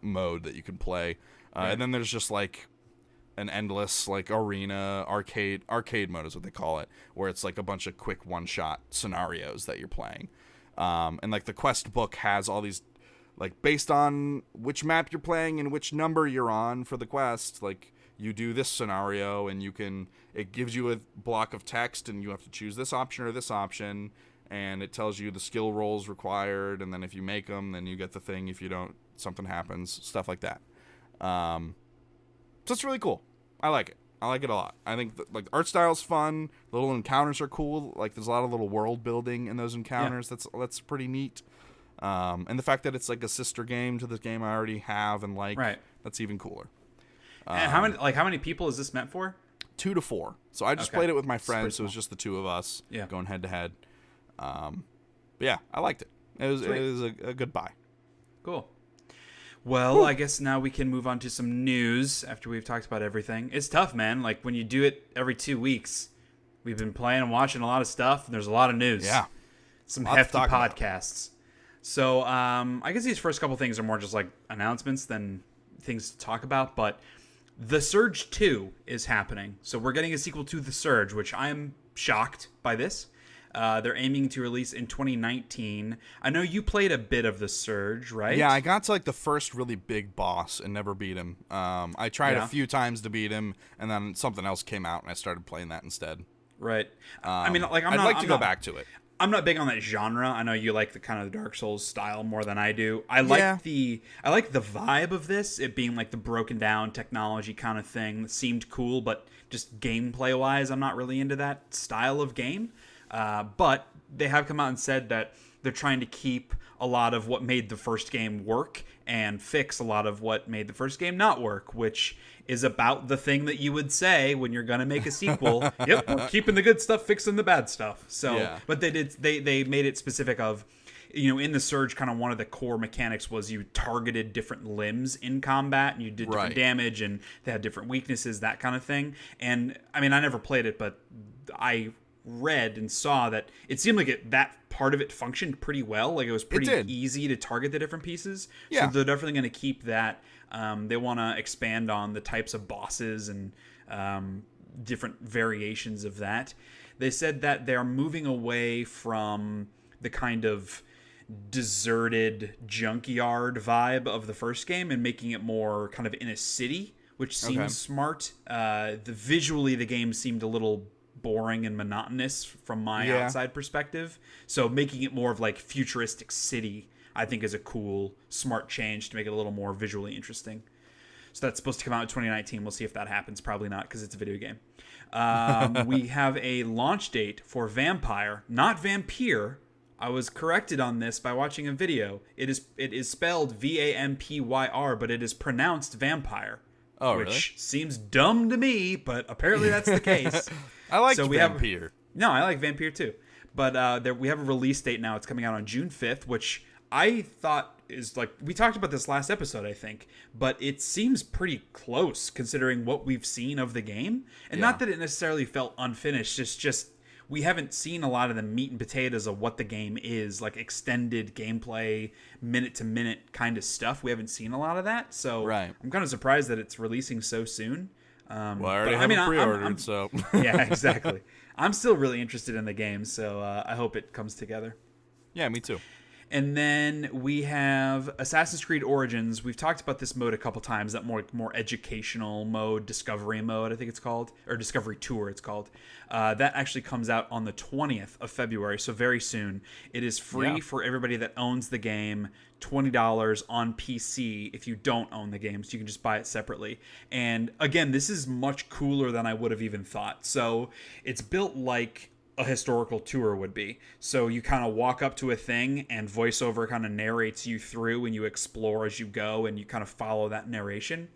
mode that you can play. And then there's just like an endless like arena arcade mode is what they call it, where it's like a bunch of quick one-shot scenarios that you're playing. And like the quest book has all these, like based on which map you're playing and which number you're on for the quest, like you do this scenario and it gives you a block of text and you have to choose this option or this option, and it tells you the skill rolls required, and then if you make them, then you get the thing. If you don't, something happens, stuff like that. So it's really cool. I like it. I like it a lot. I think the art style's fun. Little encounters are cool. Like there's a lot of little world building in those encounters. Yeah. That's pretty neat. And the fact that it's like a sister game to the game I already have and that's even cooler. And how many people is this meant for? 2 to 4. So I just played it with my friends, so it was just the two of us going head to head. But yeah, I liked it. It was a good buy. Cool. Well, I guess now we can move on to some news after we've talked about everything. It's tough, man. Like when you do it every 2 weeks, we've been playing and watching a lot of stuff, and there's a lot of news. Yeah. Some hefty podcasts. So I guess these first couple things are more just like announcements than things to talk about. But The Surge 2 is happening. So we're getting a sequel to The Surge, which I am shocked by this. They're aiming to release in 2019. I know you played a bit of The Surge, right? Yeah, I got to like the first really big boss and never beat him. I tried a few times to beat him, and then something else came out, and I started playing that instead. Right. I mean, like I'd like to go back to it. I'm not big on that genre. I know you like the kind of the Dark Souls style more than I do. I like the vibe of this, it being like the broken down technology kind of thing that seemed cool, but just gameplay wise, I'm not really into that style of game. But they have come out and said that they're trying to keep a lot of what made the first game work and fix a lot of what made the first game not work, which is about the thing that you would say when you're going to make a sequel. Yep, we're keeping the good stuff, fixing the bad stuff. So, but they made it specific of, in the Surge, kind of one of the core mechanics was you targeted different limbs in combat and you did different damage and they had different weaknesses, that kind of thing. And I mean, I never played it, but I read and saw that it seemed like that part of it functioned pretty well. Like it was pretty easy to target the different pieces. So they're definitely going to keep that. They want to expand on the types of bosses and different variations of that. They said that they're moving away from the kind of deserted junkyard vibe of the first game and making it more kind of in a city, which seems smart. Visually, the game seemed a little boring and monotonous from my outside perspective. So making it more of like futuristic city, I think is a cool, smart change to make it a little more visually interesting. So that's supposed to come out in 2019. We'll see if that happens. Probably not, because it's a video game. We have a launch date for Vampire, not Vampire. I was corrected on this by watching a video. It is spelled Vampyr, but it is pronounced Vampire. Oh, which seems dumb to me, but apparently that's the case. I like Vampire. I like Vampire too. But we have a release date now. It's coming out on June 5th, which I thought is like, we talked about this last episode, I think, but it seems pretty close considering what we've seen of the game. And not that it necessarily felt unfinished. It's just we haven't seen a lot of the meat and potatoes of what the game is, like extended gameplay, minute-to-minute kind of stuff. We haven't seen a lot of that, so I'm kind of surprised that it's releasing so soon. Well, I already have it pre-ordered, so... Yeah, exactly. I'm still really interested in the game, so I hope it comes together. Yeah, me too. And then we have Assassin's Creed Origins. We've talked about this mode a couple times, that more educational mode, Discovery mode, I think it's called, or Discovery Tour it's called. That actually comes out on the 20th of February, so very soon. It is free for everybody that owns the game, $20 on PC if you don't own the game, so you can just buy it separately. And again, this is much cooler than I would have even thought. So it's built like a historical tour would be. So you kind of walk up to a thing and voiceover kind of narrates you through, and you explore as you go, and you kind of follow that narration.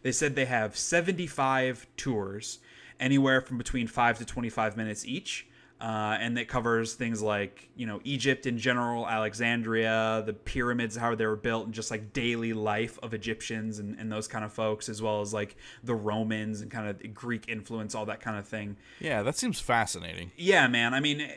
They said they have 75 tours, anywhere from between 5 to 25 minutes each. And it covers things like, Egypt in general, Alexandria, the pyramids, how they were built, and just like daily life of Egyptians and those kind of folks, as well as like the Romans and kind of Greek influence, all that kind of thing. Yeah, that seems fascinating. Yeah, man. I mean,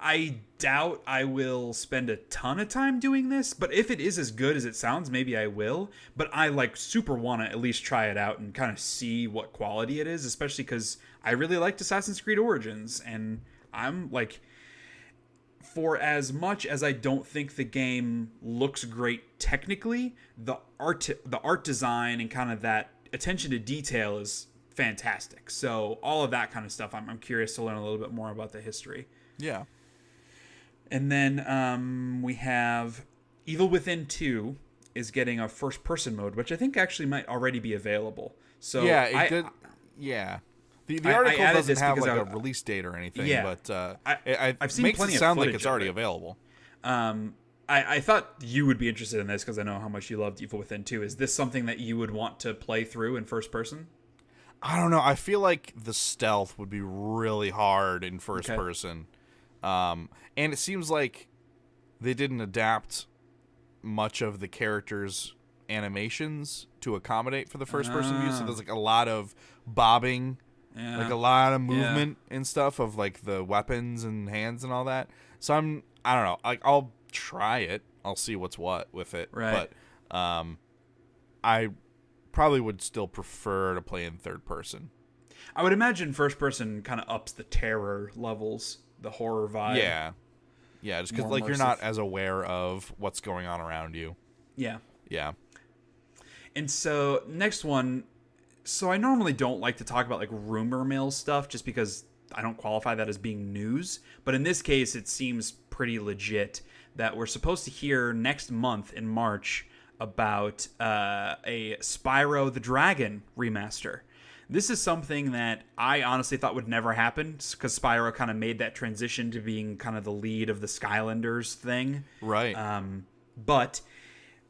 I doubt I will spend a ton of time doing this, but if it is as good as it sounds, maybe I will. But I super want to at least try it out and kind of see what quality it is, especially because I really liked Assassin's Creed Origins, and I'm like, for as much as I don't think the game looks great technically, the art design and kind of that attention to detail is fantastic. So all of that kind of stuff, I'm curious to learn a little bit more about the history. Yeah. And then we have Evil Within 2 is getting a first-person mode, which I think actually might already be available. So yeah, it did. Yeah. The article doesn't have like a release date or anything, but I've seen makes plenty it sound of like it's already available. I thought you would be interested in this because I know how much you loved Evil Within 2. Is this something that you would want to play through in first person? I don't know. I feel like the stealth would be really hard in first person. And it seems like they didn't adapt much of the characters' animations to accommodate for the first person view. So there's like a lot of bobbing. Yeah. Like a lot of movement and stuff of like the weapons and hands and all that. So I don't know. Like I'll try it. I'll see what's what with it. Right. But I probably would still prefer to play in third person. I would imagine first person kind of ups the terror levels, the horror vibe. Yeah. Yeah, just because like you're not as aware of what's going on around you. Yeah. Yeah. And so next one. So I normally don't like to talk about like rumor mill stuff just because I don't qualify that as being news. But in this case, it seems pretty legit that we're supposed to hear next month in March about a Spyro the Dragon remaster. This is something that I honestly thought would never happen because Spyro kind of made that transition to being kind of the lead of the Skylanders thing. Right. But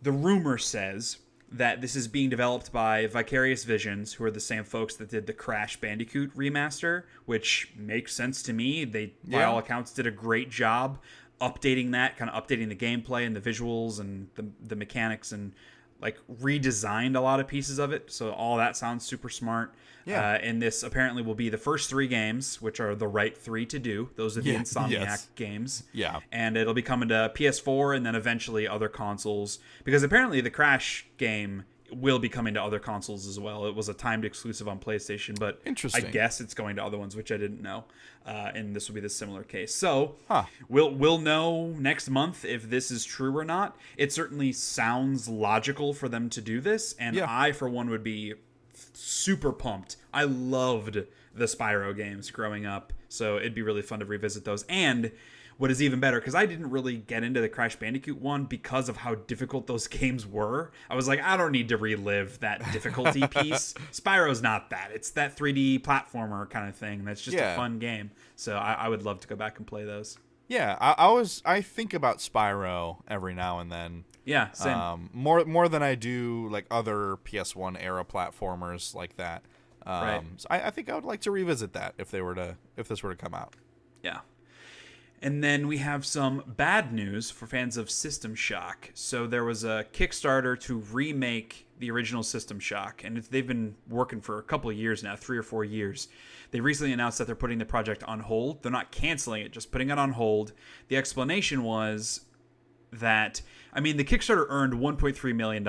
the rumor says that this is being developed by Vicarious Visions, who are the same folks that did the Crash Bandicoot remaster, which makes sense to me. They, by all accounts, did a great job updating that, kind of updating the gameplay and the visuals and the mechanics, and like redesigned a lot of pieces of it. So all that sounds super smart. Yeah. And this apparently will be the first 3 games, which are the right 3 to do. Those are the Insomniac games. Yeah. And it'll be coming to PS4 and then eventually other consoles. Because apparently the Crash game will be coming to other consoles as well. It was a timed exclusive on PlayStation, but I guess it's going to other ones, which I didn't know. And this will be the similar case. So we'll know next month if this is true or not. It certainly sounds logical for them to do this, and I, for one, would be super pumped. I loved the Spyro games growing up, so it'd be really fun to revisit those. And what is even better, because I didn't really get into the Crash Bandicoot one because of how difficult those games were. I was like, I don't need to relive that difficulty piece. Spyro's not that. It's that 3D platformer kind of thing. That's just a fun game. So I would love to go back and play those. Yeah, I think about Spyro every now and then. Yeah, same. More than I do like other PS1 era platformers like that. Right. So I think I would like to revisit that if this were to come out. Yeah. And then we have some bad news for fans of System Shock. So there was a Kickstarter to remake the original System Shock, and they've been working for a couple of years now, 3 or 4 years. They recently announced that they're putting the project on hold. They're not canceling it, just putting it on hold. The explanation was that, I mean, the Kickstarter earned $1.3 million,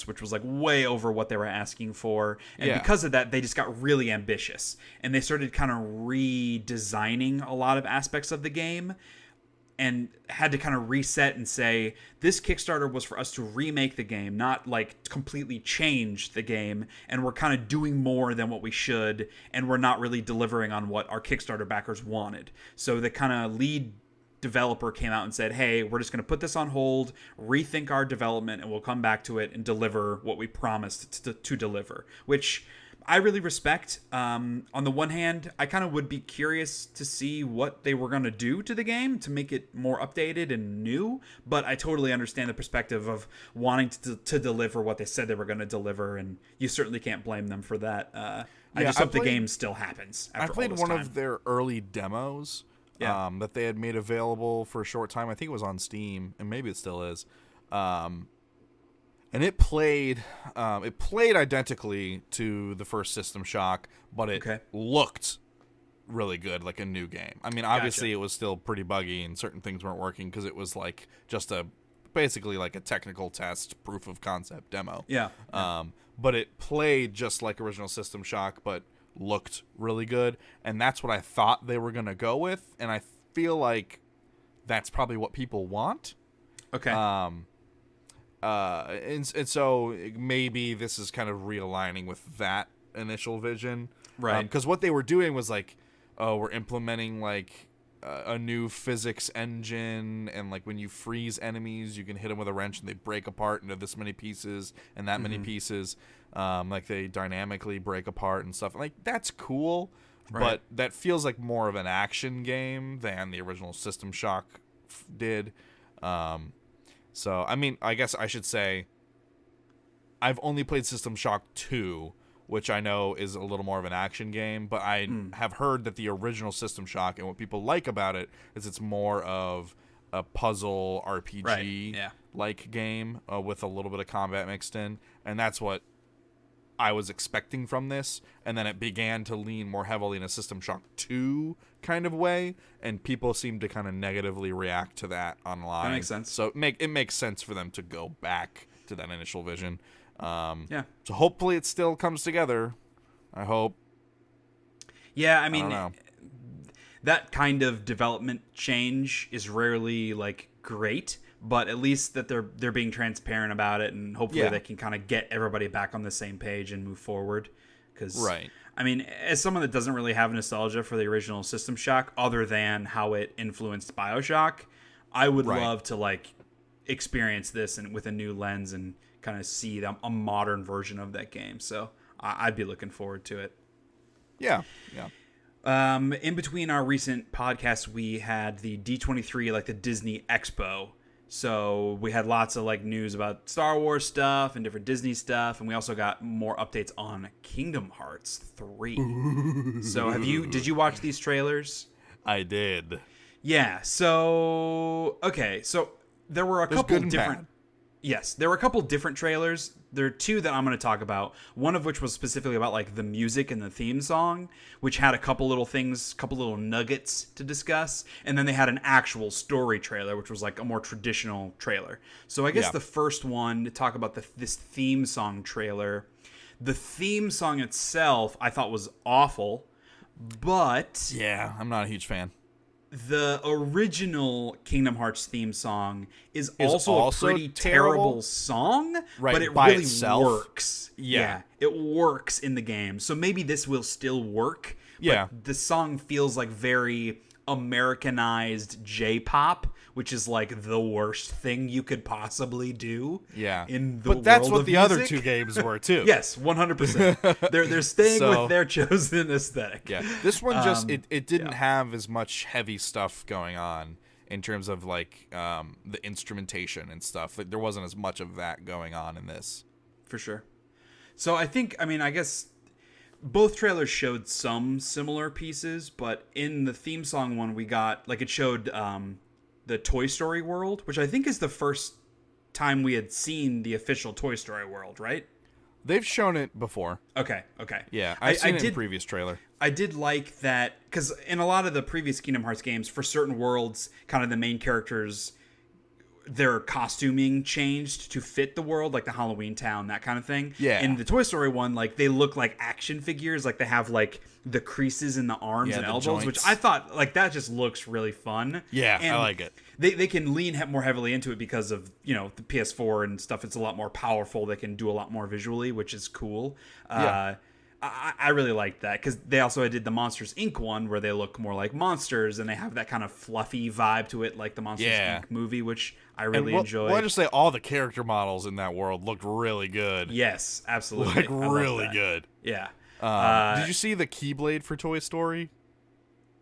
which was like way over what they were asking for. And because of that, they just got really ambitious. And they started kind of redesigning a lot of aspects of the game and had to kind of reset and say, this Kickstarter was for us to remake the game, not like completely change the game. And we're kind of doing more than what we should. And we're not really delivering on what our Kickstarter backers wanted. So the kind of lead developer came out and said, hey, we're just going to put this on hold, rethink our development, and we'll come back to it and deliver what we promised to deliver, which I really respect. On the one hand, I kind of would be curious to see what they were going to do to the game to make it more updated and new, but I totally understand the perspective of wanting to deliver what they said they were going to deliver, and you certainly can't blame them for that. I just hope the game still happens after all this time. I played one of their early demos that they had made available for a short time. I think it was on Steam, and maybe it still is. And it played identically to the first System Shock, but it looked really good, like a new game. I mean, obviously it was still pretty buggy and certain things weren't working because it was like just basically like a technical test proof of concept demo. But it played just like original System Shock, but looked really good, and that's what I thought they were gonna go with, and I feel like that's probably what people want. And so maybe this is kind of realigning with that initial vision, right? Because what they were doing was like, oh, we're implementing like a new physics engine, and like when you freeze enemies, you can hit them with a wrench and they break apart into this many pieces and that many pieces. Like they dynamically break apart and stuff. Like that's cool, but that feels like more of an action game than the original System Shock did. So I mean, I guess I should say I've only played System Shock 2, which I know is a little more of an action game, but I have heard that the original System Shock, and what people like about it is it's more of a puzzle RPG like game with a little bit of combat mixed in, and that's what I was expecting from this. And then it began to lean more heavily in a System Shock 2 kind of way, and people seem to kind of negatively react to that online. That makes sense. So it makes sense for them to go back to that initial vision. So hopefully it still comes together. I hope. Yeah, I mean, that kind of development change is rarely like great, but at least that they're being transparent about it, and hopefully they can kind of get everybody back on the same page and move forward. Because, I mean, as someone that doesn't really have nostalgia for the original System Shock, other than how it influenced BioShock, I would love to like experience this and with a new lens and kind of see a modern version of that game. So I'd be looking forward to it. Yeah. In between our recent podcasts, we had the D23, like the Disney Expo. So we had lots of like news about Star Wars stuff and different Disney stuff, and we also got more updates on Kingdom Hearts 3. So did you watch these trailers? I did. Yeah. So there were a couple different. Yes, there were a couple different trailers. There are two that I'm going to talk about. One of which was specifically about like the music and the theme song, which had a couple little things, couple little nuggets to discuss. And then they had an actual story trailer, which was like a more traditional trailer. So I guess the first one to talk about this theme song trailer. The theme song itself I thought was awful, but yeah, I'm not a huge fan. The original Kingdom Hearts theme song is also a pretty terrible song, but it really works. Yeah, it works in the game. So maybe this will still work. But the song feels like very Americanized J-pop, which is like the worst thing you could possibly do. Yeah, but that's what the other two games were too. Yes, 100%. They're staying with their chosen aesthetic. Yeah, this one just it didn't have as much heavy stuff going on in terms of like the instrumentation and stuff. Like, there wasn't as much of that going on in this. For sure. So I guess both trailers showed some similar pieces, but in the theme song one we got, like, it showed the Toy Story world, which I think is the first time we had seen the official Toy Story world, right? They've shown it before. Okay. Yeah, I've seen it in the previous trailer. I did like that, because in a lot of the previous Kingdom Hearts games, for certain worlds, kind of the main characters their costuming changed to fit the world, like the Halloween town, that kind of thing. Yeah. In the Toy Story one, like they look like action figures, like they have like the creases in the arms and elbows, joints. which I thought like that just looks really fun. Yeah, and I like it. They can lean more heavily into it because of, you know, the PS4 and stuff. It's a lot more powerful. They can do a lot more visually, which is cool. Yeah. I really liked that because they also did the Monsters Inc. one where they look more like monsters and they have that kind of fluffy vibe to it, like the Monsters Inc. movie, which I really enjoyed. Well, I just say all the character models in that world looked really good. Yes, absolutely. Like really good. Yeah. Did you see the Keyblade for Toy Story?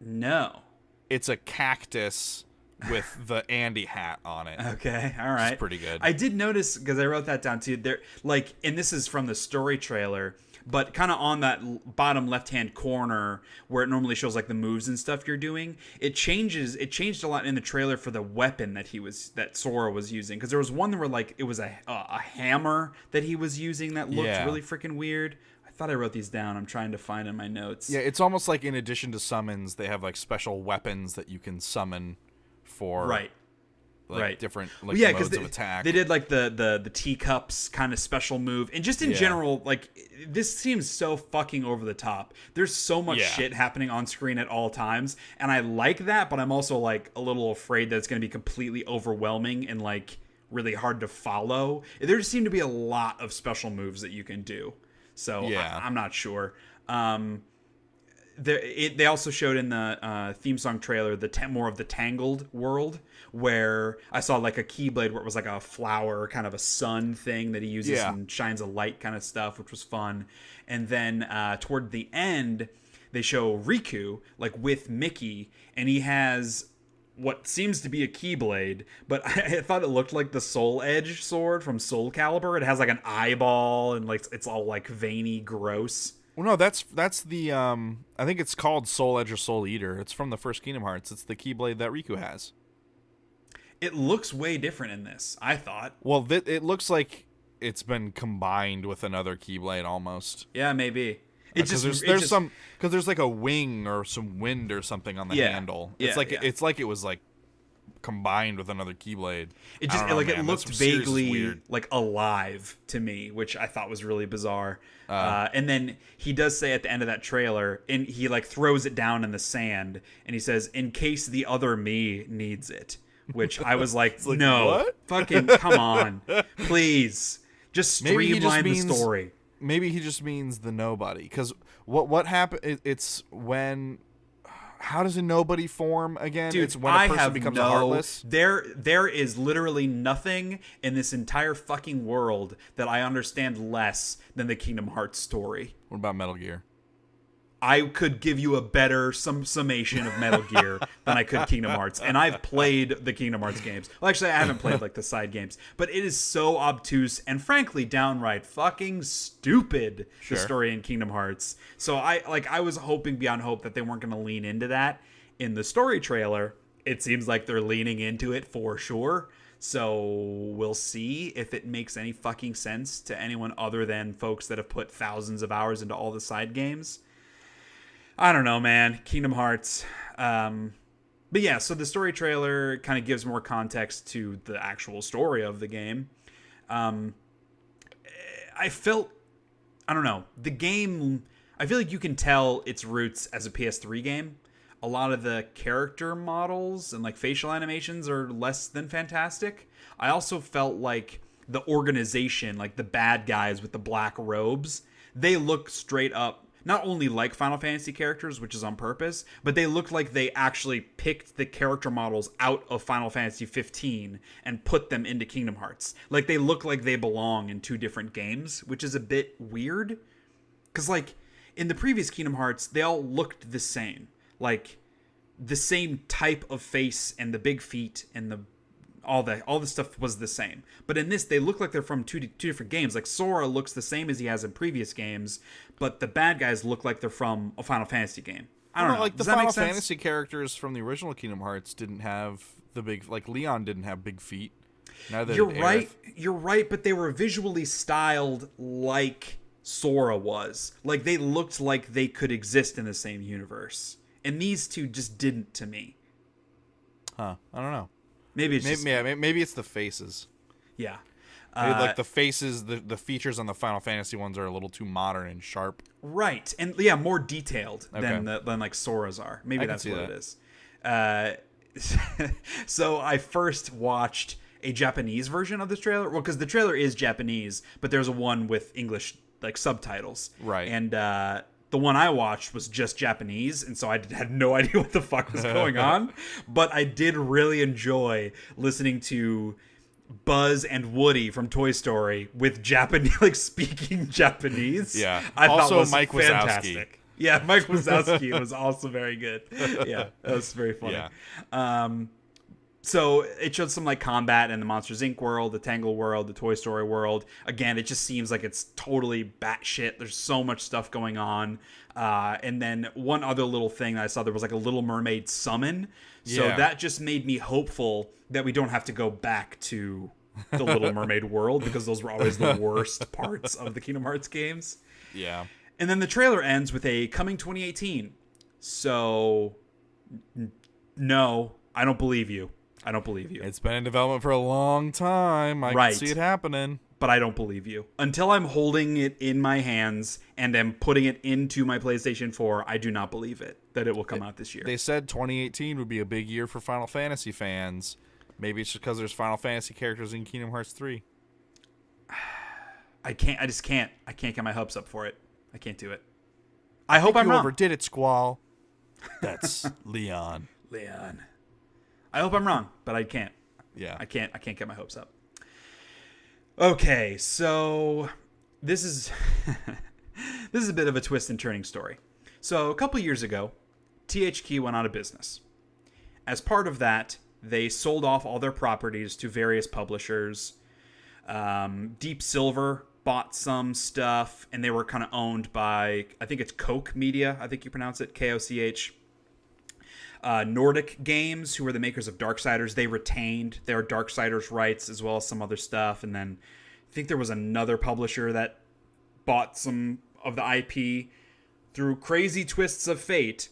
No. It's a cactus with the Andy hat on it. Okay, all right. It's pretty good. I did notice, because I wrote that down too, there, like, and this is from the story trailer, but kind of on that bottom left-hand corner where it normally shows like the moves and stuff you're doing, it changed a lot in the trailer for the weapon that Sora was using, because there was one where like it was a hammer that he was using that looked really freaking weird. I thought I wrote these down. I'm trying to find in my notes. Yeah, it's almost like in addition to summons, they have like special weapons that you can summon for different modes of attack. They did like the teacups kind of special move, and just in general, like this seems so fucking over the top. There's so much shit happening on screen at all times, and I like that, but I'm also like a little afraid that it's going to be completely overwhelming and like really hard to follow. There just seem to be a lot of special moves that you can do, so I'm not sure. They also showed in the theme song trailer more of the Tangled world, where I saw like a Keyblade where it was like a flower, kind of a sun thing that he uses and shines a light kind of stuff, which was fun. And then toward the end, they show Riku like with Mickey, and he has what seems to be a Keyblade, but I thought it looked like the Soul Edge sword from Soul Calibur. It has like an eyeball and like it's all like veiny, gross. Well, no, that's the I think it's called Soul Edge or Soul Eater. It's from the first Kingdom Hearts. It's the Keyblade that Riku has. It looks way different in this, I thought. Well, it looks like it's been combined with another Keyblade almost. Yeah, maybe. Because there's like a wing or some wind or something on the handle. It's like it was like combined with another Keyblade. It just it looked vaguely like alive to me, which I thought was really bizarre. And then he does say at the end of that trailer, and he like throws it down in the sand, and he says, "In case the other me needs it," which I was like, no, what? Fucking come on, please, just streamline the story. Maybe he just means the nobody, because what happened? It's when. How does a nobody form again? Dude, it's when a person becomes a heartless. There is literally nothing in this entire fucking world that I understand less than the Kingdom Hearts story. What about Metal Gear? I could give you a better summation of Metal Gear than I could Kingdom Hearts. And I've played the Kingdom Hearts games. Well, actually, I haven't played like the side games. But it is so obtuse and frankly downright fucking stupid, the story in Kingdom Hearts. So I was hoping beyond hope that they weren't going to lean into that. In the story trailer, it seems like they're leaning into it for sure. So we'll see if it makes any fucking sense to anyone other than folks that have put thousands of hours into all the side games. I don't know, man. Kingdom Hearts. But yeah, so the story trailer kind of gives more context to the actual story of the game. I don't know. The game, I feel like you can tell its roots as a PS3 game. A lot of the character models and like facial animations are less than fantastic. I also felt like the organization, like the bad guys with the black robes, they look straight up not only like Final Fantasy characters, which is on purpose, but they look like they actually picked the character models out of Final Fantasy 15 and put them into Kingdom Hearts. Like, they look like they belong in two different games, which is a bit weird. Because, like, in the previous Kingdom Hearts, they all looked the same. Like, the same type of face and the big feet and all the stuff was the same. But in this, they look like they're from two different games. Like, Sora looks the same as he has in previous games, but the bad guys look like they're from a Final Fantasy game. I don't know. Like, the Final Fantasy characters from the original Kingdom Hearts didn't have the big... Like, Leon didn't have big feet. Neither did Aerith. You're right, but they were visually styled like Sora was. Like, they looked like they could exist in the same universe. And these two just didn't to me. Huh. I don't know. Maybe it's just maybe it's the faces. Yeah. Maybe, like the faces, the features on the Final Fantasy ones are a little too modern and sharp. Right, and more detailed than like Sora's are. Maybe that's what it is. So I first watched a Japanese version of this trailer. Well, because the trailer is Japanese, but there's a one with English like subtitles. Right. And the one I watched was just Japanese, and so I had no idea what the fuck was going on. But I did really enjoy listening to Buzz and Woody from Toy Story with Japanese, like speaking Japanese. Yeah. I also, thought was Mike fantastic. Wazowski. Yeah, Mike Wazowski was also very good. Yeah, that was very funny. Yeah. So it showed some like combat in the Monsters Inc. world, the Tangle world, the Toy Story world. Again, it just seems like it's totally batshit. There's so much stuff going on. And then one other little thing that I saw, there was like a Little Mermaid summon. So that just made me hopeful that we don't have to go back to the Little Mermaid world, because those were always the worst parts of the Kingdom Hearts games. Yeah. And then the trailer ends with a coming 2018. So, no, I don't believe you. I don't believe you. It's been in development for a long time. I can see it happening. But I don't believe you. Until I'm holding it in my hands and am putting it into my PlayStation 4, I do not believe that it will come out this year. They said 2018 would be a big year for Final Fantasy fans. Maybe it's just because there's Final Fantasy characters in Kingdom Hearts 3. I just can't get my hopes up for it. I can't do it. I hope I'm wrong. You overdid it, Squall. That's Leon. I hope I'm wrong, but I can't. Yeah. I can't get my hopes up. Okay, so this is this is a bit of a twist and turning story. So a couple years ago, THQ went out of business. As part of that, they sold off all their properties to various publishers. Deep Silver bought some stuff, and they were kind of owned by, I think it's Koch Media, I think you pronounce it, Koch. Nordic Games, who were the makers of Darksiders, they retained their Darksiders rights as well as some other stuff. And then I think there was another publisher that bought some of the IP. Through crazy twists of fate,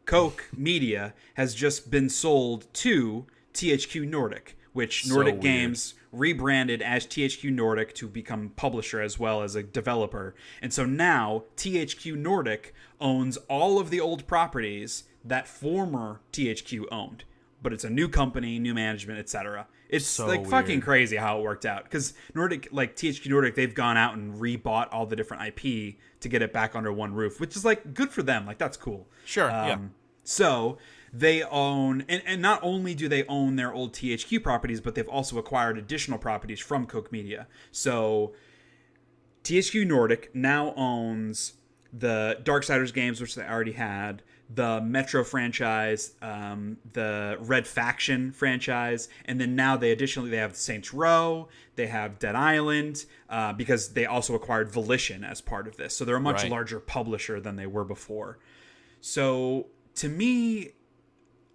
Koch Media has just been sold to THQ Nordic, which Nordic Games rebranded as THQ Nordic to become publisher as well as a developer. And so now THQ Nordic owns all of the old properties that former THQ owned. But it's a new company, new management, etc. It's so like weird. Fucking crazy how it worked out. Because Nordic, like THQ Nordic, they've gone out and rebought all the different IP to get it back under one roof, which is like good for them. Like that's cool. Sure. Yeah. So they own, and not only do they own their old THQ properties, but they've also acquired additional properties from Koch Media. So THQ Nordic now owns the Darksiders games, which they already had, the Metro franchise, the Red Faction franchise, and then now they have Saints Row, they have Dead Island, because they also acquired Volition as part of this. So they're a much larger publisher than they were before. So to me,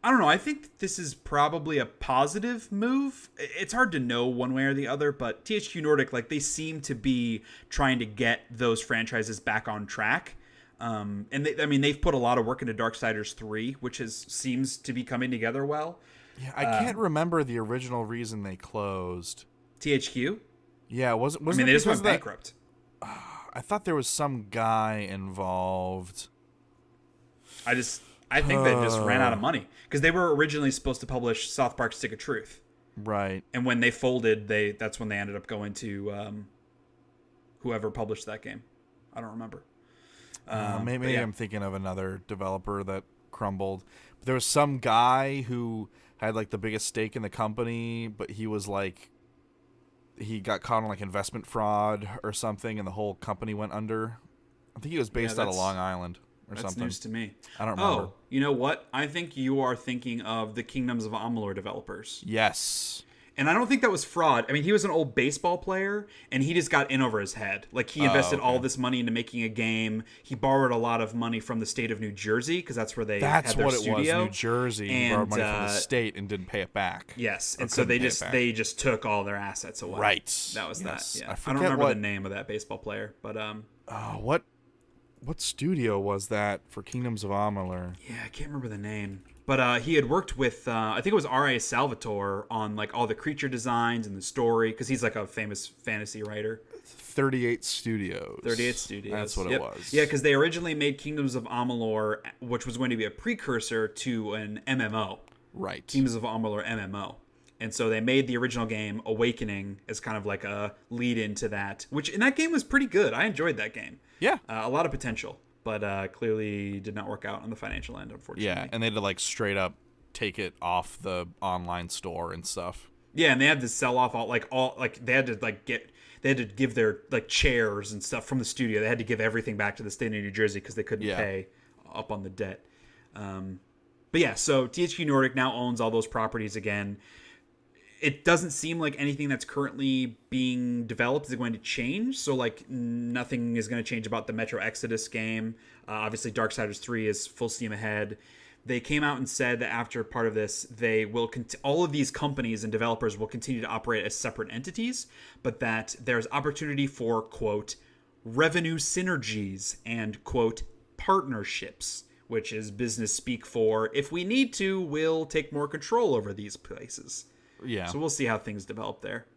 I don't know, I think this is probably a positive move. It's hard to know one way or the other, but THQ Nordic, like, they seem to be trying to get those franchises back on track. And they've put a lot of work into Darksiders 3, which seems to be coming together well. Yeah, I can't remember the original reason they closed. THQ? Yeah, wasn't they just went bankrupt. I thought there was some guy involved. I think they just ran out of money, because they were originally supposed to publish South Park Stick of Truth. Right. And when they folded, that's when they ended up going to whoever published that game. I don't remember. Maybe I'm thinking of another developer that crumbled. But there was some guy who had like the biggest stake in the company, but he was like, he got caught on like investment fraud or something, and the whole company went under. I think he was based out of Long Island or something. That's news to me. I don't remember. Oh, you know what? I think you are thinking of the Kingdoms of Amalur developers. Yes. And I don't think that was fraud. I mean, he was an old baseball player, and he just got in over his head. Like, he invested all this money into making a game. He borrowed a lot of money from the state of New Jersey, because that's where they had their studio. That's what it was, New Jersey. He borrowed money from the state and didn't pay it back. Yes, and so they just took all their assets away. Right. That was that. Yeah. I don't remember the name of that baseball player, but what studio was that for Kingdoms of Amalur? Yeah, I can't remember the name. But he had worked with, I think it was R.A. Salvatore on like all the creature designs and the story, because he's like a famous fantasy writer. 38 Studios. 38 Studios. That's what it was. Yeah, because they originally made Kingdoms of Amalur, which was going to be a precursor to an MMO. Right. Kingdoms of Amalur MMO. And so they made the original game, Awakening, as kind of like a lead into that, and that game was pretty good. I enjoyed that game. Yeah. A lot of potential, but clearly did not work out on the financial end, unfortunately. Yeah, and they had to like straight up take it off the online store and stuff. Yeah, and they had to sell off they had to give their like chairs and stuff from the studio. They had to give everything back to the state of New Jersey because they couldn't pay up on the debt. But yeah, so THQ Nordic now owns all those properties again. It doesn't seem like anything that's currently being developed is going to change. So like nothing is going to change about the Metro Exodus game. Obviously Darksiders 3 is full steam ahead. They came out and said that after part of this, they will all of these companies and developers will continue to operate as separate entities, but that there's opportunity for, quote, revenue synergies and, quote, partnerships, which is business speak for, if we need to, we'll take more control over these places. Yeah. So we'll see how things develop there.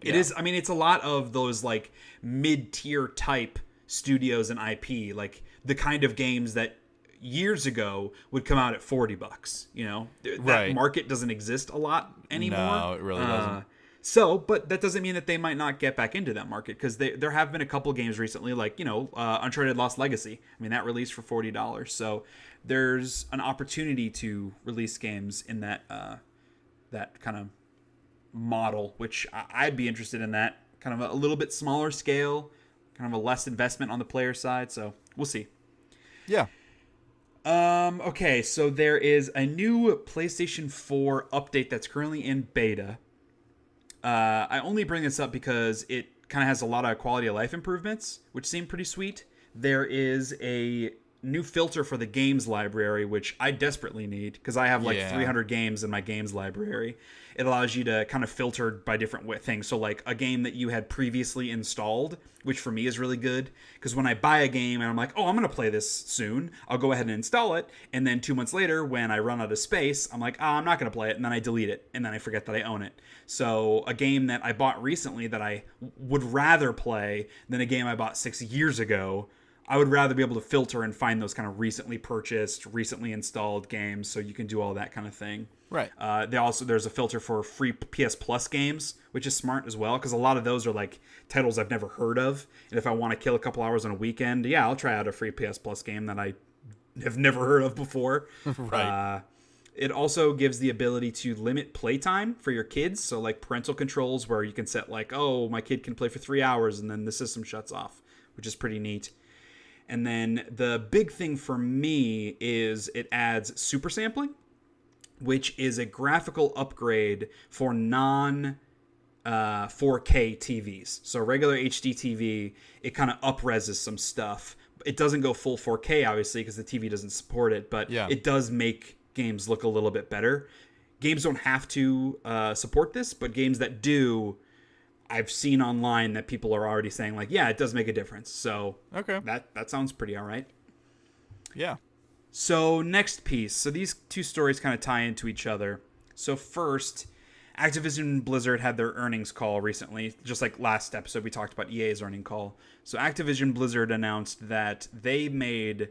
It is, I mean, it's a lot of those like mid-tier type studios and IP, like the kind of games that years ago would come out at $40. You know, that market doesn't exist a lot anymore. No, it really doesn't. But that doesn't mean that they might not get back into that market, because there have been a couple games recently, like, Uncharted Lost Legacy. I mean, that released for $40. So there's an opportunity to release games in that kind of model, which I'd be interested in, that kind of a little bit smaller scale, kind of a less investment on the player side. So we'll see. Yeah. Okay, so there is a new PlayStation 4 update that's currently in beta. I only bring this up because it kind of has a lot of quality of life improvements, which seem pretty sweet. There is a new filter for the games library, which I desperately need because I have 300 games in my games library. It allows you to kind of filter by different things. So like a game that you had previously installed, which for me is really good, because when I buy a game and I'm like, oh, I'm going to play this soon, I'll go ahead and install it. And then 2 months later, when I run out of space, I'm like, I'm not going to play it. And then I delete it. And then I forget that I own it. So a game that I bought recently that I would rather play than a game I bought 6 years ago, I would rather be able to filter and find those kind of recently purchased, recently installed games, so you can do all that kind of thing. Right. There's a filter for free PS Plus games, which is smart as well, because a lot of those are like titles I've never heard of. And if I want to kill a couple hours on a weekend, I'll try out a free PS Plus game that I have never heard of before. Right. It also gives the ability to limit playtime for your kids. So like parental controls where you can set like, oh, my kid can play for 3 hours and then the system shuts off, which is pretty neat. And then the big thing for me is it adds super sampling, which is a graphical upgrade for non 4K TVs. So regular HD TV, it kind of up-reses some stuff. It doesn't go full 4K, obviously, because the TV doesn't support it, but it does make games look a little bit better. Games don't have to support this, but games that do, I've seen online that people are already saying like, yeah, it does make a difference. So okay, that sounds pretty all right. Yeah. So next piece. So these two stories kind of tie into each other. So first, Activision Blizzard had their earnings call recently. Just like last episode, we talked about EA's earning call. So Activision Blizzard announced that they made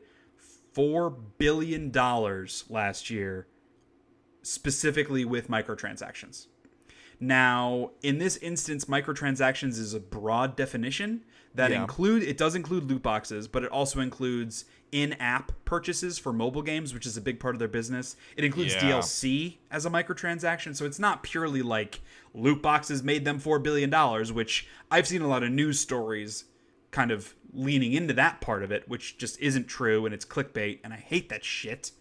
$4 billion last year, specifically with microtransactions. Now, in this instance, microtransactions is a broad definition that it does include loot boxes, but it also includes in-app purchases for mobile games, which is a big part of their business. It includes DLC as a microtransaction, so it's not purely like loot boxes made them $4 billion, which I've seen a lot of news stories kind of leaning into that part of it, which just isn't true, and it's clickbait, and I hate that shit.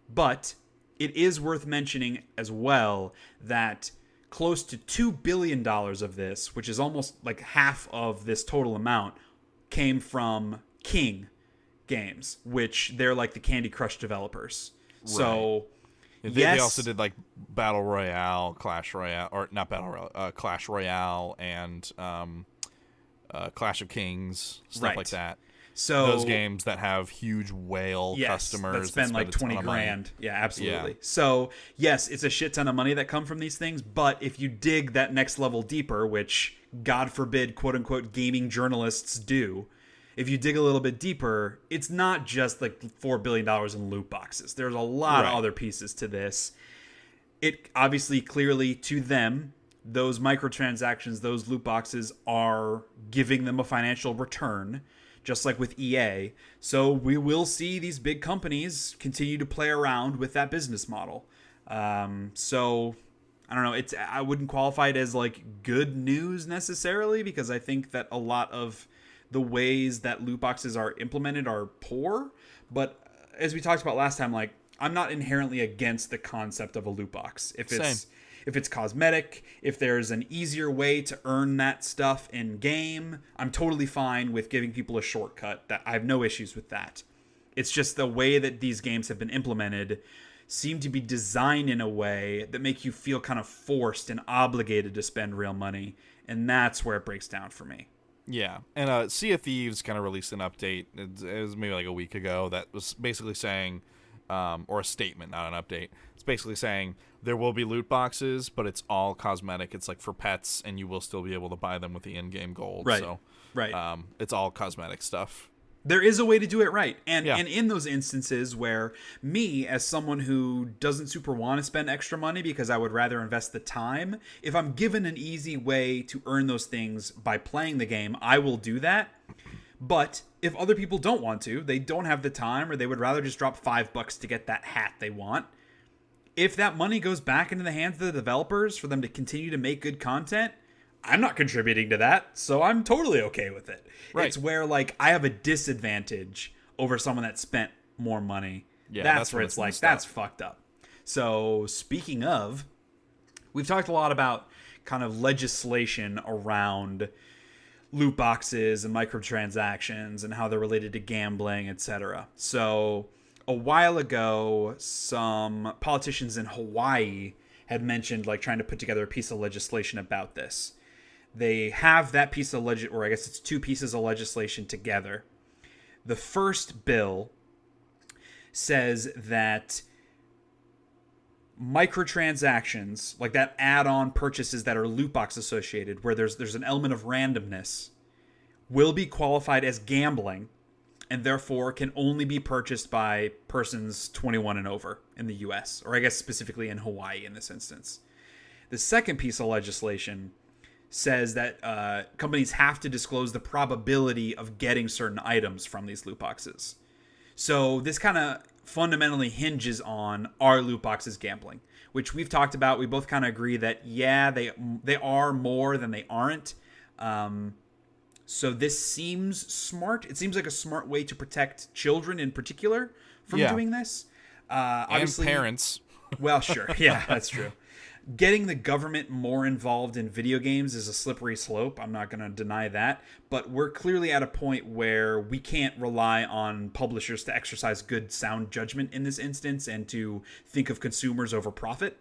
But it is worth mentioning as well that close to $2 billion of this, which is almost like half of this total amount, came from King Games, which they're like the Candy Crush developers. Right. So, they also did like Battle Royale, Clash Royale, or not Battle Royale, Clash Royale, and Clash of Kings, stuff like that. So those games that have huge whale customers that spend like 20 grand. Yeah, absolutely. Yeah. So yes, it's a shit ton of money that come from these things, but if you dig that next level deeper, which God forbid, quote unquote, gaming journalists do, if you dig a little bit deeper, it's not just like $4 billion in loot boxes. There's a lot of other pieces to this. It obviously, clearly to them, those microtransactions, those loot boxes are giving them a financial return, just like with EA. So we will see these big companies continue to play around with that business model. So I don't know. I wouldn't qualify it as like good news necessarily, because I think that a lot of the ways that loot boxes are implemented are poor. But as we talked about last time, like, I'm not inherently against the concept of a loot box. If it's cosmetic, if there's an easier way to earn that stuff in game, I'm totally fine with giving people a shortcut. That I have no issues with that. It's just the way that these games have been implemented seem to be designed in a way that make you feel kind of forced and obligated to spend real money, and that's where it breaks down for me. Yeah, and Sea of Thieves kind of released an update. It was maybe like a week ago that was basically saying, or a statement, not an update. It's basically saying there will be loot boxes, but it's all cosmetic. It's like for pets, and you will still be able to buy them with the in-game gold. Right. So, right. It's all cosmetic stuff. There is a way to do it right. And in those instances where me, as someone who doesn't super want to spend extra money because I would rather invest the time, if I'm given an easy way to earn those things by playing the game, I will do that. But if other people don't want to, they don't have the time, or they would rather just drop $5 to get that hat they want, if that money goes back into the hands of the developers for them to continue to make good content, I'm not contributing to that, so I'm totally okay with it. Right. It's where, like, I have a disadvantage over someone that spent more money. Yeah, that's where it's like, that's fucked up. So, speaking of, we've talked a lot about kind of legislation around loot boxes and microtransactions and how they're related to gambling, etc. So, a while ago, some politicians in Hawaii had mentioned, like, trying to put together a piece of legislation about this. They have that piece of or I guess it's two pieces of legislation together. The first bill says that microtransactions, like that add-on purchases that are loot box associated, where there's an element of randomness, will be qualified as gambling, and therefore can only be purchased by persons 21 and over in the US, or I guess specifically in Hawaii in this instance. The second piece of legislation says that companies have to disclose the probability of getting certain items from these loot boxes. So this kind of fundamentally hinges on, are loot boxes gambling? Which we've talked about. We both kind of agree that, yeah, they are more than they aren't. So this seems smart. It seems like a smart way to protect children in particular from doing this. Obviously, and parents. Well, sure. Yeah, that's true. Getting the government more involved in video games is a slippery slope. I'm not going to deny that. But we're clearly at a point where we can't rely on publishers to exercise good, sound judgment in this instance and to think of consumers over profit.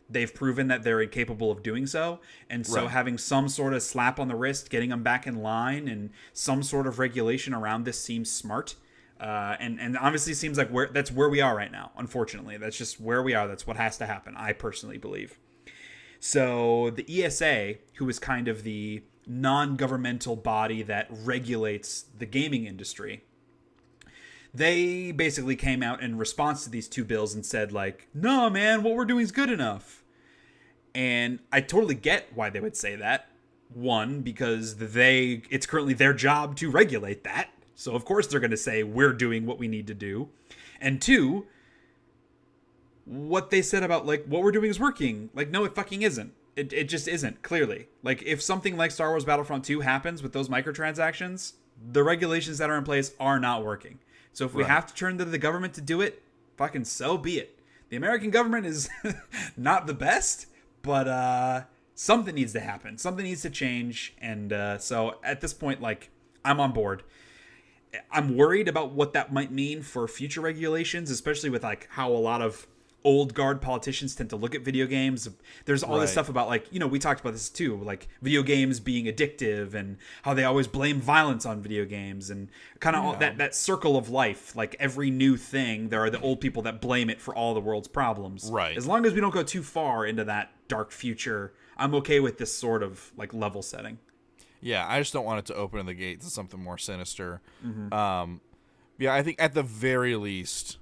They've proven that they're incapable of doing so. And so having some sort of slap on the wrist, getting them back in line, and some sort of regulation around this seems smart. And obviously seems like that's where we are right now, unfortunately. That's just where we are. That's what has to happen, I personally believe. So the ESA, who is kind of the non-governmental body that regulates the gaming industry, they basically came out in response to these two bills and said, like, no, man, what we're doing is good enough. And I totally get why they would say that. One, because it's currently their job to regulate that. So, of course, they're going to say we're doing what we need to do. And two, what they said about, like, what we're doing is working. Like, no, it fucking isn't. It just isn't, clearly. Like, if something like Star Wars Battlefront 2 happens with those microtransactions, the regulations that are in place are not working. So if we have to turn to the government to do it, fucking so be it. The American government is not the best, but something needs to happen. Something needs to change. And so at this point, like, I'm on board. I'm worried about what that might mean for future regulations, especially with, like, how a lot of old guard politicians tend to look at video games. There's all this stuff about, like, you know, we talked about this too, like video games being addictive and how they always blame violence on video games and kind of all that circle of life. Like every new thing, there are the old people that blame it for all the world's problems. Right. As long as we don't go too far into that dark future, I'm okay with this sort of like level setting. Yeah, I just don't want it to open the gate to something more sinister. Yeah, I think at the very least,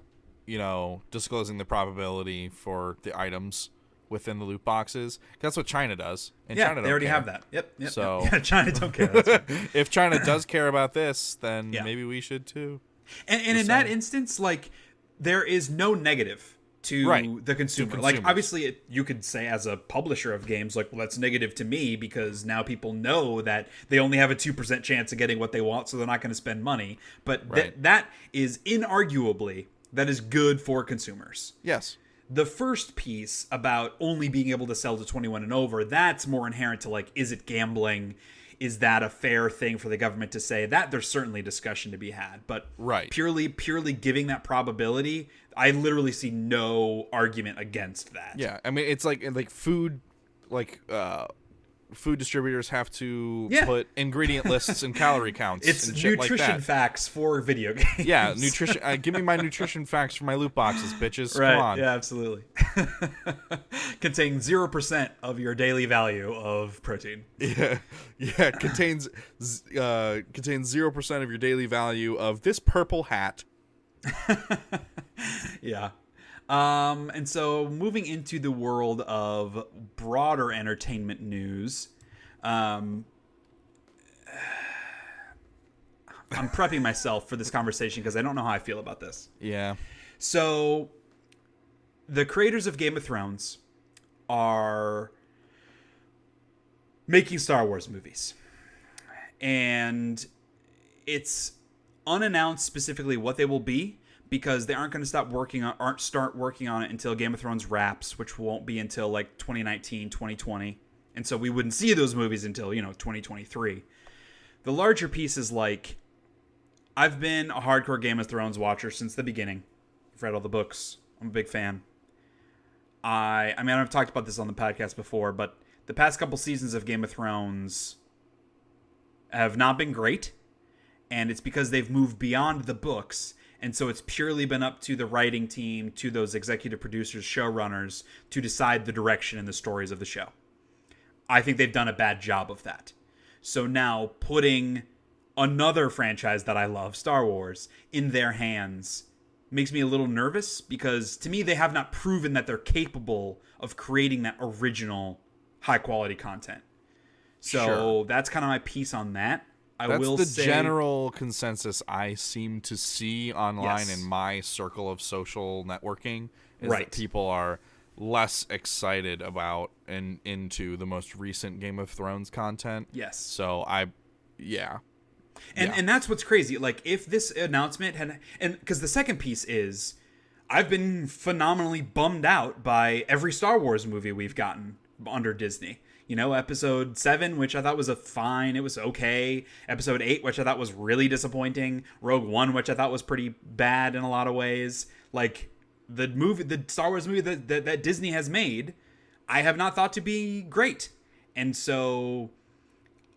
you know, disclosing the probability for the items within the loot boxes. That's what China does. And yeah, China they already care. have that. Yep. So yeah, China don't care. That's right. If China does care about this, then maybe we should too. And in that instance, like, there is no negative to the consumer. Like, obviously, you could say as a publisher of games, like, well, that's negative to me because now people know that they only have a 2% chance of getting what they want, so they're not going to spend money. But that is inarguably, that is good for consumers. Yes. The first piece about only being able to sell to 21 and over, that's more inherent to, like, is it gambling? Is that a fair thing for the government to say? That there's certainly discussion to be had. But purely giving that probability, I literally see no argument against that. Yeah, I mean, it's like food, food distributors have to put ingredient lists and calorie counts. It's and shit nutrition like that. facts for video games. Yeah, nutrition. Give me my nutrition facts for my loot boxes, bitches. Right. Come on. Yeah, absolutely. Contain 0% of your daily value of protein. Yeah. Contains 0% of your daily value of this purple hat. Yeah. And so moving into the world of broader entertainment news, I'm prepping myself for this conversation because I don't know how I feel about this. Yeah. So the creators of Game of Thrones are making Star Wars movies. And it's unannounced specifically what they will be, because they aren't going to start working on it until Game of Thrones wraps, which won't be until like 2019, 2020. And so we wouldn't see those movies until, 2023. The larger piece is like, I've been a hardcore Game of Thrones watcher since the beginning. I've read all the books. I'm a big fan. I mean, I've talked about this on the podcast before, but the past couple seasons of Game of Thrones have not been great. And it's because they've moved beyond the books. And so it's purely been up to the writing team, to those executive producers, showrunners, to decide the direction and the stories of the show. I think they've done a bad job of that. So now putting another franchise that I love, Star Wars, in their hands makes me a little nervous, because to me they have not proven that they're capable of creating that original high-quality content. So that's kind of my piece on that. That's the general consensus I seem to see online in my circle of social networking, is that people are less excited about and into the most recent Game of Thrones content. Yes. So And that's what's crazy. Like, if this announcement had, and because the second piece is, I've been phenomenally bummed out by every Star Wars movie we've gotten under Disney. Episode 7, which I thought was it was okay. Episode 8, which I thought was really disappointing. Rogue One, which I thought was pretty bad in a lot of ways. Like, the Star Wars movie that Disney has made, I have not thought to be great. And so,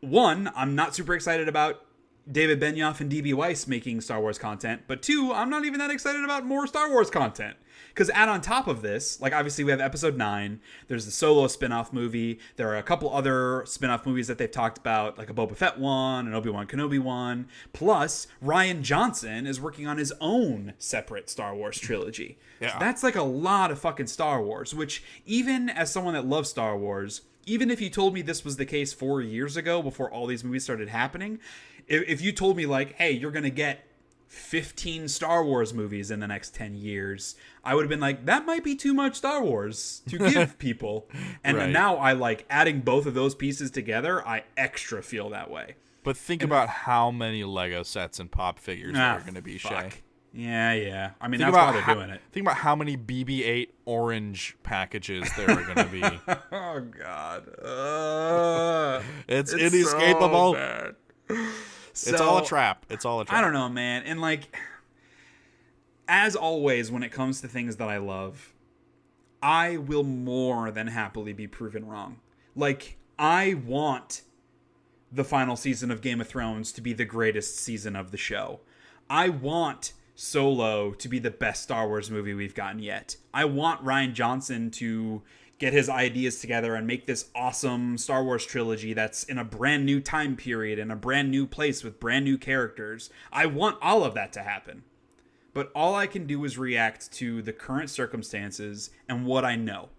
one, I'm not super excited about David Benioff and D.B. Weiss making Star Wars content. But two, I'm not even that excited about more Star Wars content. Because add on top of this, like, obviously we have episode 9. There's the Solo spin-off movie. There are a couple other spin-off movies that they've talked about, like a Boba Fett one, an Obi-Wan Kenobi one. Plus, Rian Johnson is working on his own separate Star Wars trilogy. Yeah. So that's like a lot of fucking Star Wars, which, even as someone that loves Star Wars, even if you told me this was the case 4 years ago, before all these movies started happening, if you told me, like, hey, you're going to get 15 Star Wars movies in the next 10 years, I would have been like, that might be too much Star Wars to give people. And now I like adding both of those pieces together. I extra feel that way. But think about how many Lego sets and pop figures there are going to be, Shea. Yeah. I mean, that's why they're doing it. Think about how many BB-8 orange packages there are going to be. Oh, God. It's inescapable. So bad. It's all a trap. I don't know, man. And like, as always, when it comes to things that I love, I will more than happily be proven wrong. Like, I want the final season of Game of Thrones to be the greatest season of the show. I want Solo to be the best Star Wars movie we've gotten yet. I want Rian Johnson to get his ideas together and make this awesome Star Wars trilogy that's in a brand new time period, in a brand new place with brand new characters. I want all of that to happen. But all I can do is react to the current circumstances and what I know,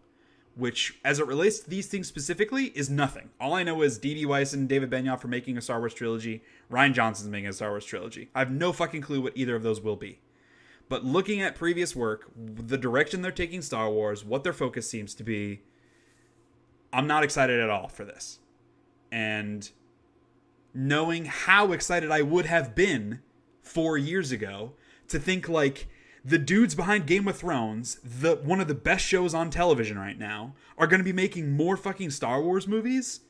which, as it relates to these things specifically, is nothing. All I know is D.B. Weiss and David Benioff are making a Star Wars trilogy. Rian Johnson's making a Star Wars trilogy. I have no fucking clue what either of those will be. But looking at previous work, the direction they're taking Star Wars, what their focus seems to be, I'm not excited at all for this. And knowing how excited I would have been 4 years ago to think, like, the dudes behind Game of Thrones, one of the best shows on television right now, are going to be making more fucking Star Wars movies,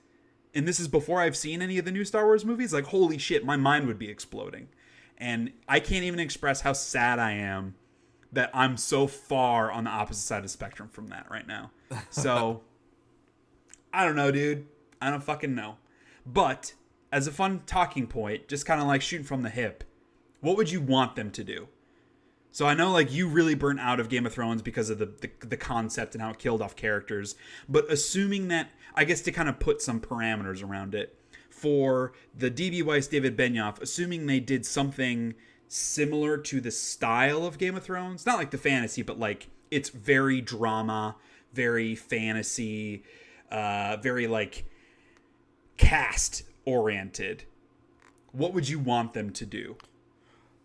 and this is before I've seen any of the new Star Wars movies, like, holy shit, my mind would be exploding. And I can't even express how sad I am that I'm so far on the opposite side of the spectrum from that right now. So, I don't know, dude. I don't fucking know. But, as a fun talking point, just kind of like shooting from the hip, what would you want them to do? So I know, like, you really burnt out of Game of Thrones because of the concept and how it killed off characters. But assuming that, I guess to kind of put some parameters around it, for the D.B. Weiss, David Benioff, assuming they did something similar to the style of Game of Thrones, not like the fantasy, but like it's very drama, very fantasy, very like cast oriented. What would you want them to do?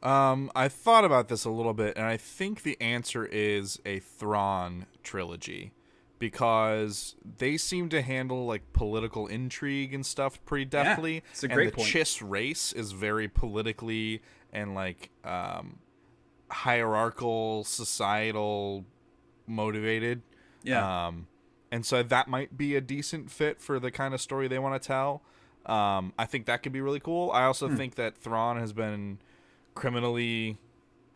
I thought about this a little bit, and I think the answer is a Thrawn trilogy, because they seem to handle like political intrigue and stuff pretty deftly. Yeah, it's a great point. And the Chiss race is very politically and like hierarchical, societal motivated. Yeah. And so that might be a decent fit for the kind of story they want to tell. I think that could be really cool. I also think that Thrawn has been criminally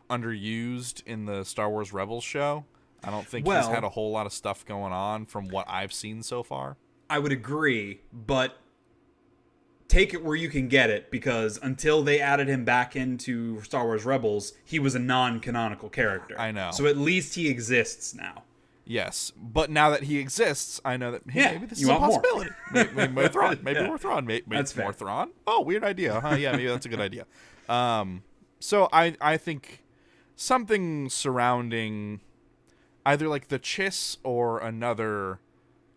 underused in the Star Wars Rebels show. I don't think he's had a whole lot of stuff going on from what I've seen so far. I would agree, but take it where you can get it, because until they added him back into Star Wars Rebels, he was a non-canonical character. I know. So at least he exists now. Yes, but now that he exists, I know that maybe this is a possibility. Maybe more Thrawn. Maybe more Thrawn. Maybe that's more fair. Thrawn. Oh, weird idea. Huh? Yeah, maybe that's a good idea. So I think something surrounding either like the Chiss or another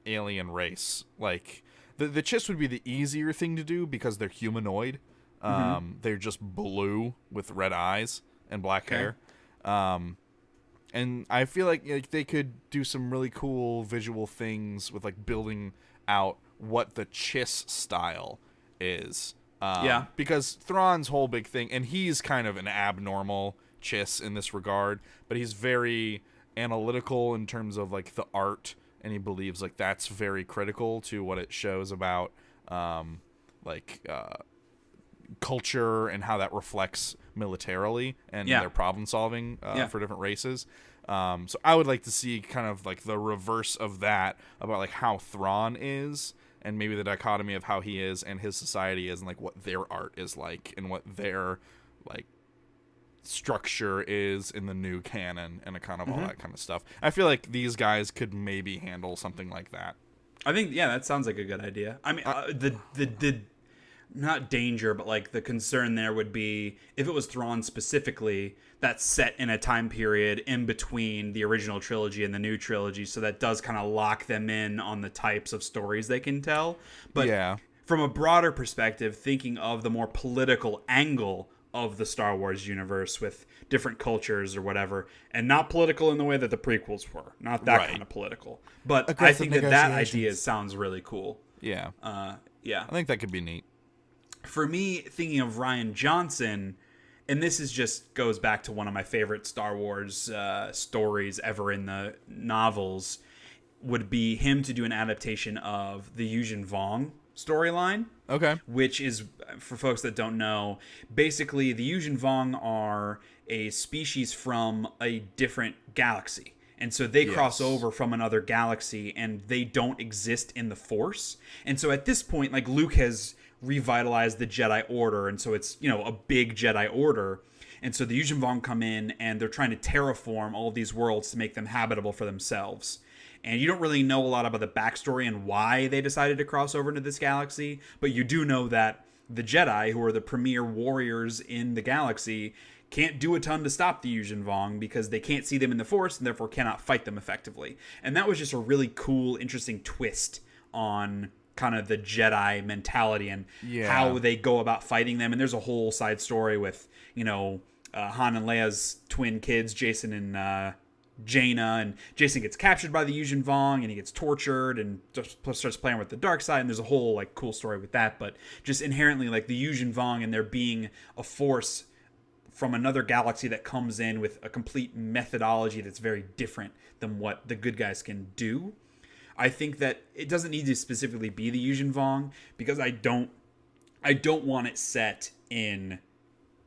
alien race. Like the Chiss would be the easier thing to do because they're humanoid. They're just blue with red eyes and black hair. And I feel like they could do some really cool visual things with like building out what the Chiss style is. Because Thrawn's whole big thing, and he's kind of an abnormal Chiss in this regard, but he's very analytical in terms of like the art, and he believes like that's very critical to what it shows about culture and how that reflects militarily and their problem solving for different races. So I would like to see kind of like the reverse of that about like how Thrawn is, and maybe the dichotomy of how he is and his society is, and like what their art is like and what their like structure is in the new canon and a kind of all that kind of stuff. I feel like these guys could maybe handle something like that. I think that sounds like a good idea. I mean, the not danger, but like the concern there would be if it was Thrawn specifically, that's set in a time period in between the original trilogy and the new trilogy, so that does kind of lock them in on the types of stories they can tell. But from a broader perspective, thinking of the more political angle of the Star Wars universe with different cultures or whatever, and not political in the way that the prequels were, not that kind of political. But aggressive, I think that idea sounds really cool. I think that could be neat. For me, thinking of Rian Johnson, and this is just goes back to one of my favorite Star Wars stories ever in the novels, would be him to do an adaptation of the Yuzhen Vong storyline. Okay. Which is, for folks that don't know, basically the Yuzhen Vong are a species from a different galaxy. And so they cross over from another galaxy, and they don't exist in the Force. And so at this point, like, Luke has revitalized the Jedi Order, and so it's, you know, a big Jedi Order. And so the Yuuzhan Vong come in, and they're trying to terraform all of these worlds to make them habitable for themselves. And you don't really know a lot about the backstory and why they decided to cross over into this galaxy, but you do know that the Jedi, who are the premier warriors in the galaxy, can't do a ton to stop the Yuuzhan Vong because they can't see them in the Force and therefore cannot fight them effectively. And that was just a really cool, interesting twist on kind of the Jedi mentality and how they go about fighting them. And there's a whole side story with, you know, Han and Leia's twin kids, Jason and Jaina, and Jason gets captured by the Yuuzhan Vong and he gets tortured and just starts playing with the dark side, and there's a whole like cool story with that. But just inherently, like, the Yuuzhan Vong and there being a force from another galaxy that comes in with a complete methodology that's very different than what the good guys can do. I think that it doesn't need to specifically be the Yuuzhan Vong, because I don't want it set in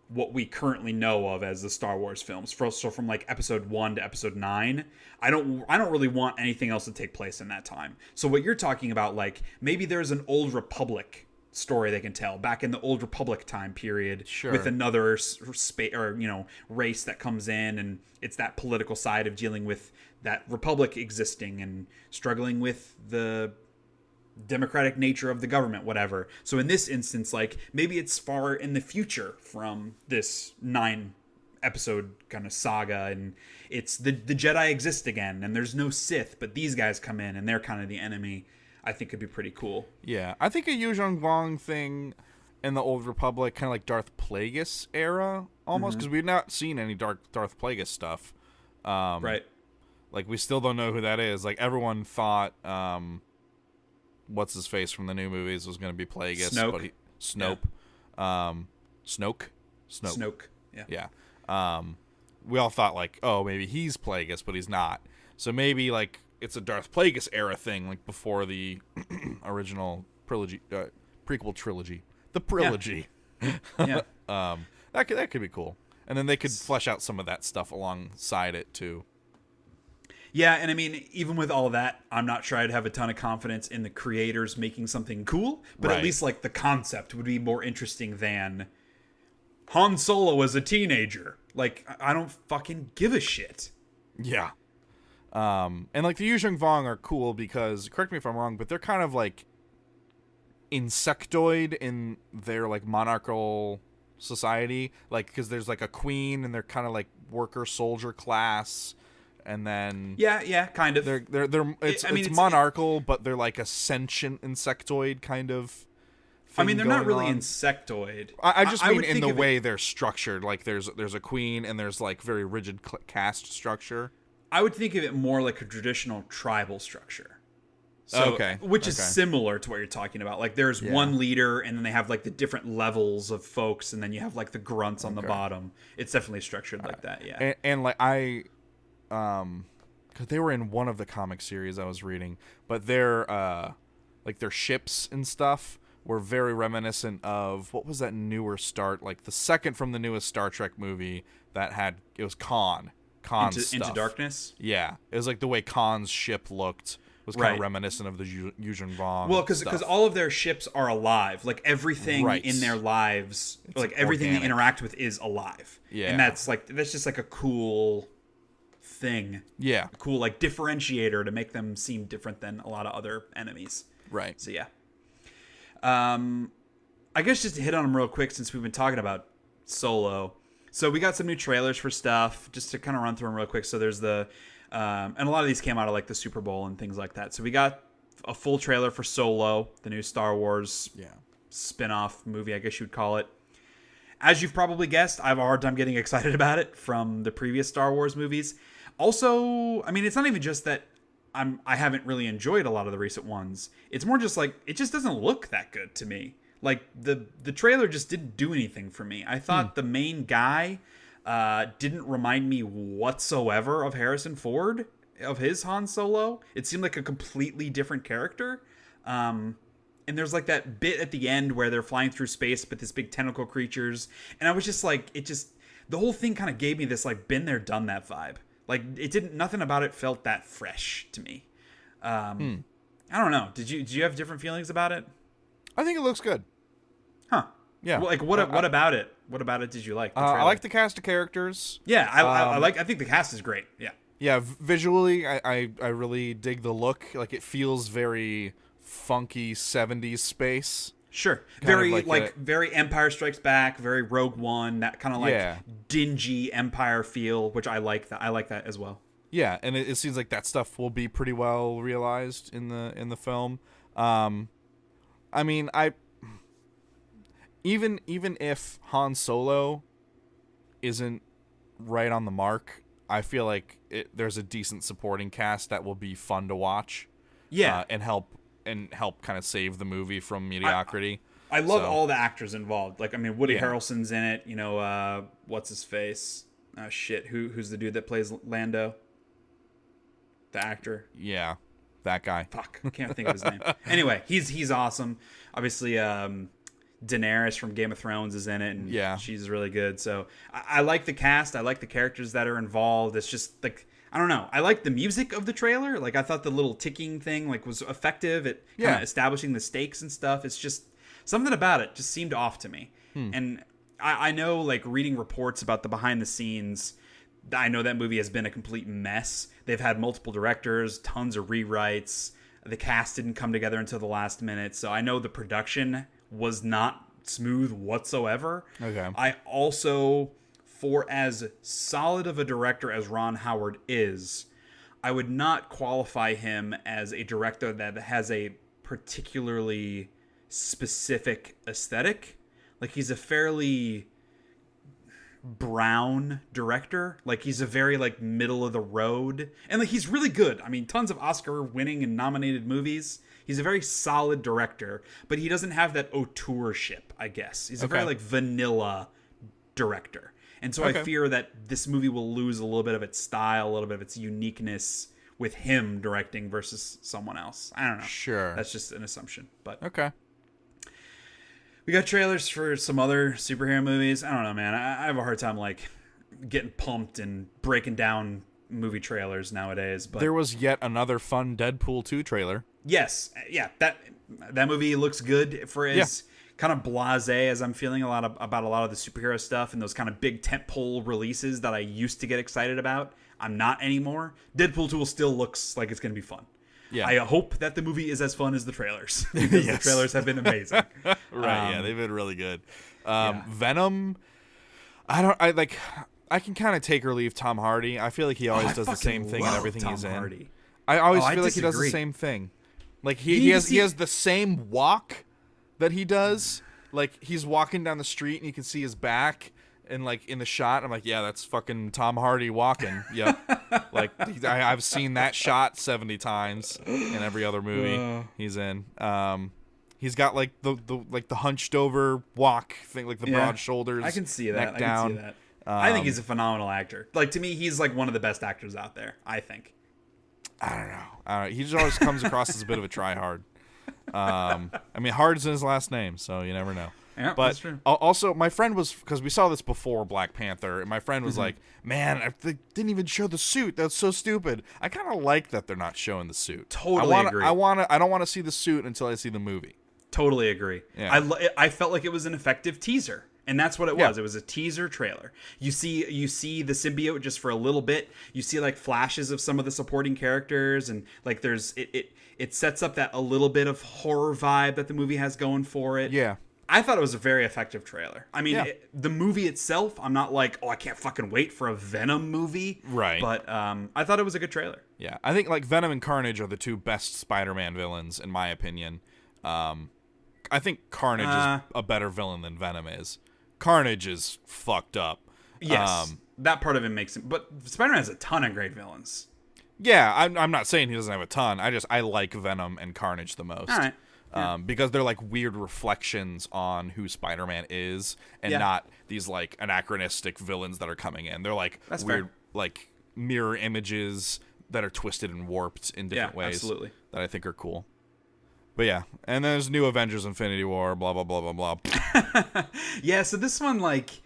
what we currently know of as the Star Wars films. So from like episode 1 to episode 9, I don't really want anything else to take place in that time. So what you're talking about, like, maybe there's an Old Republic story they can tell back in the Old Republic time period, with another space or, you know, race that comes in, and it's that political side of dealing with that Republic existing and struggling with the democratic nature of the government, whatever. So in this instance, like, maybe it's far in the future from this 9 episode kind of saga, and it's the Jedi exist again, and there's no Sith, but these guys come in and they're kind of the enemy. I think could be pretty cool. Yeah, I think a Yuuzhan Vong thing in the Old Republic, kind of like Darth Plagueis era, almost, because we've not seen any Darth Plagueis stuff. Right. Like, we still don't know who that is. Like, everyone thought, what's his face from the new movies was going to be Plagueis. Snoke. Snoke. Yeah. We all thought, like, oh, maybe he's Plagueis, but he's not. So maybe, like, it's a Darth Plagueis era thing, like before the original prequel trilogy. The trilogy. Yeah. That could be cool. And then they could flesh out some of that stuff alongside it too. Yeah, and I mean, even with all of that, I'm not sure I'd have a ton of confidence in the creators making something cool, but at least, like, the concept would be more interesting than Han Solo as a teenager. Like, I don't fucking give a shit. Yeah. And, like, the Yuuzhan Vong are cool because, correct me if I'm wrong, but they're kind of, like, insectoid in their, like, monarchical society. Like, because there's, like, a queen, and they're kind of, like, worker soldier class. And then yeah, kind of. It's monarchical, but they're like a sentient insectoid kind of thing. I mean, they're not really insectoid. I just mean in the way they're structured. Like, there's a queen, and there's, like, very rigid caste structure. I would think of it more like a traditional tribal structure. So, which is similar to what you're talking about. Like, there's one leader, and then they have, like, the different levels of folks, and then you have, like, the grunts on the bottom. It's definitely structured like that. Yeah, and like because they were in one of the comic series I was reading, but their like their ships and stuff were very reminiscent of, what was that newer like the second from the newest Star Trek movie that had, it was Khan's stuff. Into Darkness. Yeah, it was like the way Khan's ship looked was kind of reminiscent of the Yuuzhan Vong. Well, because all of their ships are alive. Like, everything in their lives, like everything organic. They interact with is alive. Yeah, and that's just like a cool thing. Yeah, a cool, like, differentiator to make them seem different than a lot of other enemies. Right. So yeah. I guess just to hit on them real quick, since we've been talking about Solo. So we got some new trailers for stuff, just to kind of run through them real quick. So there's the and a lot of these came out of, like, the Super Bowl and things like that. So we got a full trailer for Solo, the new Star Wars spin-off movie, I guess you would call it. As you've probably guessed, I have a hard time getting excited about it from the previous Star Wars movies. Also, I mean, it's not even just that I haven't really enjoyed a lot of the recent ones. It's more just like, it just doesn't look that good to me. Like, the trailer just didn't do anything for me. I thought the main guy didn't remind me whatsoever of Harrison Ford, of his Han Solo. It seemed like a completely different character. And there's, like, that bit at the end where they're flying through space with this big tentacle creatures. And I was just like, the whole thing kind of gave me this, like, been there, done that vibe. Like it didn't. Nothing about it felt that fresh to me. I don't know. Did you have different feelings about it? I think it looks good. Huh. Yeah. Well, like what about it? What about it did you like? I like the cast of characters. Yeah, I think the cast is great. Yeah. Yeah, visually, I really dig the look. Like, it feels very funky 70s space. Sure. Very, very Empire Strikes Back, very Rogue One, that kind of, like, dingy Empire feel, which I like that. I like that as well. Yeah, and it seems like that stuff will be pretty well realized in the film. I mean, even if Han Solo isn't right on the mark, I feel like there's a decent supporting cast that will be fun to watch. Yeah, and help kind of save the movie from mediocrity. I love all the actors involved. Like, I mean, Woody Harrelson's in it. You know, what's his face? Who's the dude that plays Lando? The actor. Yeah, that guy. Fuck, I can't think of his name. Anyway, he's awesome. Obviously, Daenerys from Game of Thrones is in it, and she's really good. So I like the cast. I like the characters that are involved. It's just like, I don't know. I like the music of the trailer. Like, I thought the little ticking thing was effective at kind of establishing the stakes and stuff. It's just something about it just seemed off to me. And I know, like, reading reports about the behind the scenes, I know that movie has been a complete mess. They've had multiple directors, tons of rewrites. The cast didn't come together until the last minute. So I know the production was not smooth whatsoever. Okay. I also, for as solid of a director as Ron Howard is, I would not qualify him as a director that has a particularly specific aesthetic. Like, he's a fairly brown director. Like, he's a very, like, middle of the road, and like, he's really good. I mean, tons of Oscar winning and nominated movies. He's a very solid director, but he doesn't have that auteurship, I guess. He's a very, like, vanilla director. And so I fear that this movie will lose a little bit of its style, a little bit of its uniqueness with him directing versus someone else. I don't know. Sure. That's just an assumption. But okay. We got trailers for some other superhero movies. I don't know, man. I have a hard time, like, getting pumped and breaking down movie trailers nowadays. But there was yet another fun Deadpool 2 trailer. Yes. Yeah. That movie looks good for as kind of blasé as I'm feeling about a lot of the superhero stuff and those kind of big tentpole releases that I used to get excited about. I'm not anymore. Deadpool 2 still looks like it's going to be fun. Yeah. I hope that the movie is as fun as the trailers, because the trailers have been amazing. Right. They've been really good. Venom. I can kind of take or leave Tom Hardy. I feel like he always does the same thing in everything he's in. Hardy. I always feel like he does the same thing. Like, he has the same walk that he does. Like, he's walking down the street and you can see his back, and like in the shot, I'm like, yeah, that's fucking Tom Hardy walking. Yep. Like, I've seen that shot 70 times in every other movie he's in. He's got like the hunched over walk thing, like the broad shoulders. I can see that. Neck down. I can see that. I think he's a phenomenal actor. Like, to me, he's like one of the best actors out there, I think. I don't know. He just always comes across as a bit of a tryhard. I mean, Hard's in his last name, so you never know. Yeah, but that's true. Also, my friend was, because we saw this before Black Panther, and my friend was like, "Man, they didn't even show the suit. That's so stupid." I kind of like that they're not showing the suit. Totally agree. I don't want to see the suit until I see the movie. Totally agree. Yeah. I felt like it was an effective teaser. And that's what it was. It was a teaser trailer. You see the symbiote just for a little bit. You see like flashes of some of the supporting characters, and like there's it sets up that a little bit of horror vibe that the movie has going for it. Yeah. I thought it was a very effective trailer. I mean, the movie itself, I'm not like, oh, I can't fucking wait for a Venom movie. Right. But I thought it was a good trailer. Yeah. I think like Venom and Carnage are the two best Spider-Man villains in my opinion. I think Carnage is a better villain than Venom is. Carnage is fucked up. Yes, that part of it makes it. But Spider-Man has a ton of great villains. Yeah, I'm not saying he doesn't have a ton. I like Venom and Carnage the most. All right. Yeah. Because they're like weird reflections on who Spider-Man is, and not these like anachronistic villains that are coming in. They're like That's weird, fair. like mirror images that are twisted and warped in different ways. Absolutely. That I think are cool. But yeah, and then there's New Avengers Infinity War, blah, blah, blah, blah, blah. Yeah, so this one, like,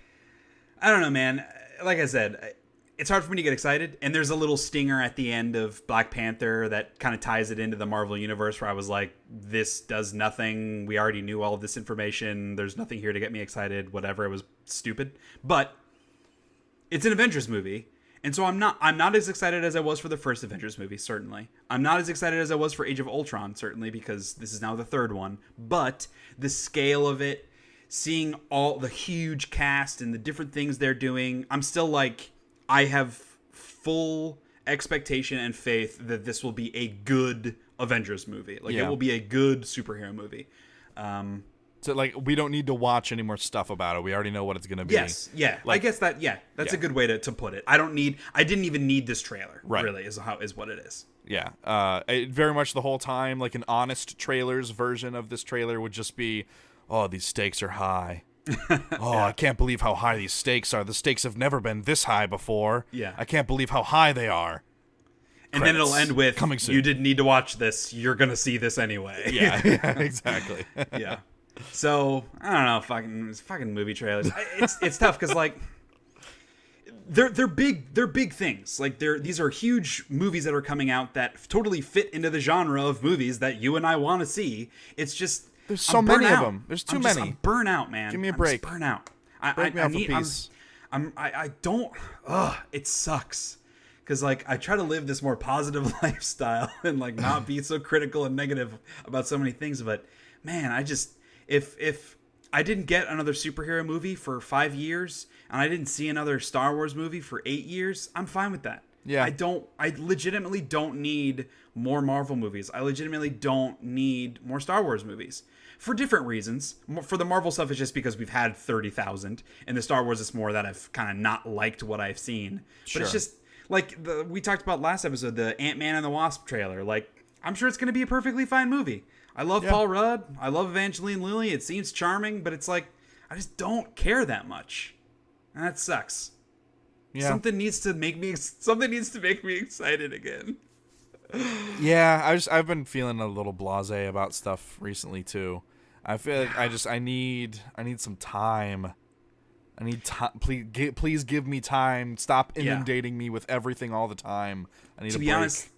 I don't know, man. Like I said, it's hard for me to get excited. And there's a little stinger at the end of Black Panther that kind of ties it into the Marvel universe, where I was like, this does nothing. We already knew all of this information. There's nothing here to get me excited. Whatever. It was stupid. But it's an Avengers movie. And so I'm not as excited as I was for the first Avengers movie, certainly. I'm not as excited as I was for Age of Ultron, certainly, because this is now the third one. But the scale of it, seeing all the huge cast and the different things they're doing, I'm still like, I have full expectation and faith that this will be a good Avengers movie. Like, it will be a good superhero movie. So, like, we don't need to watch any more stuff about it. We already know what it's going to be. Yes, yeah. Like, I guess that's a good way to put it. I didn't even need this trailer, really, is what it is. Yeah. Very much the whole time, like, an honest trailers version of this trailer would just be, oh, these stakes are high. I can't believe how high these stakes are. The stakes have never been this high before. Yeah. I can't believe how high they are. And then it'll end with, coming soon. You didn't need to watch this. You're going to see this anyway. Yeah, exactly. Yeah. So, I don't know, fucking movie trailers. It's tough because, like, they're big things. Like, these are huge movies that are coming out that totally fit into the genre of movies that you and I want to see. It's just, there's so many of them. There's too many. I'm burnt out, man. Give me a break. I'm burnt out. It sucks. Because, like, I try to live this more positive lifestyle and, like, not be so critical and negative about so many things. But, man, if I didn't get another superhero movie for 5 years and I didn't see another Star Wars movie for 8 years, I'm fine with that. Yeah. I legitimately don't need more Marvel movies. I legitimately don't need more Star Wars movies for different reasons. For the Marvel stuff, it's just because we've had 30,000, and the Star Wars is more that I've kind of not liked what I've seen. Sure. But it's just like we talked about last episode, the Ant-Man and the Wasp trailer. Like, I'm sure it's going to be a perfectly fine movie. I love Paul Rudd. I love Evangeline Lilly. It seems charming, but it's like, I just don't care that much. And that sucks. Yeah. Something needs to make me excited again. Yeah, I've been feeling a little blasé about stuff recently too. I feel like I need some time. I need time. Please give me time. Stop inundating me with everything all the time. I need a break. To be honest,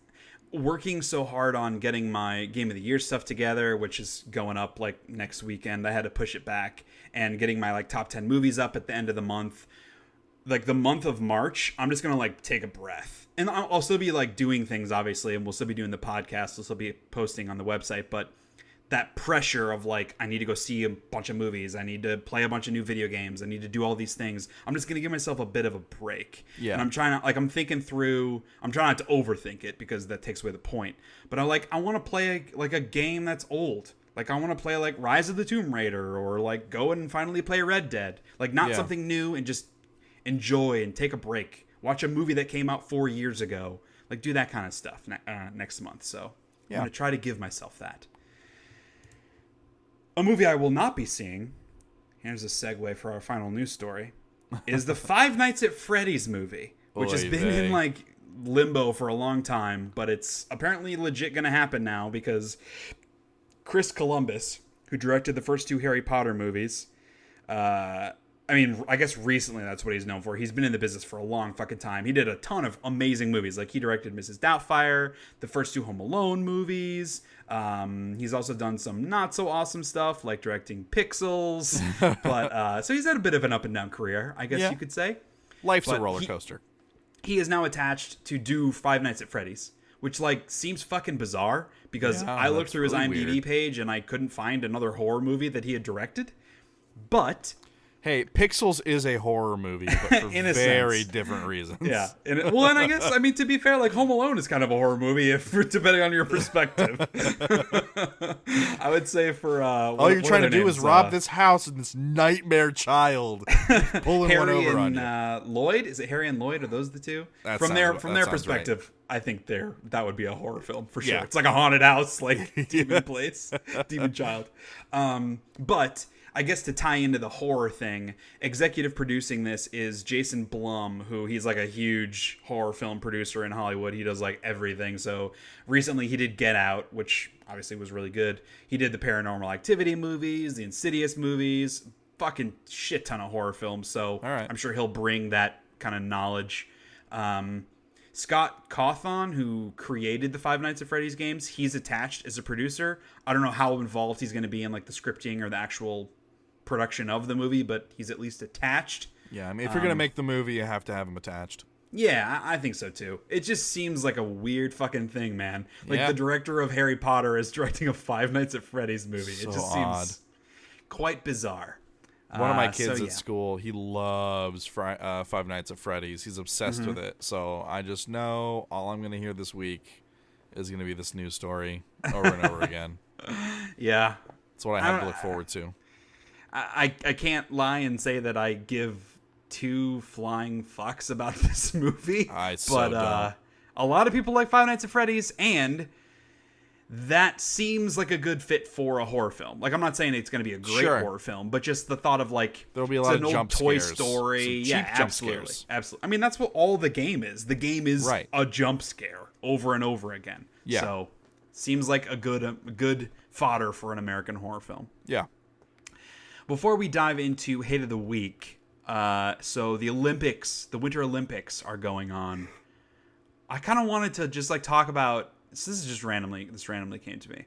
working so hard on getting my Game of the Year stuff together, which is going up like next weekend. I had to push it back, and getting my like top 10 movies up at the end of the month. Like the month of March, I'm just going to like take a breath. And I'll still be like doing things, obviously, and we'll still be doing the podcast. We'll still be posting on the website, but that pressure of like, I need to go see a bunch of movies. I need to play a bunch of new video games. I need to do all these things. I'm just going to give myself a bit of a break. Yeah. And I'm trying to, like, I'm trying not to overthink it because that takes away the point. But I want to play a game that's old. Like, I want to play like Rise of the Tomb Raider, or like go and finally play Red Dead. Like, not something new, and just enjoy and take a break. Watch a movie that came out 4 years ago. Like, do that kind of stuff next month. So I'm going to try to give myself that. A movie I will not be seeing, here's a segue for our final news story, is the Five Nights at Freddy's movie, which has been in like limbo for a long time, but it's apparently legit going to happen now because Chris Columbus, who directed the first two Harry Potter movies, I guess recently that's what he's known for. He's been in the business for a long fucking time. He did a ton of amazing movies. Like, he directed Mrs. Doubtfire, the first two Home Alone movies. He's also done some not so awesome stuff, like directing Pixels. But so he's had a bit of an up and down career, I guess you could say. Life's a roller coaster. He is now attached to do Five Nights at Freddy's, which like seems fucking bizarre because I looked through his IMDb page and I couldn't find another horror movie that he had directed. But hey, Pixels is a horror movie, but for very different reasons. Yeah. And I guess, I mean, to be fair, like Home Alone is kind of a horror movie, depending on your perspective. I would say for... all you're trying to do is rob this house and this nightmare child. Pulling Harry one over and, on you. Lloyd? Is it Harry and Lloyd? Are those the two? From their perspective, right. I think that would be a horror film, for sure. Yeah. It's like a haunted house, like demon place, demon child. But... I guess to tie into the horror thing, executive producing this is Jason Blum, who he's like a huge horror film producer in Hollywood. He does like everything. So recently he did Get Out, which obviously was really good. He did the Paranormal Activity movies, the Insidious movies, fucking shit ton of horror films. So I'm sure he'll bring that kind of knowledge. Scott Cawthon, who created the Five Nights at Freddy's games, he's attached as a producer. I don't know how involved he's going to be in like the scripting or the actual production of the movie, but he's at least attached. Yeah, I mean, if you're going to make the movie, you have to have him attached. Yeah, I think so too. It just seems like a weird fucking thing, man. Like Yeah. the director of Harry Potter is directing a Five Nights at Freddy's movie. So it just odd. seems quite bizarre. One of my kids so, at school, he loves Five Nights at Freddy's. He's obsessed with it. So I just know all I'm going to hear this week is going to be this news story over and over again. Yeah. That's what I have to look forward to. I can't lie and say that I give two flying fucks about this movie. But a lot of people like Five Nights at Freddy's, and that seems like a good fit for a horror film. Like, I'm not saying it's going to be a great horror film, but just the thought of like there'll be a lot of jump Toy scares. Story, Some cheap jump absolutely, scares. absolutely. I mean, that's what all the game is. The game is Right. a jump scare over and over again. Yeah. So seems like a good fodder for an American horror film. Yeah. Before we dive into Hate of the Week, so the Olympics, the Winter Olympics are going on. I kind of wanted to just like talk about, so this randomly came to me.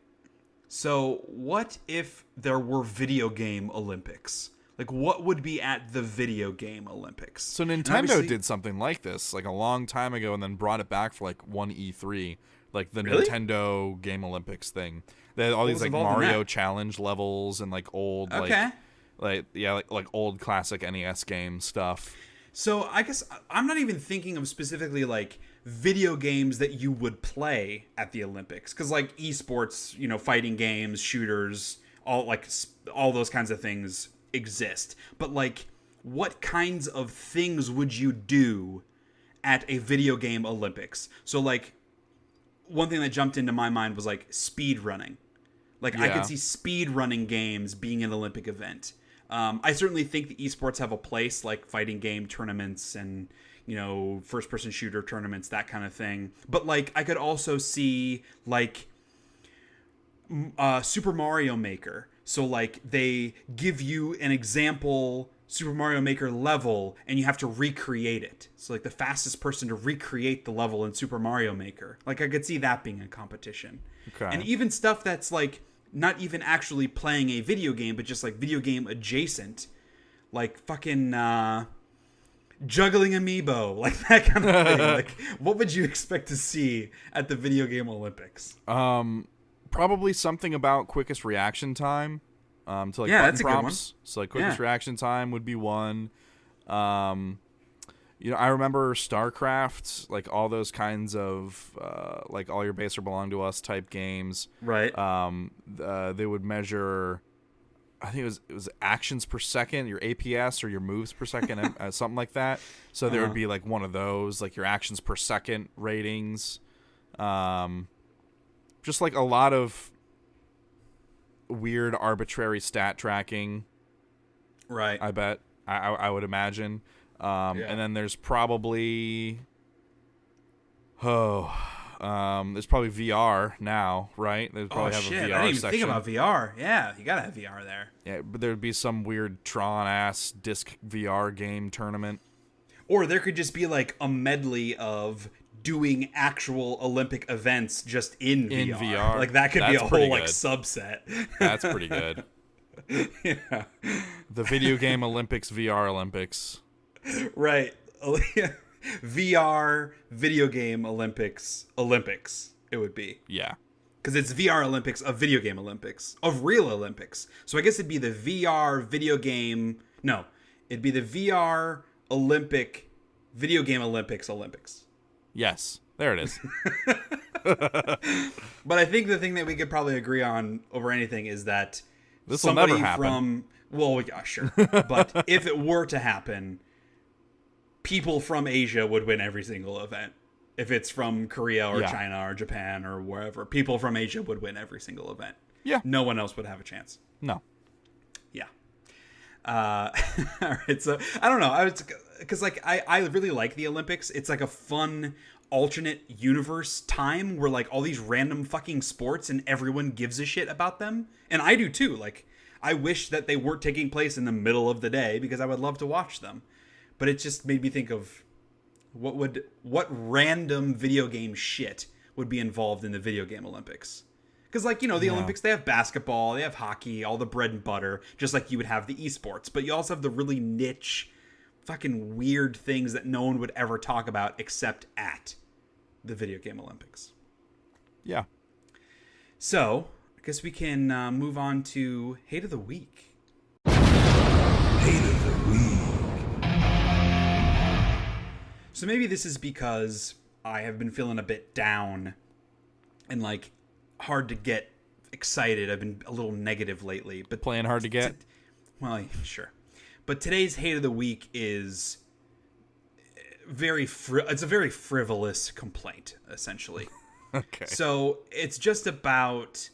So what if there were video game Olympics? Like what would be at the video game Olympics? So Nintendo did something like this like a long time ago and then brought it back for like one E3, like the Really? Nintendo Game Olympics thing. They had all these was like involved in Mario that? challenge levels and like old Okay. like old classic NES game stuff. So I guess I'm not even thinking of specifically like video games that you would play at the Olympics, because like esports, you know, fighting games, shooters, all those kinds of things exist. But like, what kinds of things would you do at a video game Olympics? So like, one thing that jumped into my mind was like speed running. Like I could see speed running games being an Olympic event. I certainly think the esports have a place, like fighting game tournaments and, you know, first person shooter tournaments, that kind of thing. But like, I could also see like Super Mario Maker. So like they give you an example Super Mario Maker level and you have to recreate it. So like the fastest person to recreate the level in Super Mario Maker. Like I could see that being a competition. Okay. And even stuff that's like not even actually playing a video game, but just like video game adjacent, like fucking juggling amiibo, like that kind of thing. Like, what would you expect to see at the video game Olympics? Probably something about quickest reaction time. To like button that's a good prompts. So like quickest reaction time would be one. You know, I remember StarCraft, like all those kinds of like All Your Base or Belong to Us type games. Right. They would measure, I think it was actions per second, your APS or your moves per second, something like that. So there would be like one of those, like your actions per second ratings. Just like a lot of weird arbitrary stat tracking. Right. I bet. I would imagine. And then there's probably there's probably VR now, right? There's probably have a VR I didn't even section. think about VR. Yeah, you gotta have VR there. Yeah, but there'd be some weird Tron ass disc VR game tournament. Or there could just be like a medley of doing actual Olympic events just in VR. Like that could be a whole like subset. That's pretty good. Yeah. The video game Olympics, VR Olympics. Right. VR video game Olympics it would be. Yeah. Because it's VR Olympics of video game Olympics, of real Olympics. So I guess it'd be the VR video game. No, it'd be the VR Olympic video game Olympics. Yes. There it is. But I think the thing that we could probably agree on over anything is that this will never happen. Sure. But if it were to happen, people from Asia would win every single event. If it's from Korea or China or Japan or wherever, people from Asia would win every single event. Yeah. No one else would have a chance. No. Yeah. All right. So I don't know. Because like I really like the Olympics. It's like a fun alternate universe time where like all these random fucking sports and everyone gives a shit about them. And I do too. Like I wish that they weren't taking place in the middle of the day because I would love to watch them. But it just made me think of What random video game shit would be involved in the video game Olympics? Because, like, the Olympics, they have basketball, they have hockey, all the bread and butter, just like you would have the esports. But you also have the really niche, fucking weird things that no one would ever talk about except at the video game Olympics. Yeah. So, I guess we can move on to Hate of the Week. Hate of the Week. So maybe this is because I have been feeling a bit down and, like, hard to get excited. I've been a little negative lately. But playing hard to get? Well, sure. But today's Hate of the Week is it's a very frivolous complaint, essentially. Okay. So it's just about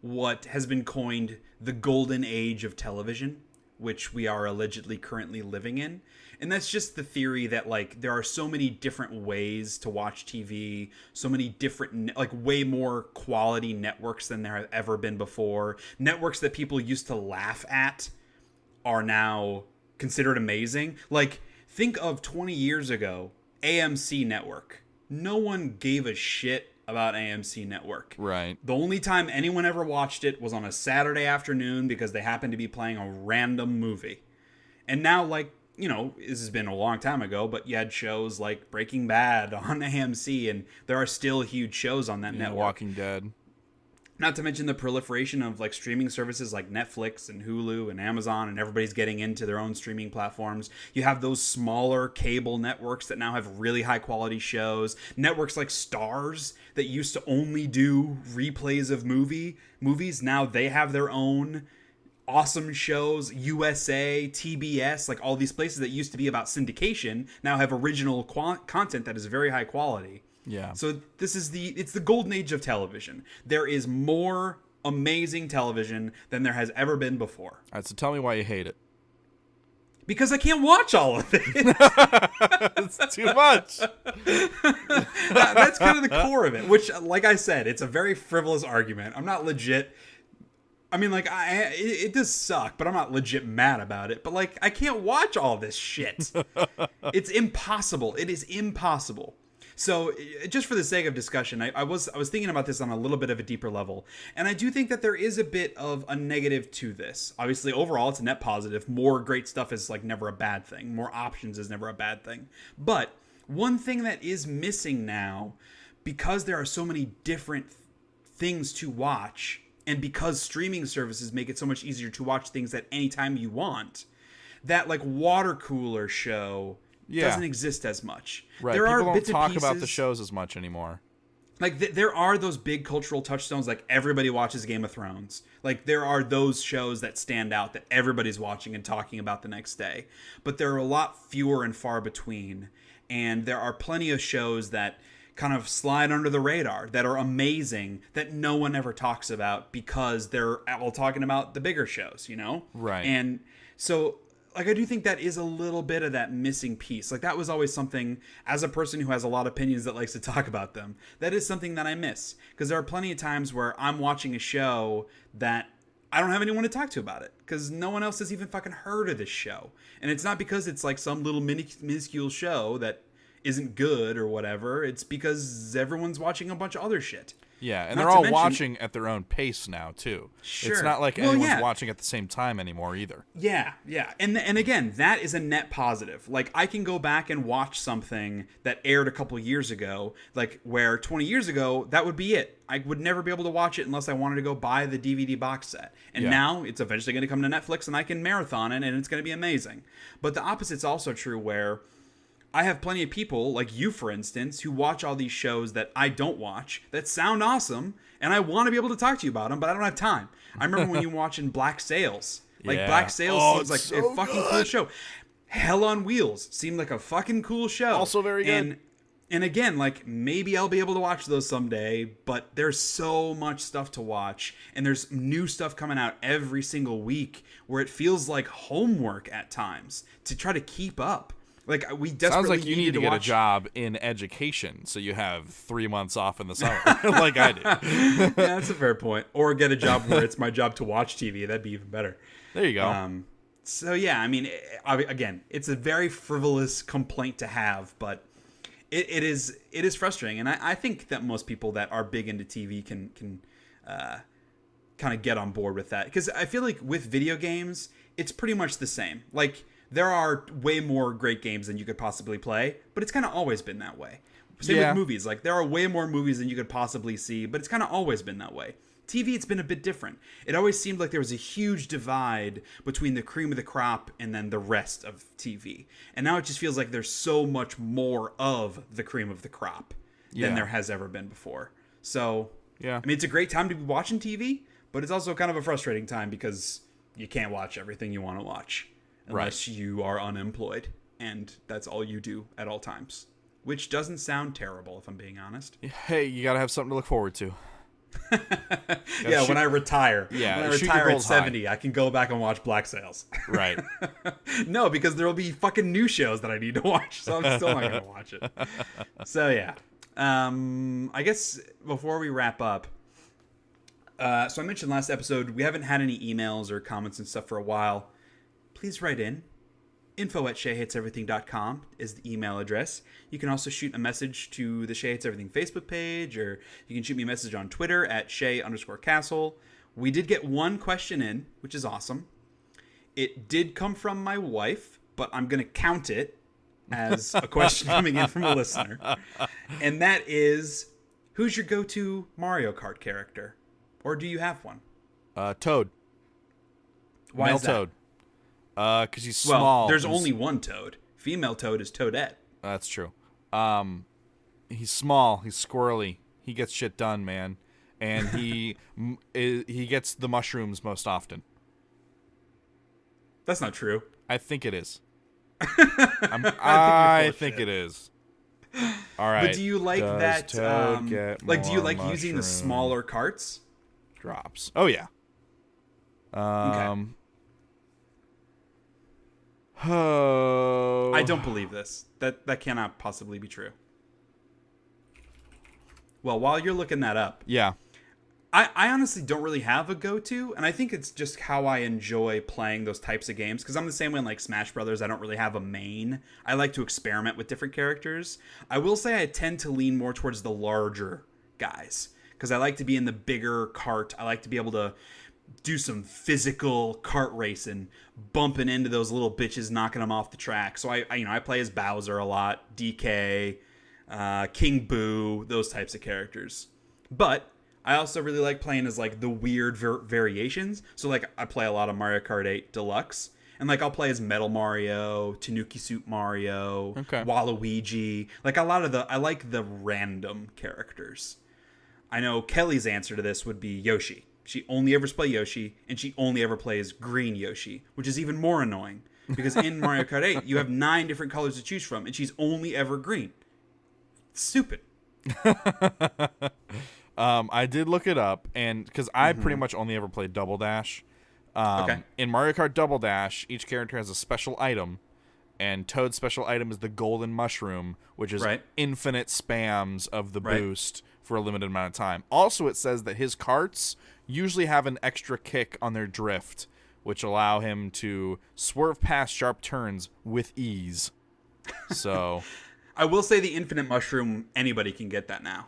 what has been coined the golden age of television, which we are allegedly currently living in. And that's just the theory that, like, there are so many different ways to watch TV, so many different, like, way more quality networks than there have ever been before. Networks that people used to laugh at are now considered amazing. Like, think of 20 years ago, AMC Network. No one gave a shit about AMC Network. Right. The only time anyone ever watched it was on a Saturday afternoon because they happened to be playing a random movie. And now, like, this has been a long time ago, but you had shows like Breaking Bad on AMC, and there are still huge shows on that network. Walking Dead. Not to mention the proliferation of, like, streaming services like Netflix and Hulu and Amazon, and everybody's getting into their own streaming platforms. You have those smaller cable networks that now have really high quality shows. Networks like Starz that used to only do replays of movies. Now they have their own awesome shows. USA, TBS, like all these places that used to be about syndication now have original content that is very high quality. Yeah. So it's the golden age of television. There is more amazing television than there has ever been before. All right, so tell me why you hate it. Because I can't watch all of it. It's too much. That's kind of the core of it, which, like I said, it's a very frivolous argument. I'm not legit. I mean, like, it does suck, but I'm not legit mad about it. But, like, I can't watch all this shit. It's impossible. It is impossible. So, just for the sake of discussion, I was thinking about this on a little bit of a deeper level, and I do think that there is a bit of a negative to this. Obviously, overall, it's a net positive. More great stuff is, like, never a bad thing. More options is never a bad thing. But one thing that is missing now, because there are so many different things to watch, and because streaming services make it so much easier to watch things at any time you want, that, like, water cooler show doesn't exist as much. Right. There People are don't bits talk and pieces about the shows as much anymore. Like, there are those big cultural touchstones, like everybody watches Game of Thrones. Like, there are those shows that stand out that everybody's watching and talking about the next day. But there are a lot fewer and far between. And there are plenty of shows that kind of slide under the radar, that are amazing, that no one ever talks about because they're all talking about the bigger shows, Right. And so, like, I do think that is a little bit of that missing piece. Like, that was always something, as a person who has a lot of opinions that likes to talk about them, that is something that I miss. Because there are plenty of times where I'm watching a show that I don't have anyone to talk to about it. Because no one else has even fucking heard of this show. And it's not because it's like some little minuscule show that isn't good or whatever. It's because everyone's watching a bunch of other shit. Yeah, and they're all watching at their own pace now, too. Sure. It's not like anyone's watching at the same time anymore, either. Yeah. And again, that is a net positive. Like, I can go back and watch something that aired a couple years ago, like, where 20 years ago, that would be it. I would never be able to watch it unless I wanted to go buy the DVD box set. And now, it's eventually going to come to Netflix, and I can marathon it, and it's going to be amazing. But the opposite's also true, where I have plenty of people, like you, for instance, who watch all these shows that I don't watch that sound awesome, and I want to be able to talk to you about them, but I don't have time. I remember when you were watching Black Sails. Like, Black Sails seems like a fucking cool show. Hell on Wheels seemed like a fucking cool show. Also very good. And again, like, maybe I'll be able to watch those someday, but there's so much stuff to watch, and there's new stuff coming out every single week where it feels like homework at times to try to keep up. Like, we desperately sounds like you need to get watch a job in education so you have 3 months off in the summer, like I do. Yeah, that's a fair point. Or get a job where it's my job to watch TV. That'd be even better. There you go. So, yeah, I mean, again, it's a very frivolous complaint to have, but It is frustrating, and I think that most people that are big into TV can kind of get on board with that, because I feel like with video games, it's pretty much the same. Like, there are way more great games than you could possibly play, but it's kind of always been that way. Same with movies. Like, there are way more movies than you could possibly see, but it's kind of always been that way. TV, it's been a bit different. It always seemed like there was a huge divide between the cream of the crop and then the rest of TV. And now it just feels like there's so much more of the cream of the crop than there has ever been before. So, I mean, it's a great time to be watching TV, but it's also kind of a frustrating time because you can't watch everything you want to watch unless you are unemployed. And that's all you do at all times, which doesn't sound terrible, if I'm being honest. Hey, you got to have something to look forward to. When I retire. Yeah, when I retire at 70, high. I can go back and watch Black Sails. Right. No, because there will be fucking new shows that I need to watch, so I'm still not going to watch it. So, yeah. I guess before we wrap up, so I mentioned last episode, we haven't had any emails or comments and stuff for a while. Please write in. info@SheaHatesEverything.com is the email address. You can also shoot a message to the Shea Hates Everything Facebook page, or you can shoot me a message on Twitter at Shea_Castle. We did get one question in, which is awesome. It did come from my wife, but I'm going to count it as a question coming in from a listener. And that is, who's your go-to Mario Kart character? Or do you have one? Toad. Why is that? Toad. Because he's small. Well, there's only one Toad. Female Toad is Toadette. That's true. He's small. He's squirrely. He gets shit done, man. And he gets the mushrooms most often. That's not true. I think it is. I think it is. All right. But do you like that? Do you like using the smaller carts? Drops. Oh yeah. Okay. Oh. I don't believe this. That cannot possibly be true. Well, while you're looking that up, I honestly don't really have a go-to, and I think it's just how I enjoy playing those types of games, because I'm the same way in like Smash Brothers. I don't really have a main. I like to experiment with different characters. I will say I tend to lean more towards the larger guys, because I like to be in the bigger cart. I like to be able to do some physical kart racing, bumping into those little bitches, knocking them off the track. So I play as Bowser a lot, DK, King Boo, those types of characters. But I also really like playing as like the weird variations. So like I play a lot of Mario Kart 8 Deluxe, and like I'll play as Metal Mario, Tanuki Suit Mario, Waluigi. Like I like the random characters. I know Kelly's answer to this would be Yoshi. She only ever plays Yoshi, and she only ever plays green Yoshi, which is even more annoying, because in Mario Kart 8, you have 9 different colors to choose from, and she's only ever green. It's stupid. I did look it up, and because I pretty much only ever played Double Dash. In Mario Kart Double Dash, each character has a special item, and Toad's special item is the golden mushroom, which is infinite spams of the boost for a limited amount of time. Also, it says that his karts usually have an extra kick on their drift, which allow him to swerve past sharp turns with ease. So, I will say the infinite mushroom, anybody can get that now.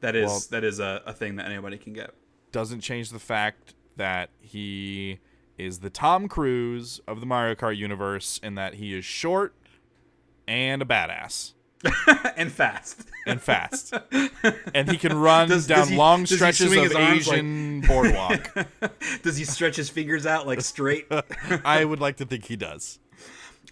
That is a thing that anybody can get. Doesn't change the fact that he is the Tom Cruise of the Mario Kart universe, in that he is short and a badass. And fast. And he can run down long stretches of Asian boardwalk. Does he stretch his fingers out like straight? I would like to think he does.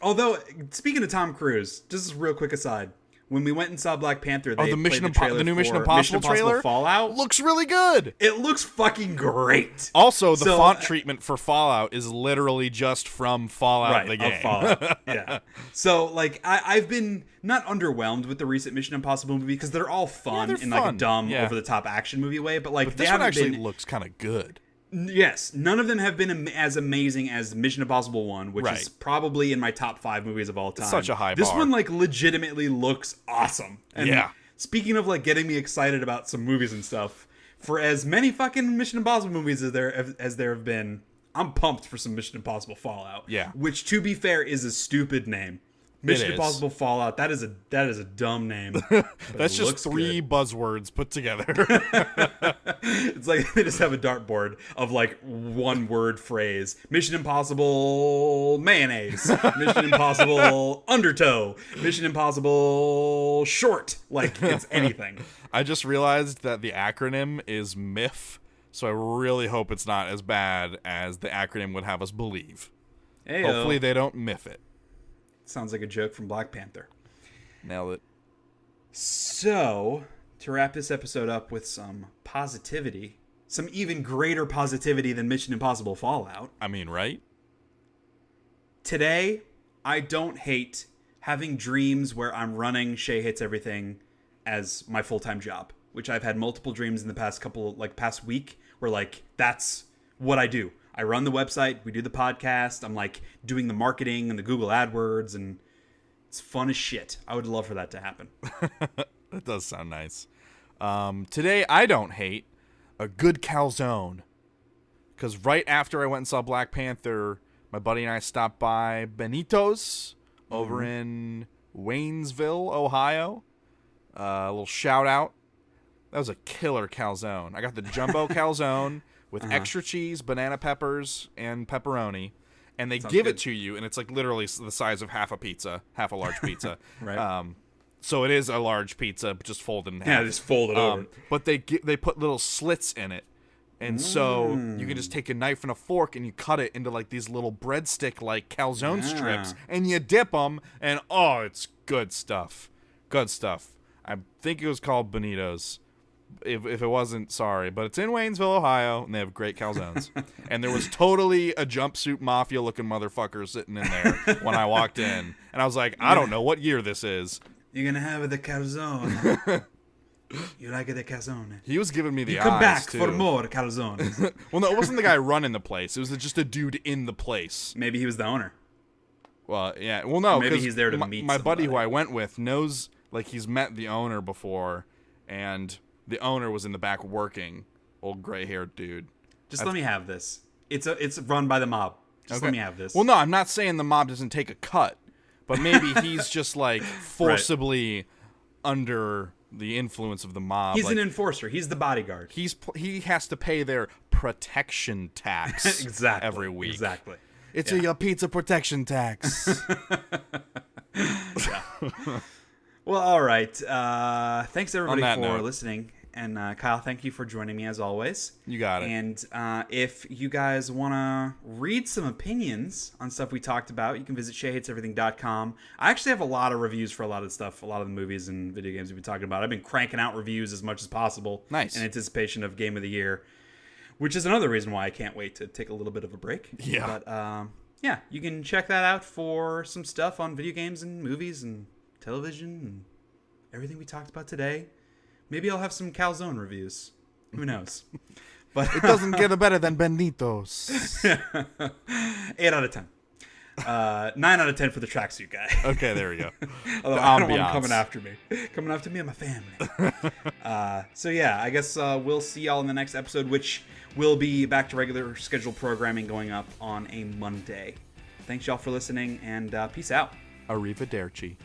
Although, speaking of Tom Cruise, just a real quick aside. When we went and saw Black Panther, they the new Mission Impossible trailer Fallout looks really good. It looks fucking great. Also, the font treatment for Fallout is literally just from Fallout the game. Fallout. Yeah. So, like, I've been not underwhelmed with the recent Mission Impossible movie, because they're all fun in like a dumb, over the top action movie way. But like, this one actually looks kind of good. Yes, none of them have been as amazing as Mission Impossible 1, which is probably in my top 5 movies of all time. It's such a high bar. This one, like, legitimately looks awesome. And speaking of, like, getting me excited about some movies and stuff, for as many fucking Mission Impossible movies as there have been, I'm pumped for some Mission Impossible Fallout. Yeah. Which, to be fair, is a stupid name. Mission Impossible Fallout. That is a dumb name. That's just 3 buzzwords put together. It's like they just have a dartboard of like one word phrase. Mission Impossible mayonnaise. Mission Impossible undertow. Mission Impossible short. Like it's anything. I just realized that the acronym is MIF, so I really hope it's not as bad as the acronym would have us believe. Ayo. Hopefully they don't MIF it. Sounds like a joke from Black Panther. Nailed it. So, to wrap this episode up with some positivity, some even greater positivity than Mission Impossible Fallout. I mean, right? Today, I don't hate having dreams where I'm running Shea Hates Everything as my full-time job, which I've had multiple dreams in the past week where like that's what I do. I run the website, we do the podcast, I'm like doing the marketing and the Google AdWords, and it's fun as shit. I would love for that to happen. That does sound nice. Today, I don't hate a good calzone, because right after I went and saw Black Panther, my buddy and I stopped by Benito's over in Waynesville, Ohio. A little shout out. That was a killer calzone. I got the jumbo calzone with extra cheese, banana peppers, and pepperoni. And they give it to you, and it's like literally the size of half a large pizza. Right. So it is a large pizza, just folded in half. Yeah, just fold it over. But they put little slits in it. And so you can just take a knife and a fork, and you cut it into like these little breadstick-like calzone strips, and you dip them, and oh, it's good stuff. Good stuff. I think it was called Benito's. If it wasn't, sorry, but it's in Waynesville, Ohio, and they have great calzones. And there was totally a jumpsuit mafia-looking motherfucker sitting in there when I walked in, and I was like, I don't know what year this is. You're gonna have the calzone. You like the calzone? He was giving me the eyes, come back too. for more calzones. Well, no, it wasn't the guy running the place. It was just a dude in the place. Maybe he was the owner. Well, yeah. Well, no, maybe he's there to meet my buddy somebody. who I went with knows, like, he's met the owner before, and the owner was in the back working. Old gray-haired dude. Just let me have this. It's run by the mob. Just let me have this. Well, no, I'm not saying the mob doesn't take a cut, but maybe he's just like forcibly under the influence of the mob. He's an enforcer. He's the bodyguard. He has to pay their protection tax exactly every week. Exactly. It's a pizza protection tax. Yeah. Well, all right. Thanks everybody for listening. And Kyle, thank you for joining me as always. You got it. And if you guys want to read some opinions on stuff we talked about, you can visit SheaHatesEverything.com. I actually have a lot of reviews for a lot of stuff, a lot of the movies and video games we've been talking about. I've been cranking out reviews as much as possible. Nice. In anticipation of Game of the Year, which is another reason why I can't wait to take a little bit of a break. Yeah. But yeah, you can check that out for some stuff on video games and movies and television and everything we talked about today. Maybe I'll have some calzone reviews. Who knows? But it doesn't get better than Benito's. 8 out of 10. 9 out of 10 for the tracksuit guy. Okay, there we go. Although I don't want him coming after me. Coming after me and my family. So yeah, I guess we'll see y'all in the next episode, which will be back to regular scheduled programming going up on a Monday. Thanks y'all for listening, and peace out. Arrivederci.